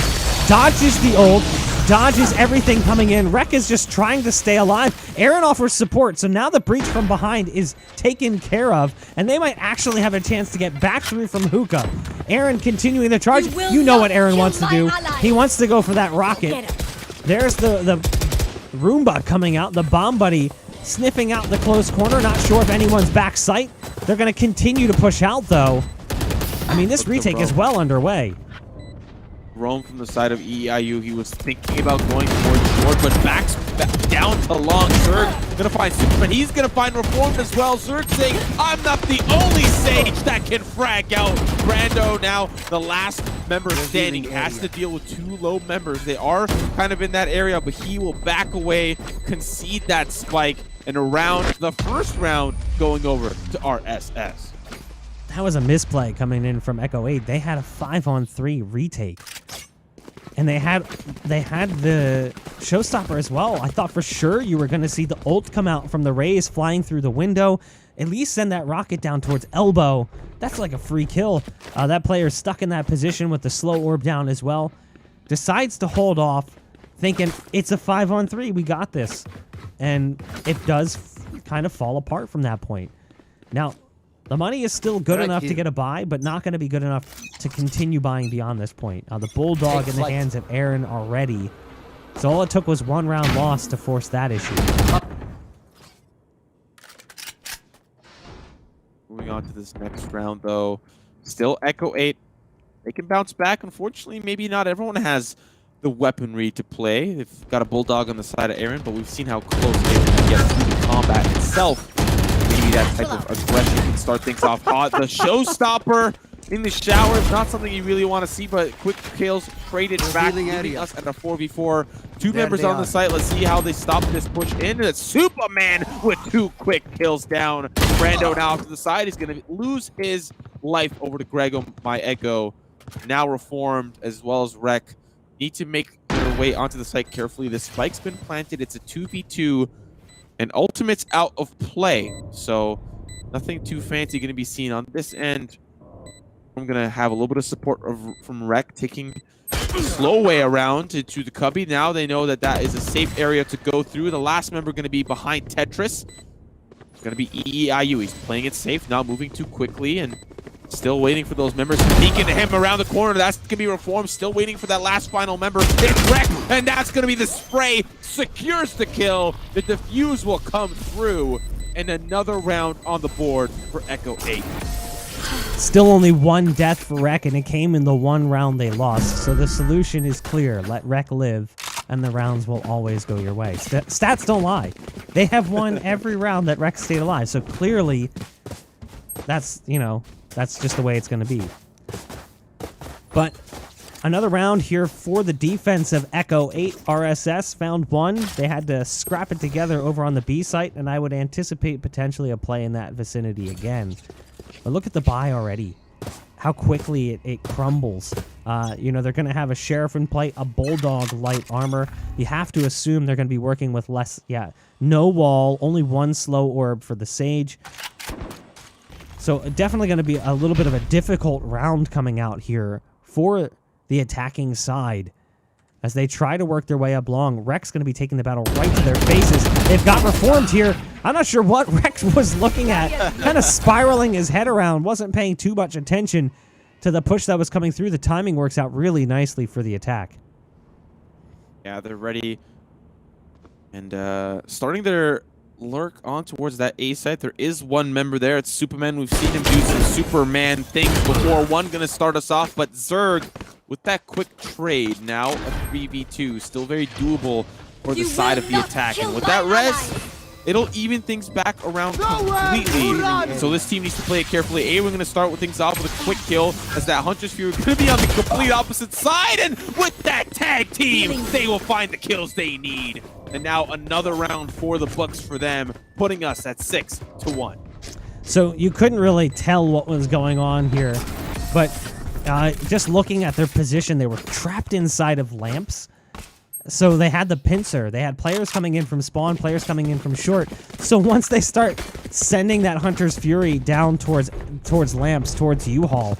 Dodges the ult. Dodges everything coming in. Rek is just trying to stay alive. Aaron offers support, so now the breach from behind is taken care of, and they might actually have a chance to get back through from hookah. Aaron continuing the charge. You know what Aaron wants to do. He wants to go for that rocket. There's the Roomba coming out, the bomb buddy sniffing out the close corner. Not sure if anyone's back sight. They're going to continue to push out, though. I mean, this retake is well underway. Roam from the side of EIU. He was thinking about going towards short, but backs down to long. Zerg gonna find Superman. He's gonna find Reformed as well. Zerg saying, I'm not the only Sage that can frag out. Brando now, the last member standing, has to deal with 2 low members. They are kind of in that area, but he will back away, concede that spike, and around the first round going over to RSS. That was a misplay coming in from Echo 8. They had a 5-on-3 retake. And they had the showstopper as well. I thought for sure you were going to see the ult come out from the rays flying through the window. At least send that rocket down towards elbow. That's like a free kill. That player's stuck in that position with the slow orb down as well. Decides to hold off, thinking it's a 5-on-3. We got this. And it does kind of fall apart from that point. Now, the money is still good enough to get a buy, but not going to be good enough to continue buying beyond this point. The Bulldog in the hands of Aaron already. So all it took was 1 round loss to force that issue. Moving on to this next round, though. Still Echo 8. They can bounce back. Unfortunately, maybe not everyone has the weaponry to play. They've got a Bulldog on the side of Aaron, but we've seen how close Aaron can get through the combat itself. Maybe that type of aggression can start things off hot. The showstopper in the shower is not something you really want to see, but quick kills traded back, leaving us at a 4v4. 2 members on the site. Let's see how they stop this push in. It's Superman with 2 quick kills down. Brando now to the side. He's going to lose his life over to Grego, my Echo. Now Reformed as well as Rek need to make their way onto the site carefully. The spike's been planted. It's a 2v2. And Ultimate's out of play, so nothing too fancy going to be seen on this end. I'm going to have a little bit of support from Rek, taking the slow way around to the cubby. Now they know that that is a safe area to go through. The last member going to be behind Tetris. It's going to be EEIU. He's playing it safe, not moving too quickly, and still waiting for those members to peek into him around the corner. That's going to be Reformed. Still waiting for that last final member. It's Rek, and that's going to be the spray. Secures the kill. The defuse will come through, and another round on the board for Echo 8. Still only 1 death for Rek, and it came in the 1 round they lost. So the solution is clear. Let Rek live, and the rounds will always go your way. Stats don't lie. They have won every round that Rek stayed alive. So clearly, that's, you know, that's just the way it's going to be. But another round here for the defense of Echo 8. RSS found 1. They had to scrap it together over on the B site, and I would anticipate potentially a play in that vicinity again. But look at the buy already. how quickly it crumbles. You know, they're going to have a Sheriff in play, a Bulldog light armor. You have to assume they're going to be working with less, no wall, only one slow orb for the Sage. So definitely going to be a little bit of a difficult round coming out here for the attacking side. As they try to work their way up long, Rex going to be taking the battle right to their faces. They've got Reformed here. I'm not sure what Rex was looking at. Kind of spiraling his head around. Wasn't paying too much attention to the push that was coming through. The timing works out really nicely for the attack. Yeah, they're ready. And starting their lurk on towards that A site. There is one member there. It's Superman. We've seen him do some Superman things before. One going to start us off, but Zerg with that quick trade, now a 3v2, still very doable for the side of the attack. And with that res, it'll even things back around completely. So this team needs to play it carefully. A, we're going to start with things off with a quick kill, as that Hunter's Fury going to be on the complete opposite side. And with that tag team, they will find the kills they need. And now another round for the Bucks for them, putting us at 6-1. So you couldn't really tell what was going on here, but just looking at their position, they were trapped inside of lamps. So they had the pincer. They had players coming in from spawn, players coming in from short. So once they start sending that Hunter's Fury down towards lamps, towards U-Haul,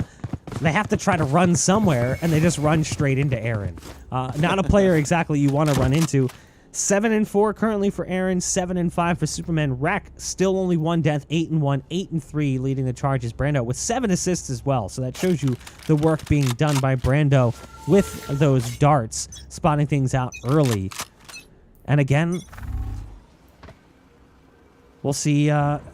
they have to try to run somewhere, and they just run straight into Aaron. Not a player exactly you want to run into. 7-4 currently for Aaron, 7-5 for Superman. Rack still only 1 death, 8-1, 8-3 leading the charges. Brando with 7 assists as well, so that shows you the work being done by Brando with those darts, spotting things out early. And again, we'll see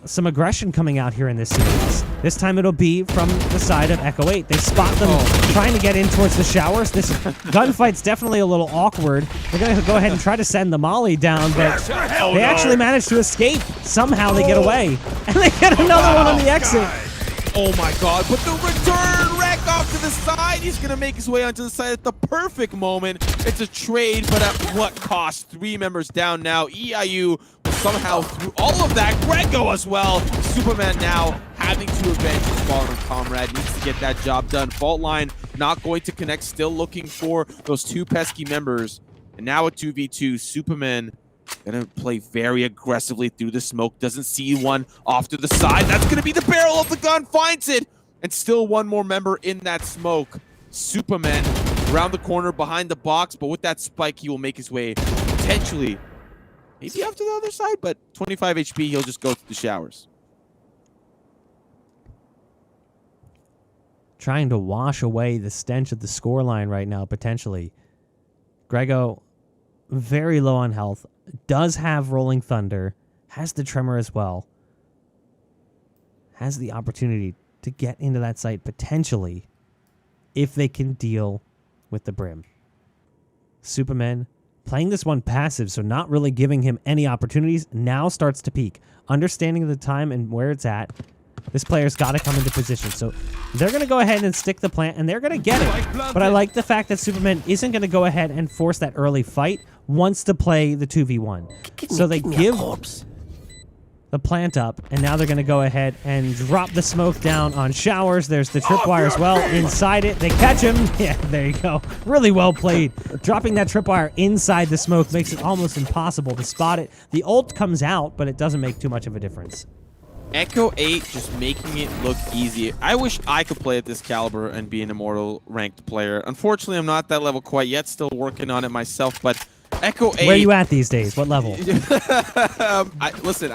some aggression coming out here in this series. This time it'll be from the side of Echo 8. They spot them trying to get in towards the showers. This gunfight's definitely a little awkward. They're going to go ahead and try to send the molly down, but they actually manage to escape. Somehow they get away, and they get another one on the exit. Oh my god, but the return Wreck off to the side. He's going to make his way onto the side at the perfect moment. It's a trade, but at what cost? 3 members down now. EIU somehow through all of that. Grego as well. Superman now having to avenge his fallen comrade. Needs to get that job done. Fault line not going to connect. Still looking for those 2 pesky members. And now a 2v2. Superman gonna play very aggressively through the smoke. Doesn't see one off to the side. That's gonna be the barrel of the gun. Finds it. And still one more member in that smoke. Superman around the corner behind the box. But with that spike, he will make his way potentially maybe off to the other side. But 25 HP, he'll just go to the showers. Trying to wash away the stench of the scoreline right now, potentially. Grego, very low on health. Does have Rolling Thunder. Has the Tremor as well. Has the opportunity to get into that site potentially if they can deal with the Brim. Superman playing this one passive, so not really giving him any opportunities. Now starts to peak. Understanding the time and where it's at. This player's got to come into position. So they're going to go ahead and stick the plant, and they're going to get it. But I like the fact that Superman isn't going to go ahead and force that early fight. Wants to play the 2v1. So they give the plant up, and now they're going to go ahead and drop the smoke down on showers. There's the tripwire as well. Inside it, they catch him. Yeah, there you go. Really well played. Dropping that tripwire inside the smoke makes it almost impossible to spot it. The ult comes out, but it doesn't make too much of a difference. Echo 8 just making it look easy. I wish I could play at this caliber and be an immortal ranked player. Unfortunately, I'm not that level quite yet. Still working on it myself, but Echo 8... Where are you at these days? What level? Listen,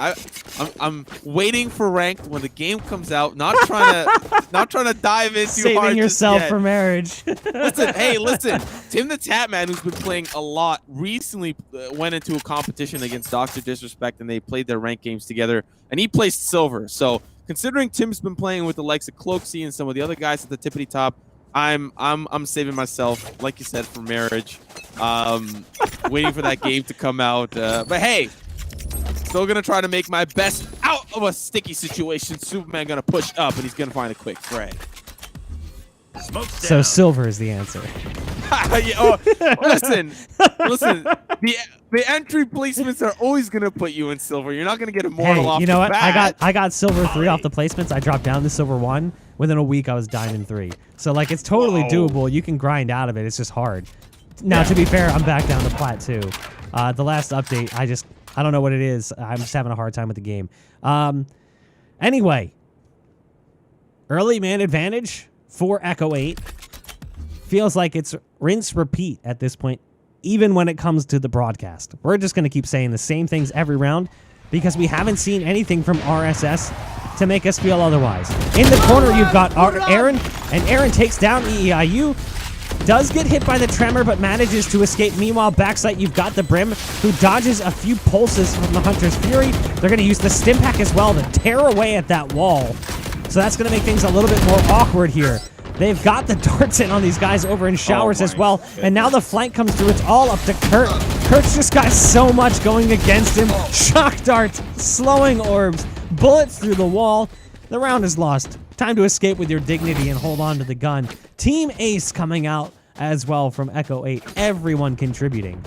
I'm waiting for ranked when the game comes out. Not trying to dive in too hard. Saving yourself for marriage. Listen. Tim the Tatman, who's been playing a lot, recently went into a competition against Dr. Disrespect, and they played their ranked games together, and he placed silver. So considering Tim's been playing with the likes of Cloaksy and some of the other guys at the tippity top, I'm saving myself, like you said, for marriage. Waiting for that game to come out. But hey, still gonna try to make my best out of a sticky situation. Superman gonna push up, and he's gonna find a quick frag. So silver is the answer. Listen. The entry placements are always gonna put you in silver. You're not gonna get immortal off you know the what? bat. I got silver 3 off the placements. I dropped down to silver 1. within a week I was Diamond 3. So like it's totally doable. You can grind out of it. It's just hard. Now to be fair, I'm back down to Plat 2. The last update, I don't know what it is. I'm just having a hard time with the game. Anyway, early man advantage for Echo 8. Feels like it's rinse repeat at this point, even when it comes to the broadcast. We're just going to keep saying the same things every round because we haven't seen anything from RSS to make us feel otherwise. In the corner, you've got Aaron, and Aaron takes down EEIU. Does get hit by the tremor, but manages to escape. Meanwhile, backside, you've got the Brim, who dodges a few pulses from the Hunter's Fury. They're going to use the Stim Pack as well to tear away at that wall. So that's going to make things a little bit more awkward here. They've got the darts in on these guys over in showers as well. goodness. And now the flank comes through. It's all up to Kurt. Kurt's just got so much going against him. Shock darts, slowing orbs, bullets through the wall. The round is lost. Time to escape with your dignity and hold on to the gun. Team Ace coming out as well from Echo 8. Everyone contributing.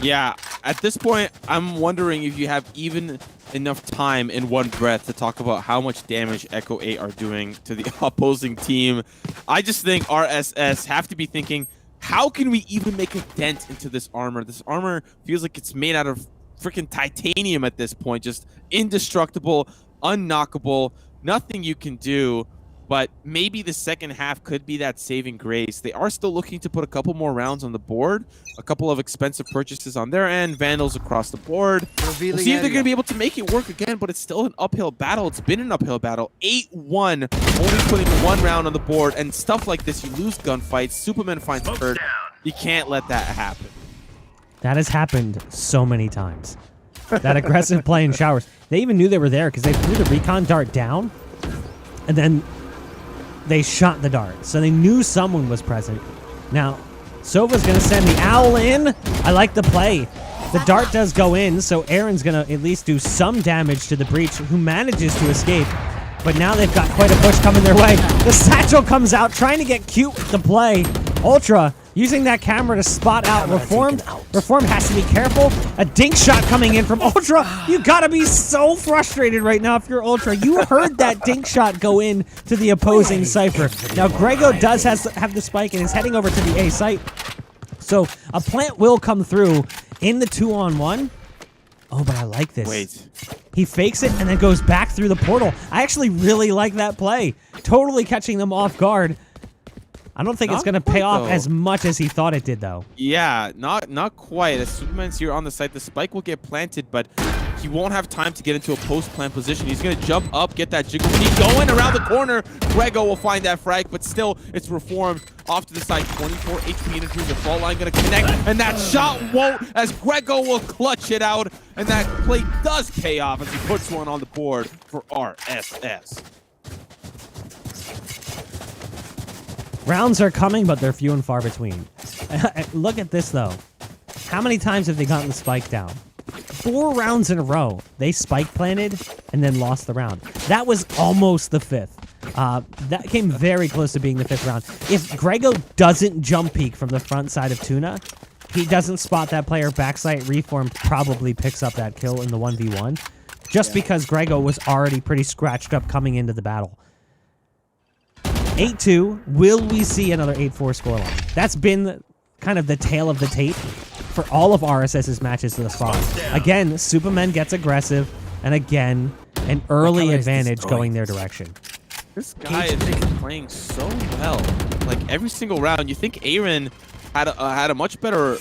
Yeah, at this point, I'm wondering if you have even enough time in one breath to talk about how much damage Echo 8 are doing to the opposing team. I just think RSS have to be thinking, how can we even make a dent into this armor? This armor feels like it's made out of freaking titanium at this point, just indestructible, unknockable, nothing you can do. But maybe the second half could be that saving grace. They are still looking to put a couple more rounds on the board, a couple of expensive purchases on their end, Vandals across the board. We'll see if they're going to be able to make it work again, but it's still an uphill battle. It's been an uphill battle. 8-1, only putting one round on the board, and stuff like this, you lose gunfights. Superman finds Kurt. You can't let that happen. That has happened so many times. That aggressive play in showers. They even knew they were there because they threw the recon dart down, and then they shot the dart. So they knew someone was present. Now, Sova's going to send the owl in. I like the play. The dart does go in, so Aaron's going to at least do some damage to the Breach, who manages to escape. But now they've got quite a push coming their way. The satchel comes out, trying to get cute with the play. Ultra using that camera to spot out Reformed. Reformed has to be careful. A dink shot coming in from Ultra. You gotta be so frustrated right now if you're Ultra. You heard that dink shot go in to the opposing Cypher. Now Grego does have the spike and is heading over to the A site. So a plant will come through in the 2-on-1. Oh, but I like this. Wait. He fakes it and then goes back through the portal. I actually really like that play. Totally catching them off guard. I don't think it's going to pay off as much as he thought it did, though. Yeah, not quite. As Superman's here on the site, the spike will get planted, but he won't have time to get into a post-plant position. He's going to jump up, get that jiggle. He's going around the corner. Grego will find that frag, but still, it's Reformed off to the side. 24 HP into the fault line, going to connect, and that shot won't, as Grego will clutch it out, and that play does pay off as he puts one on the board for RSS. Rounds are coming, but they're few and far between. Look at this, though. How many times have they gotten the spike down? 4 rounds in a row. They spike planted and then lost the round. That was almost the 5th. That came very close to being the 5th round. If Grego doesn't jump peek from the front side of Tuna, he doesn't spot that player backside. Reform probably picks up that kill in the 1v1, just because Grego was already pretty scratched up coming into the battle. 8-2. Will we see another 8-4 scoreline? That's been kind of the tail of the tape for all of RSS's matches thus far. Again, Superman gets aggressive, and again, an early advantage going their direction. This guy is playing so well. Like every single round, you think Aaron had a much better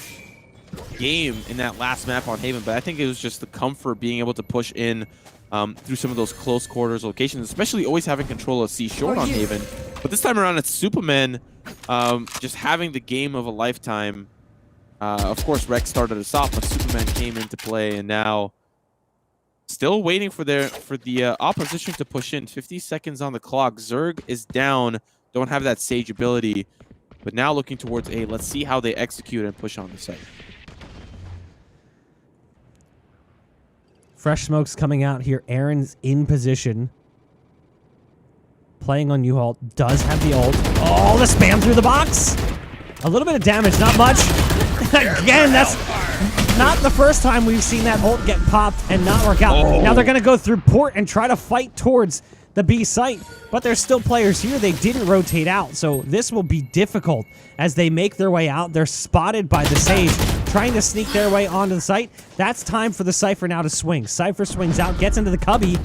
game in that last map on Haven, but I think it was just the comfort being able to push in through some of those close quarters locations, especially always having control of C short on Haven. But this time around, it's Superman just having the game of a lifetime. Of course, Rex started us off, but Superman came into play, and now still waiting for the opposition to push in. 50 seconds on the clock. Zerg is down. Don't have that Sage ability, but now looking towards A. Let's see how they execute and push on the site. Fresh smokes coming out here. Aaron's in position. Playing on U-Halt. Does have the ult. Oh, the spam through the box. A little bit of damage, not much. Again, that's not the first time we've seen that ult get popped and not work out. Now they're going to go through port and try to fight towards the B site, but there's still players here. They didn't rotate out, so this will be difficult as they make their way out. They're spotted by the Sage, trying to sneak their way onto the site. That's time for the Cypher now to swing. Cypher swings out, gets into the cubby.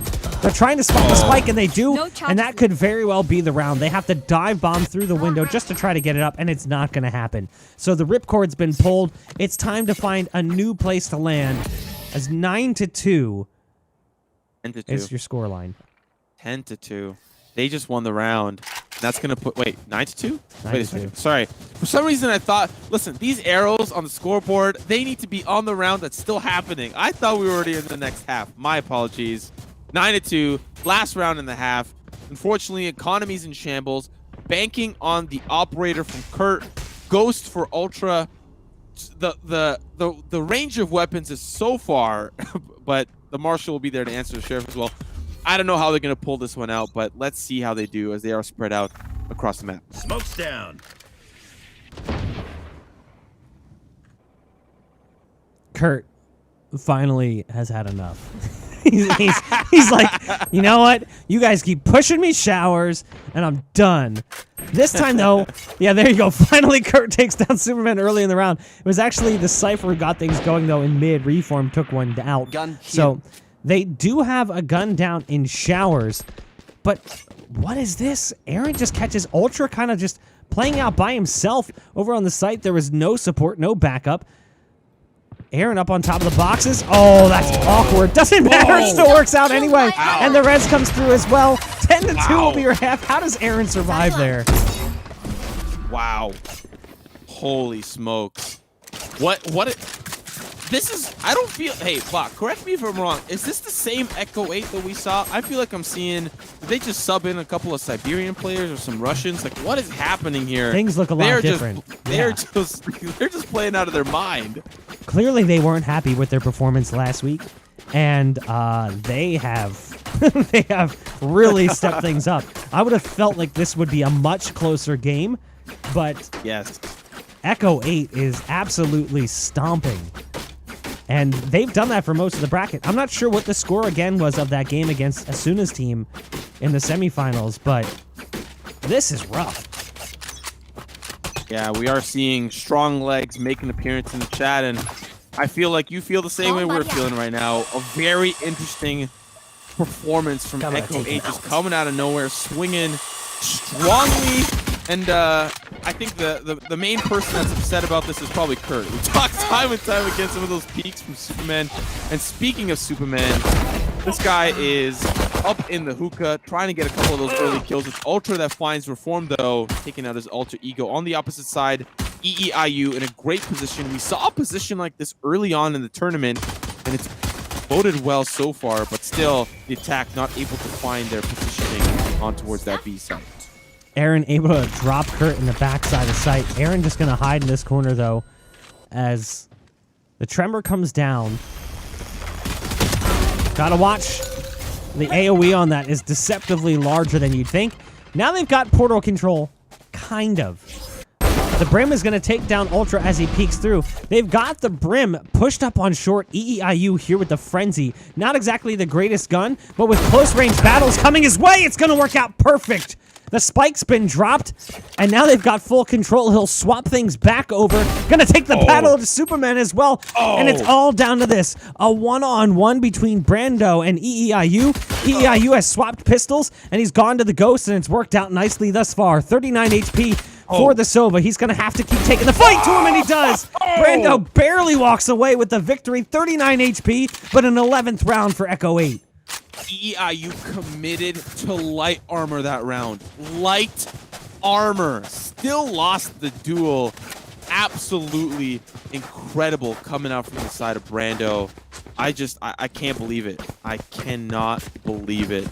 They're trying to spot the spike, and they do, and that could very well be the round. They have to dive bomb through the window just to try to get it up, and it's not going to happen. So the ripcord's been pulled. It's time to find a new place to land as 9-2 is your scoreline. 10-2. They just won the round. That's going to put... Wait, 9-2? Wait a second. 9-2. Sorry. For some reason, I thought... Listen, these arrows on the scoreboard, they need to be on the round that's still happening. I thought we were already in the next half. My apologies. 9-2. Last round in the half. Unfortunately, economy's in shambles. Banking on the operator from Kurt. Ghost for Ultra. The range of weapons is so far, but the Marshal will be there to answer the Sheriff as well. I don't know how they're going to pull this one out, but let's see how they do as they are spread out across the map. Smoke's down. Kurt finally has had enough. he's like, you know what? You guys keep pushing me showers, and I'm done. This time, though, yeah, there you go. Finally, Kurt takes down Superman early in the round. It was actually the Cypher who got things going, though, in mid. Reform took one out. So they do have a gun down in showers, but what is this? Aaron just catches Ultra kind of just playing out by himself over on the site. There was no support, no backup. Aaron up on top of the boxes. Oh, that's awkward. Doesn't matter. It still works out anyway. And the res comes through as well. 10-2 will be your half. How does Aaron survive there? Wow. Holy smokes. This is, I don't feel, hey, Bach, correct me if I'm wrong. Is this the same Echo 8 that we saw? I feel like I'm seeing, did they just sub in a couple of Siberian players or some Russians? Like, what is happening here? Things look a lot different. They're just playing out of their mind. Clearly, they weren't happy with their performance last week, and they have really stepped things up. I would have felt like this would be a much closer game, but yes, Echo 8 is absolutely stomping. And they've done that for most of the bracket. I'm not sure what the score again was of that game against Asuna's team in the semifinals, but this is rough. Yeah, we are seeing strong legs make an appearance in the chat, and I feel like you feel the same way we're feeling right now. A very interesting performance from Echo 8, just coming out of nowhere, swinging strongly. And I think the main person that's upset about this is probably Kurt. We talked time and time again some of those peaks from Superman. And speaking of Superman, this guy is up in the hookah, trying to get a couple of those early kills. It's Ultra that finds Reform, though, taking out his alter ego. On the opposite side, EEIU in a great position. We saw a position like this early on in the tournament, and it's boded well so far, but still, the attack not able to find their positioning on towards that B side. Aaron able to drop Kurt in the backside of the site. Aaron just going to hide in this corner, though, as the Tremor comes down. Gotta watch. The AoE on that is deceptively larger than you'd think. Now they've got portal control. Kind of. The Brim is going to take down Ultra as he peeks through. They've got the Brim pushed up on short. EEIU here with the Frenzy. Not exactly the greatest gun, but with close range battles coming his way, it's going to work out perfect. The spike's been dropped, and now they've got full control. He'll swap things back over. Gonna take the battle to Superman as well. And it's all down to this. A one-on-one between Brando and EEIU. EEIU has swapped pistols, and he's gone to the Ghost, and it's worked out nicely thus far. 39 HP for the Sova. He's gonna have to keep taking the fight to him, and he does. Brando barely walks away with the victory. 39 HP, but an 11th round for Echo 8. EEIU committed to light armor that round. Light armor. Still lost the duel. Absolutely incredible coming out from the side of Brando. I can't believe it. I cannot believe it.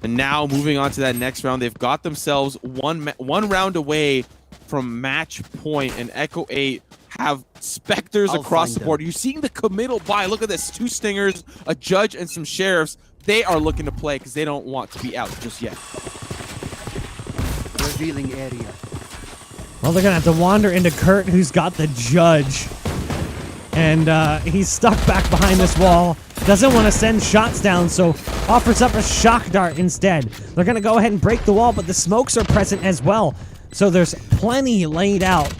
And now moving on to that next round, they've got themselves one round away from match point, and Echo 8 have Spectres across the board. You're seeing the committal buy. Look at this. 2 Stingers, a Judge, and some Sheriffs. They are looking to play because they don't want to be out just yet. Revealing area. Well, they're going to have to wander into Kurt, who's got the Judge. And he's stuck back behind this wall. Doesn't want to send shots down, so offers up a shock dart instead. They're going to go ahead and break the wall, but the smokes are present as well. So there's plenty laid out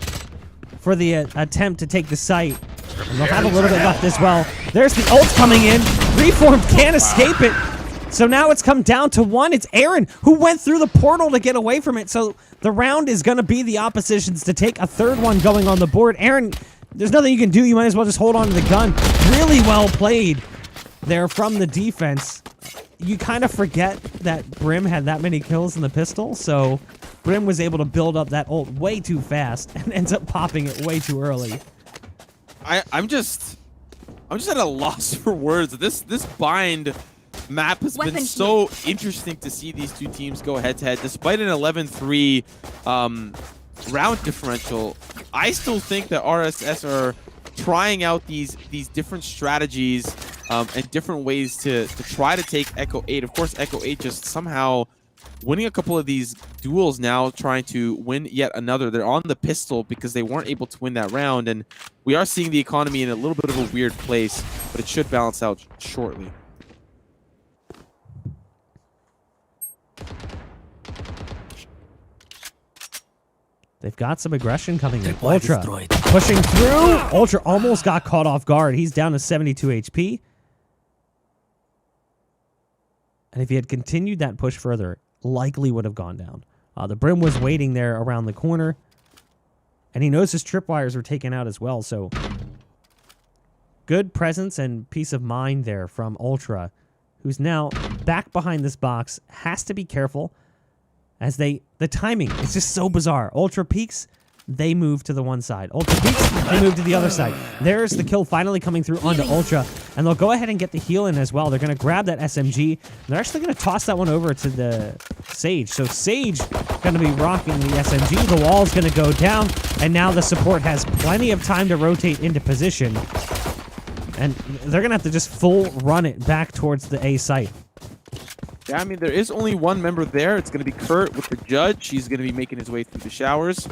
for the attempt to take the site. And they'll have a little bit left as well. There's the ult coming in. Reformed can't escape it. So now it's come down to one. It's Aaron who went through the portal to get away from it. So the round is going to be the opposition's to take a third one going on the board. Aaron, there's nothing you can do. You might as well just hold on to the gun. Really well played there from the defense. You kind of forget that Brim had that many kills in the pistol. So Brim was able to build up that ult way too fast and ends up popping it way too early. I'm just at a loss for words. This bind map has been so interesting to see these two teams go head-to-head. Despite an 11-3 round differential, I still think that RSS are trying out these different strategies and different ways to try to take Echo 8. Of course, Echo 8 just somehow winning a couple of these duels now, trying to win yet another. They're on the pistol because they weren't able to win that round, and we are seeing the economy in a little bit of a weird place, but it should balance out shortly. They've got some aggression coming in. Ultra pushing through. Ultra almost got caught off guard. He's down to 72 HP. And if he had continued that push further, likely would have gone down. The Brim was waiting there around the corner. And he knows his tripwires were taken out as well. So good presence and peace of mind there from Ultra, who's now back behind this box. Has to be careful. As the timing is just so bizarre. Ultra peaks, they move to the one side. Ultra peaks, they move to the other side. There's the kill finally coming through onto Ultra. And they'll go ahead and get the heal in as well. They're going to grab that SMG. They're actually going to toss that one over to the Sage. So Sage going to be rocking the SMG. The wall's going to go down. And now the support has plenty of time to rotate into position. And they're going to have to just full run it back towards the A site. Yeah, I mean, there is only one member there. It's going to be Kurt with the judge. He's going to be making his way through the showers.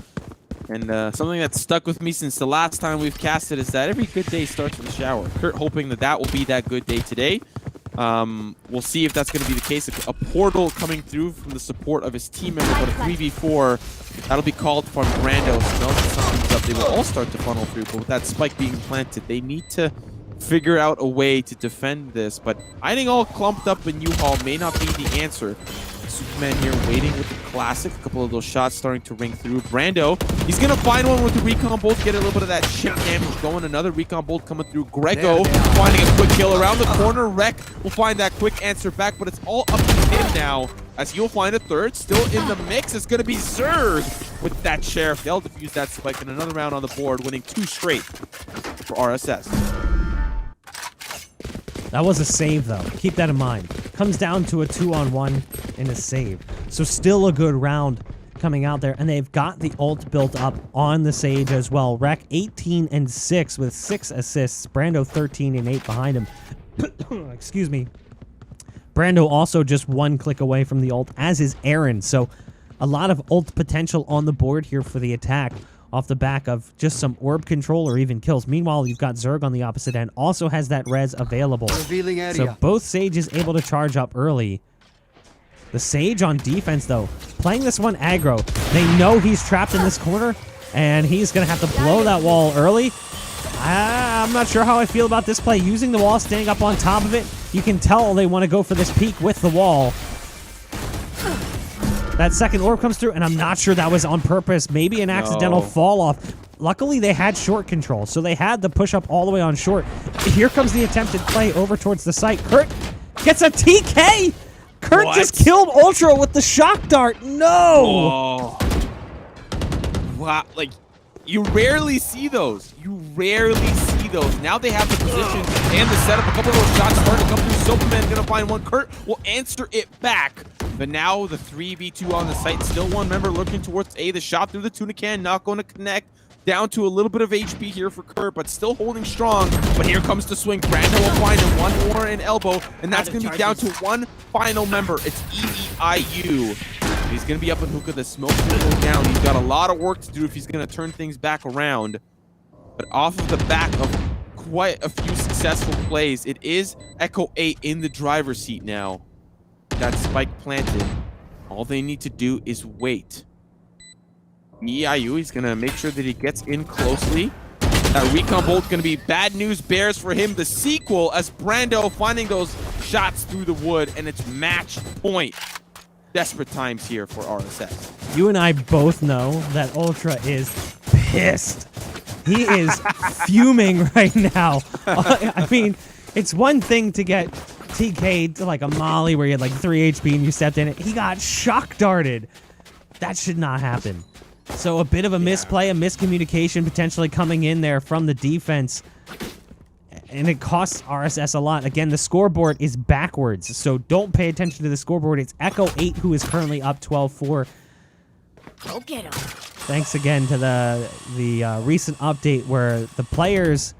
And something that's stuck with me since the last time we've casted is that every good day starts with a shower. Kurt hoping that will be that good day today. We'll see if that's going to be the case. A portal coming through from the support of his team member, but a 3v4, that'll be called from Brando. Smells the something's up. They will all start to funnel through, but with that spike being planted, they need to figure out a way to defend this. But hiding all clumped up in U-Haul may not be the answer. Superman here waiting with the classic. A couple of those shots starting to ring through. Brando, he's going to find one with the recon bolt, get a little bit of that chip damage going. Another recon bolt coming through. Grego finding a quick kill around the corner. Rec will find that quick answer back, but it's all up to him now as he'll find a third. Still in the mix. It's going to be Zerg with that Sheriff. They'll defuse that spike and another round on the board, winning 2 straight for RSS. That was a save, though. Keep that in mind. Comes down to a 2-on-1 in a save. So still a good round coming out there. And they've got the ult built up on the Sage as well. Rec 18 and 6 with 6 assists. Brando 13 and 8 behind him. Excuse me. Brando also just 1 click away from the ult, as is Aaron. So a lot of ult potential on the board here for the attack, off the back of just some orb control or even kills. Meanwhile, you've got Zerg on the opposite end. Also has that res available. So both Sages able to charge up early. The Sage on defense, though, playing this one aggro. They know he's trapped in this corner, and he's going to have to blow that wall early. I'm not sure how I feel about this play. Using the wall, staying up on top of it. You can tell they want to go for this peek with the wall. That second orb comes through, and I'm not sure that was on purpose. Maybe an accidental fall off. Luckily, they had short control, so they had the push up all the way on short. Here comes the attempted play over towards the site. Kurt gets a TK! Kurt just killed Ultra with the shock dart. No! Oh. Wow, like, you rarely see those. You rarely see those. Now they have the position and the setup. A couple of those shots starting to come through. Superman gonna find one. Kurt will answer it back. But now the 3v2 on the site. Still one member looking towards A. The shot through the tuna can, not going to connect. Down to a little bit of HP here for Kurt, but still holding strong. But here comes the swing. Brando will find him. One more in elbow, and that's going to be down to one final member. It's EVIU. He's going to be up in hookah. The smoke will go down. He's got a lot of work to do if he's going to turn things back around. But off of the back of quite a few successful plays. It is Echo 8 in the driver's seat now. That spike planted. All they need to do is wait. EIU, he's going to make sure that he gets in closely. That recon bolt going to be bad news bears for him. The sequel as Brando finding those shots through the wood, and it's match point. Desperate times here for RSS. You and I both know that Ultra is pissed. He is fuming right now. I mean, it's one thing to get TK'd to like a molly where you had like 3 HP and you stepped in it. He got shock darted. That should not happen. So a bit of a misplay, a miscommunication potentially coming in there from the defense. And it costs RSS a lot. Again, the scoreboard is backwards, so don't pay attention to the scoreboard. It's Echo 8 who is currently up 12-4. Go get him. Thanks again to the recent update where the players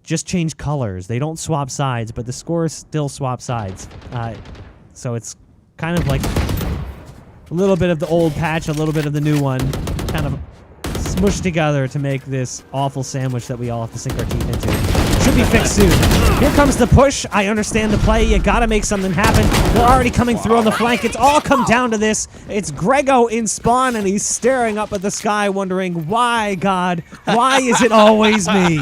just change colors. They don't swap sides, but the scores still swap sides. So it's kind of like a little bit of the old patch, a little bit of the new one, kind of smushed together to make this awful sandwich that we all have to sink our teeth into. Should be fixed soon. Here comes the push. I understand the play. You gotta make something happen. They're already coming through on the flank. It's all come down to this. It's Grego in spawn, and he's staring up at the sky wondering, why, God? Why is it always me?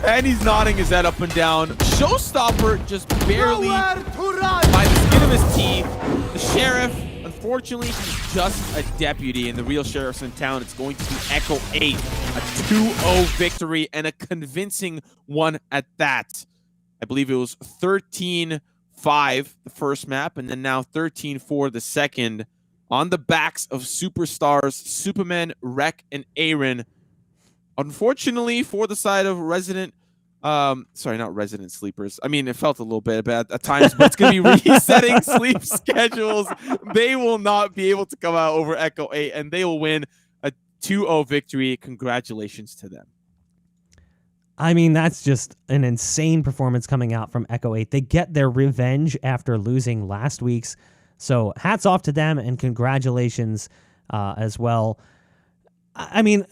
And he's nodding his head up and down. Showstopper just barely by the skin of his teeth. The sheriff, unfortunately, he's just a deputy, and the real sheriff's in town. It's going to be Echo 8, a 2-0 victory, and a convincing one at that. I believe it was 13-5 the first map, and then now 13-4 the second, on the backs of superstars Superman, Rek, and Aaron. Unfortunately, for the side of resident, sorry, not resident sleepers. I mean, it felt a little bit bad at times, but it's going to be resetting sleep schedules. They will not be able to come out over Echo 8, and they will win a 2-0 victory. Congratulations to them. I mean, that's just an insane performance coming out from Echo 8. They get their revenge after losing last week's. So hats off to them, and congratulations as well. I mean,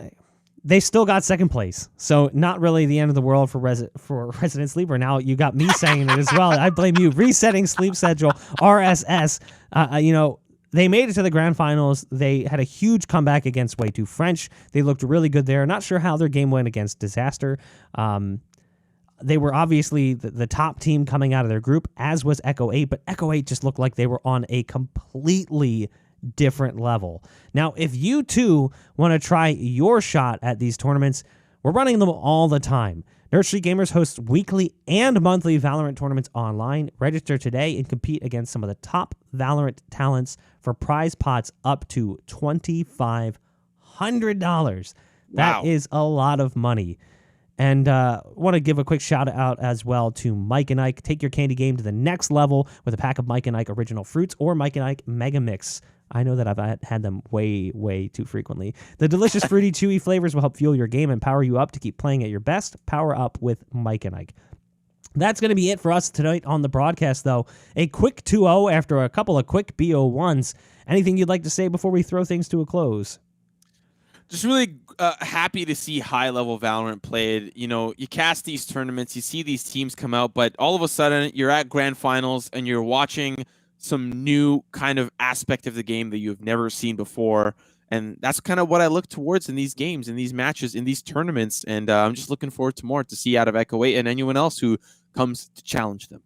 they still got second place, so not really the end of the world for Resident Sleeper. Now you got me saying it as well. I blame you. Resetting sleep schedule, RSS. You know, they made it to the grand finals. They had a huge comeback against Way Too French. They looked really good there. Not sure how their game went against Disaster. They were obviously the top team coming out of their group, as was Echo 8, but Echo 8 just looked like they were on a completely different level. Now, if you too want to try your shot at these tournaments, we're running them all the time. Nursery Gamers hosts weekly and monthly Valorant tournaments online. Register today and compete against some of the top Valorant talents for prize pots up to $2,500. Wow. That is a lot of money. And want to give a quick shout out as well to Mike and Ike. Take your candy game to the next level with a pack of Mike and Ike Original Fruits or Mike and Ike Mega Mix. I know that I've had them way, way too frequently. The delicious, fruity, chewy flavors will help fuel your game and power you up to keep playing at your best. Power up with Mike and Ike. That's going to be it for us tonight on the broadcast, though. A quick 2-0 after a couple of quick BO1s. Anything you'd like to say before we throw things to a close? Just really happy to see high-level Valorant played. You know, you cast these tournaments, you see these teams come out, but all of a sudden you're at grand finals and you're watching some new kind of aspect of the game that you've never seen before. And that's kind of what I look towards in these games, in these matches, in these tournaments. And I'm just looking forward to more to see out of Echo 8 and anyone else who comes to challenge them.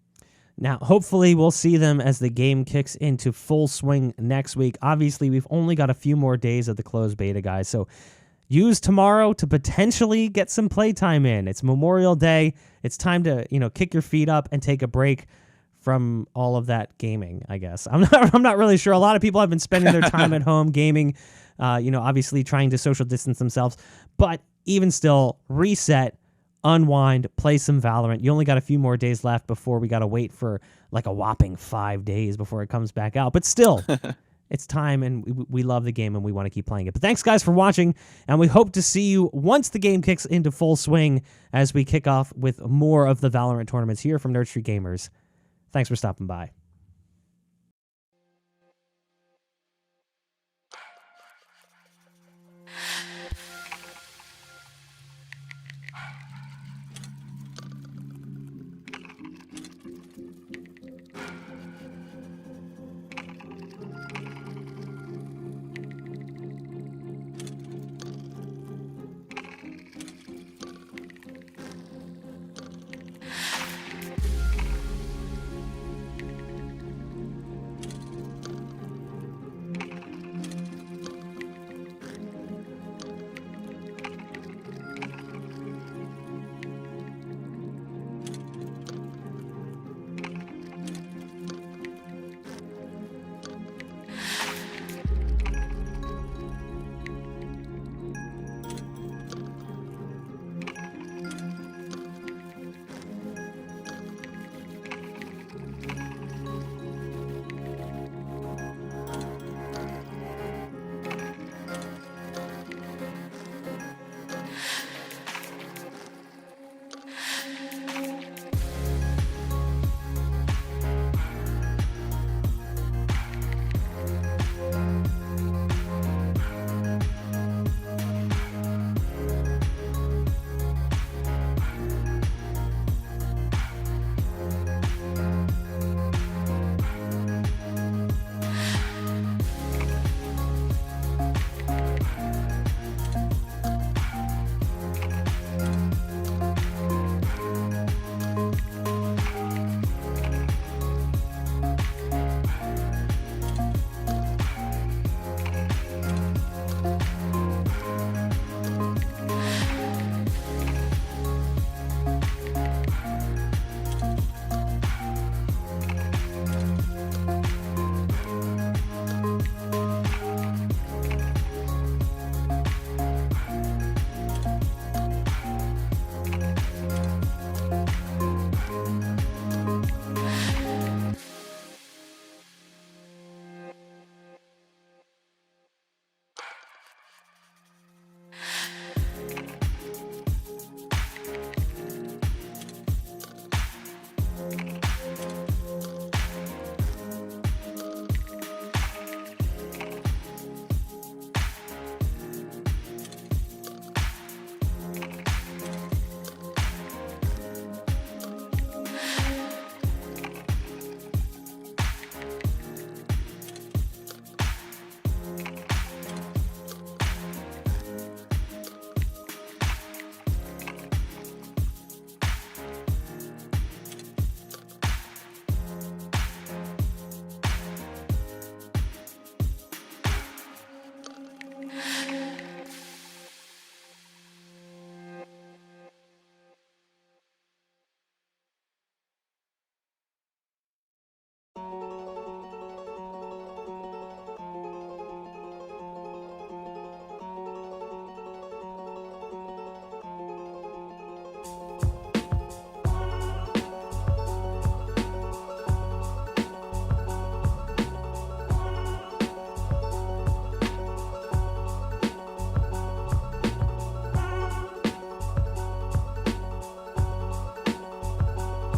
Now, hopefully we'll see them as the game kicks into full swing next week. Obviously, we've only got a few more days of the closed beta, guys. So use tomorrow to potentially get some playtime in. It's Memorial Day. It's time to, kick your feet up and take a break from all of that gaming, I guess. I'm not really sure. A lot of people have been spending their time at home gaming, obviously trying to social distance themselves. But even still, reset, unwind, play some Valorant. You only got a few more days left before we got to wait for like a whopping 5 days before it comes back out. But still, it's time, and we love the game, and we want to keep playing it. But thanks, guys, for watching, and we hope to see you once the game kicks into full swing as we kick off with more of the Valorant tournaments here from Nursery Gamers. Thanks for stopping by.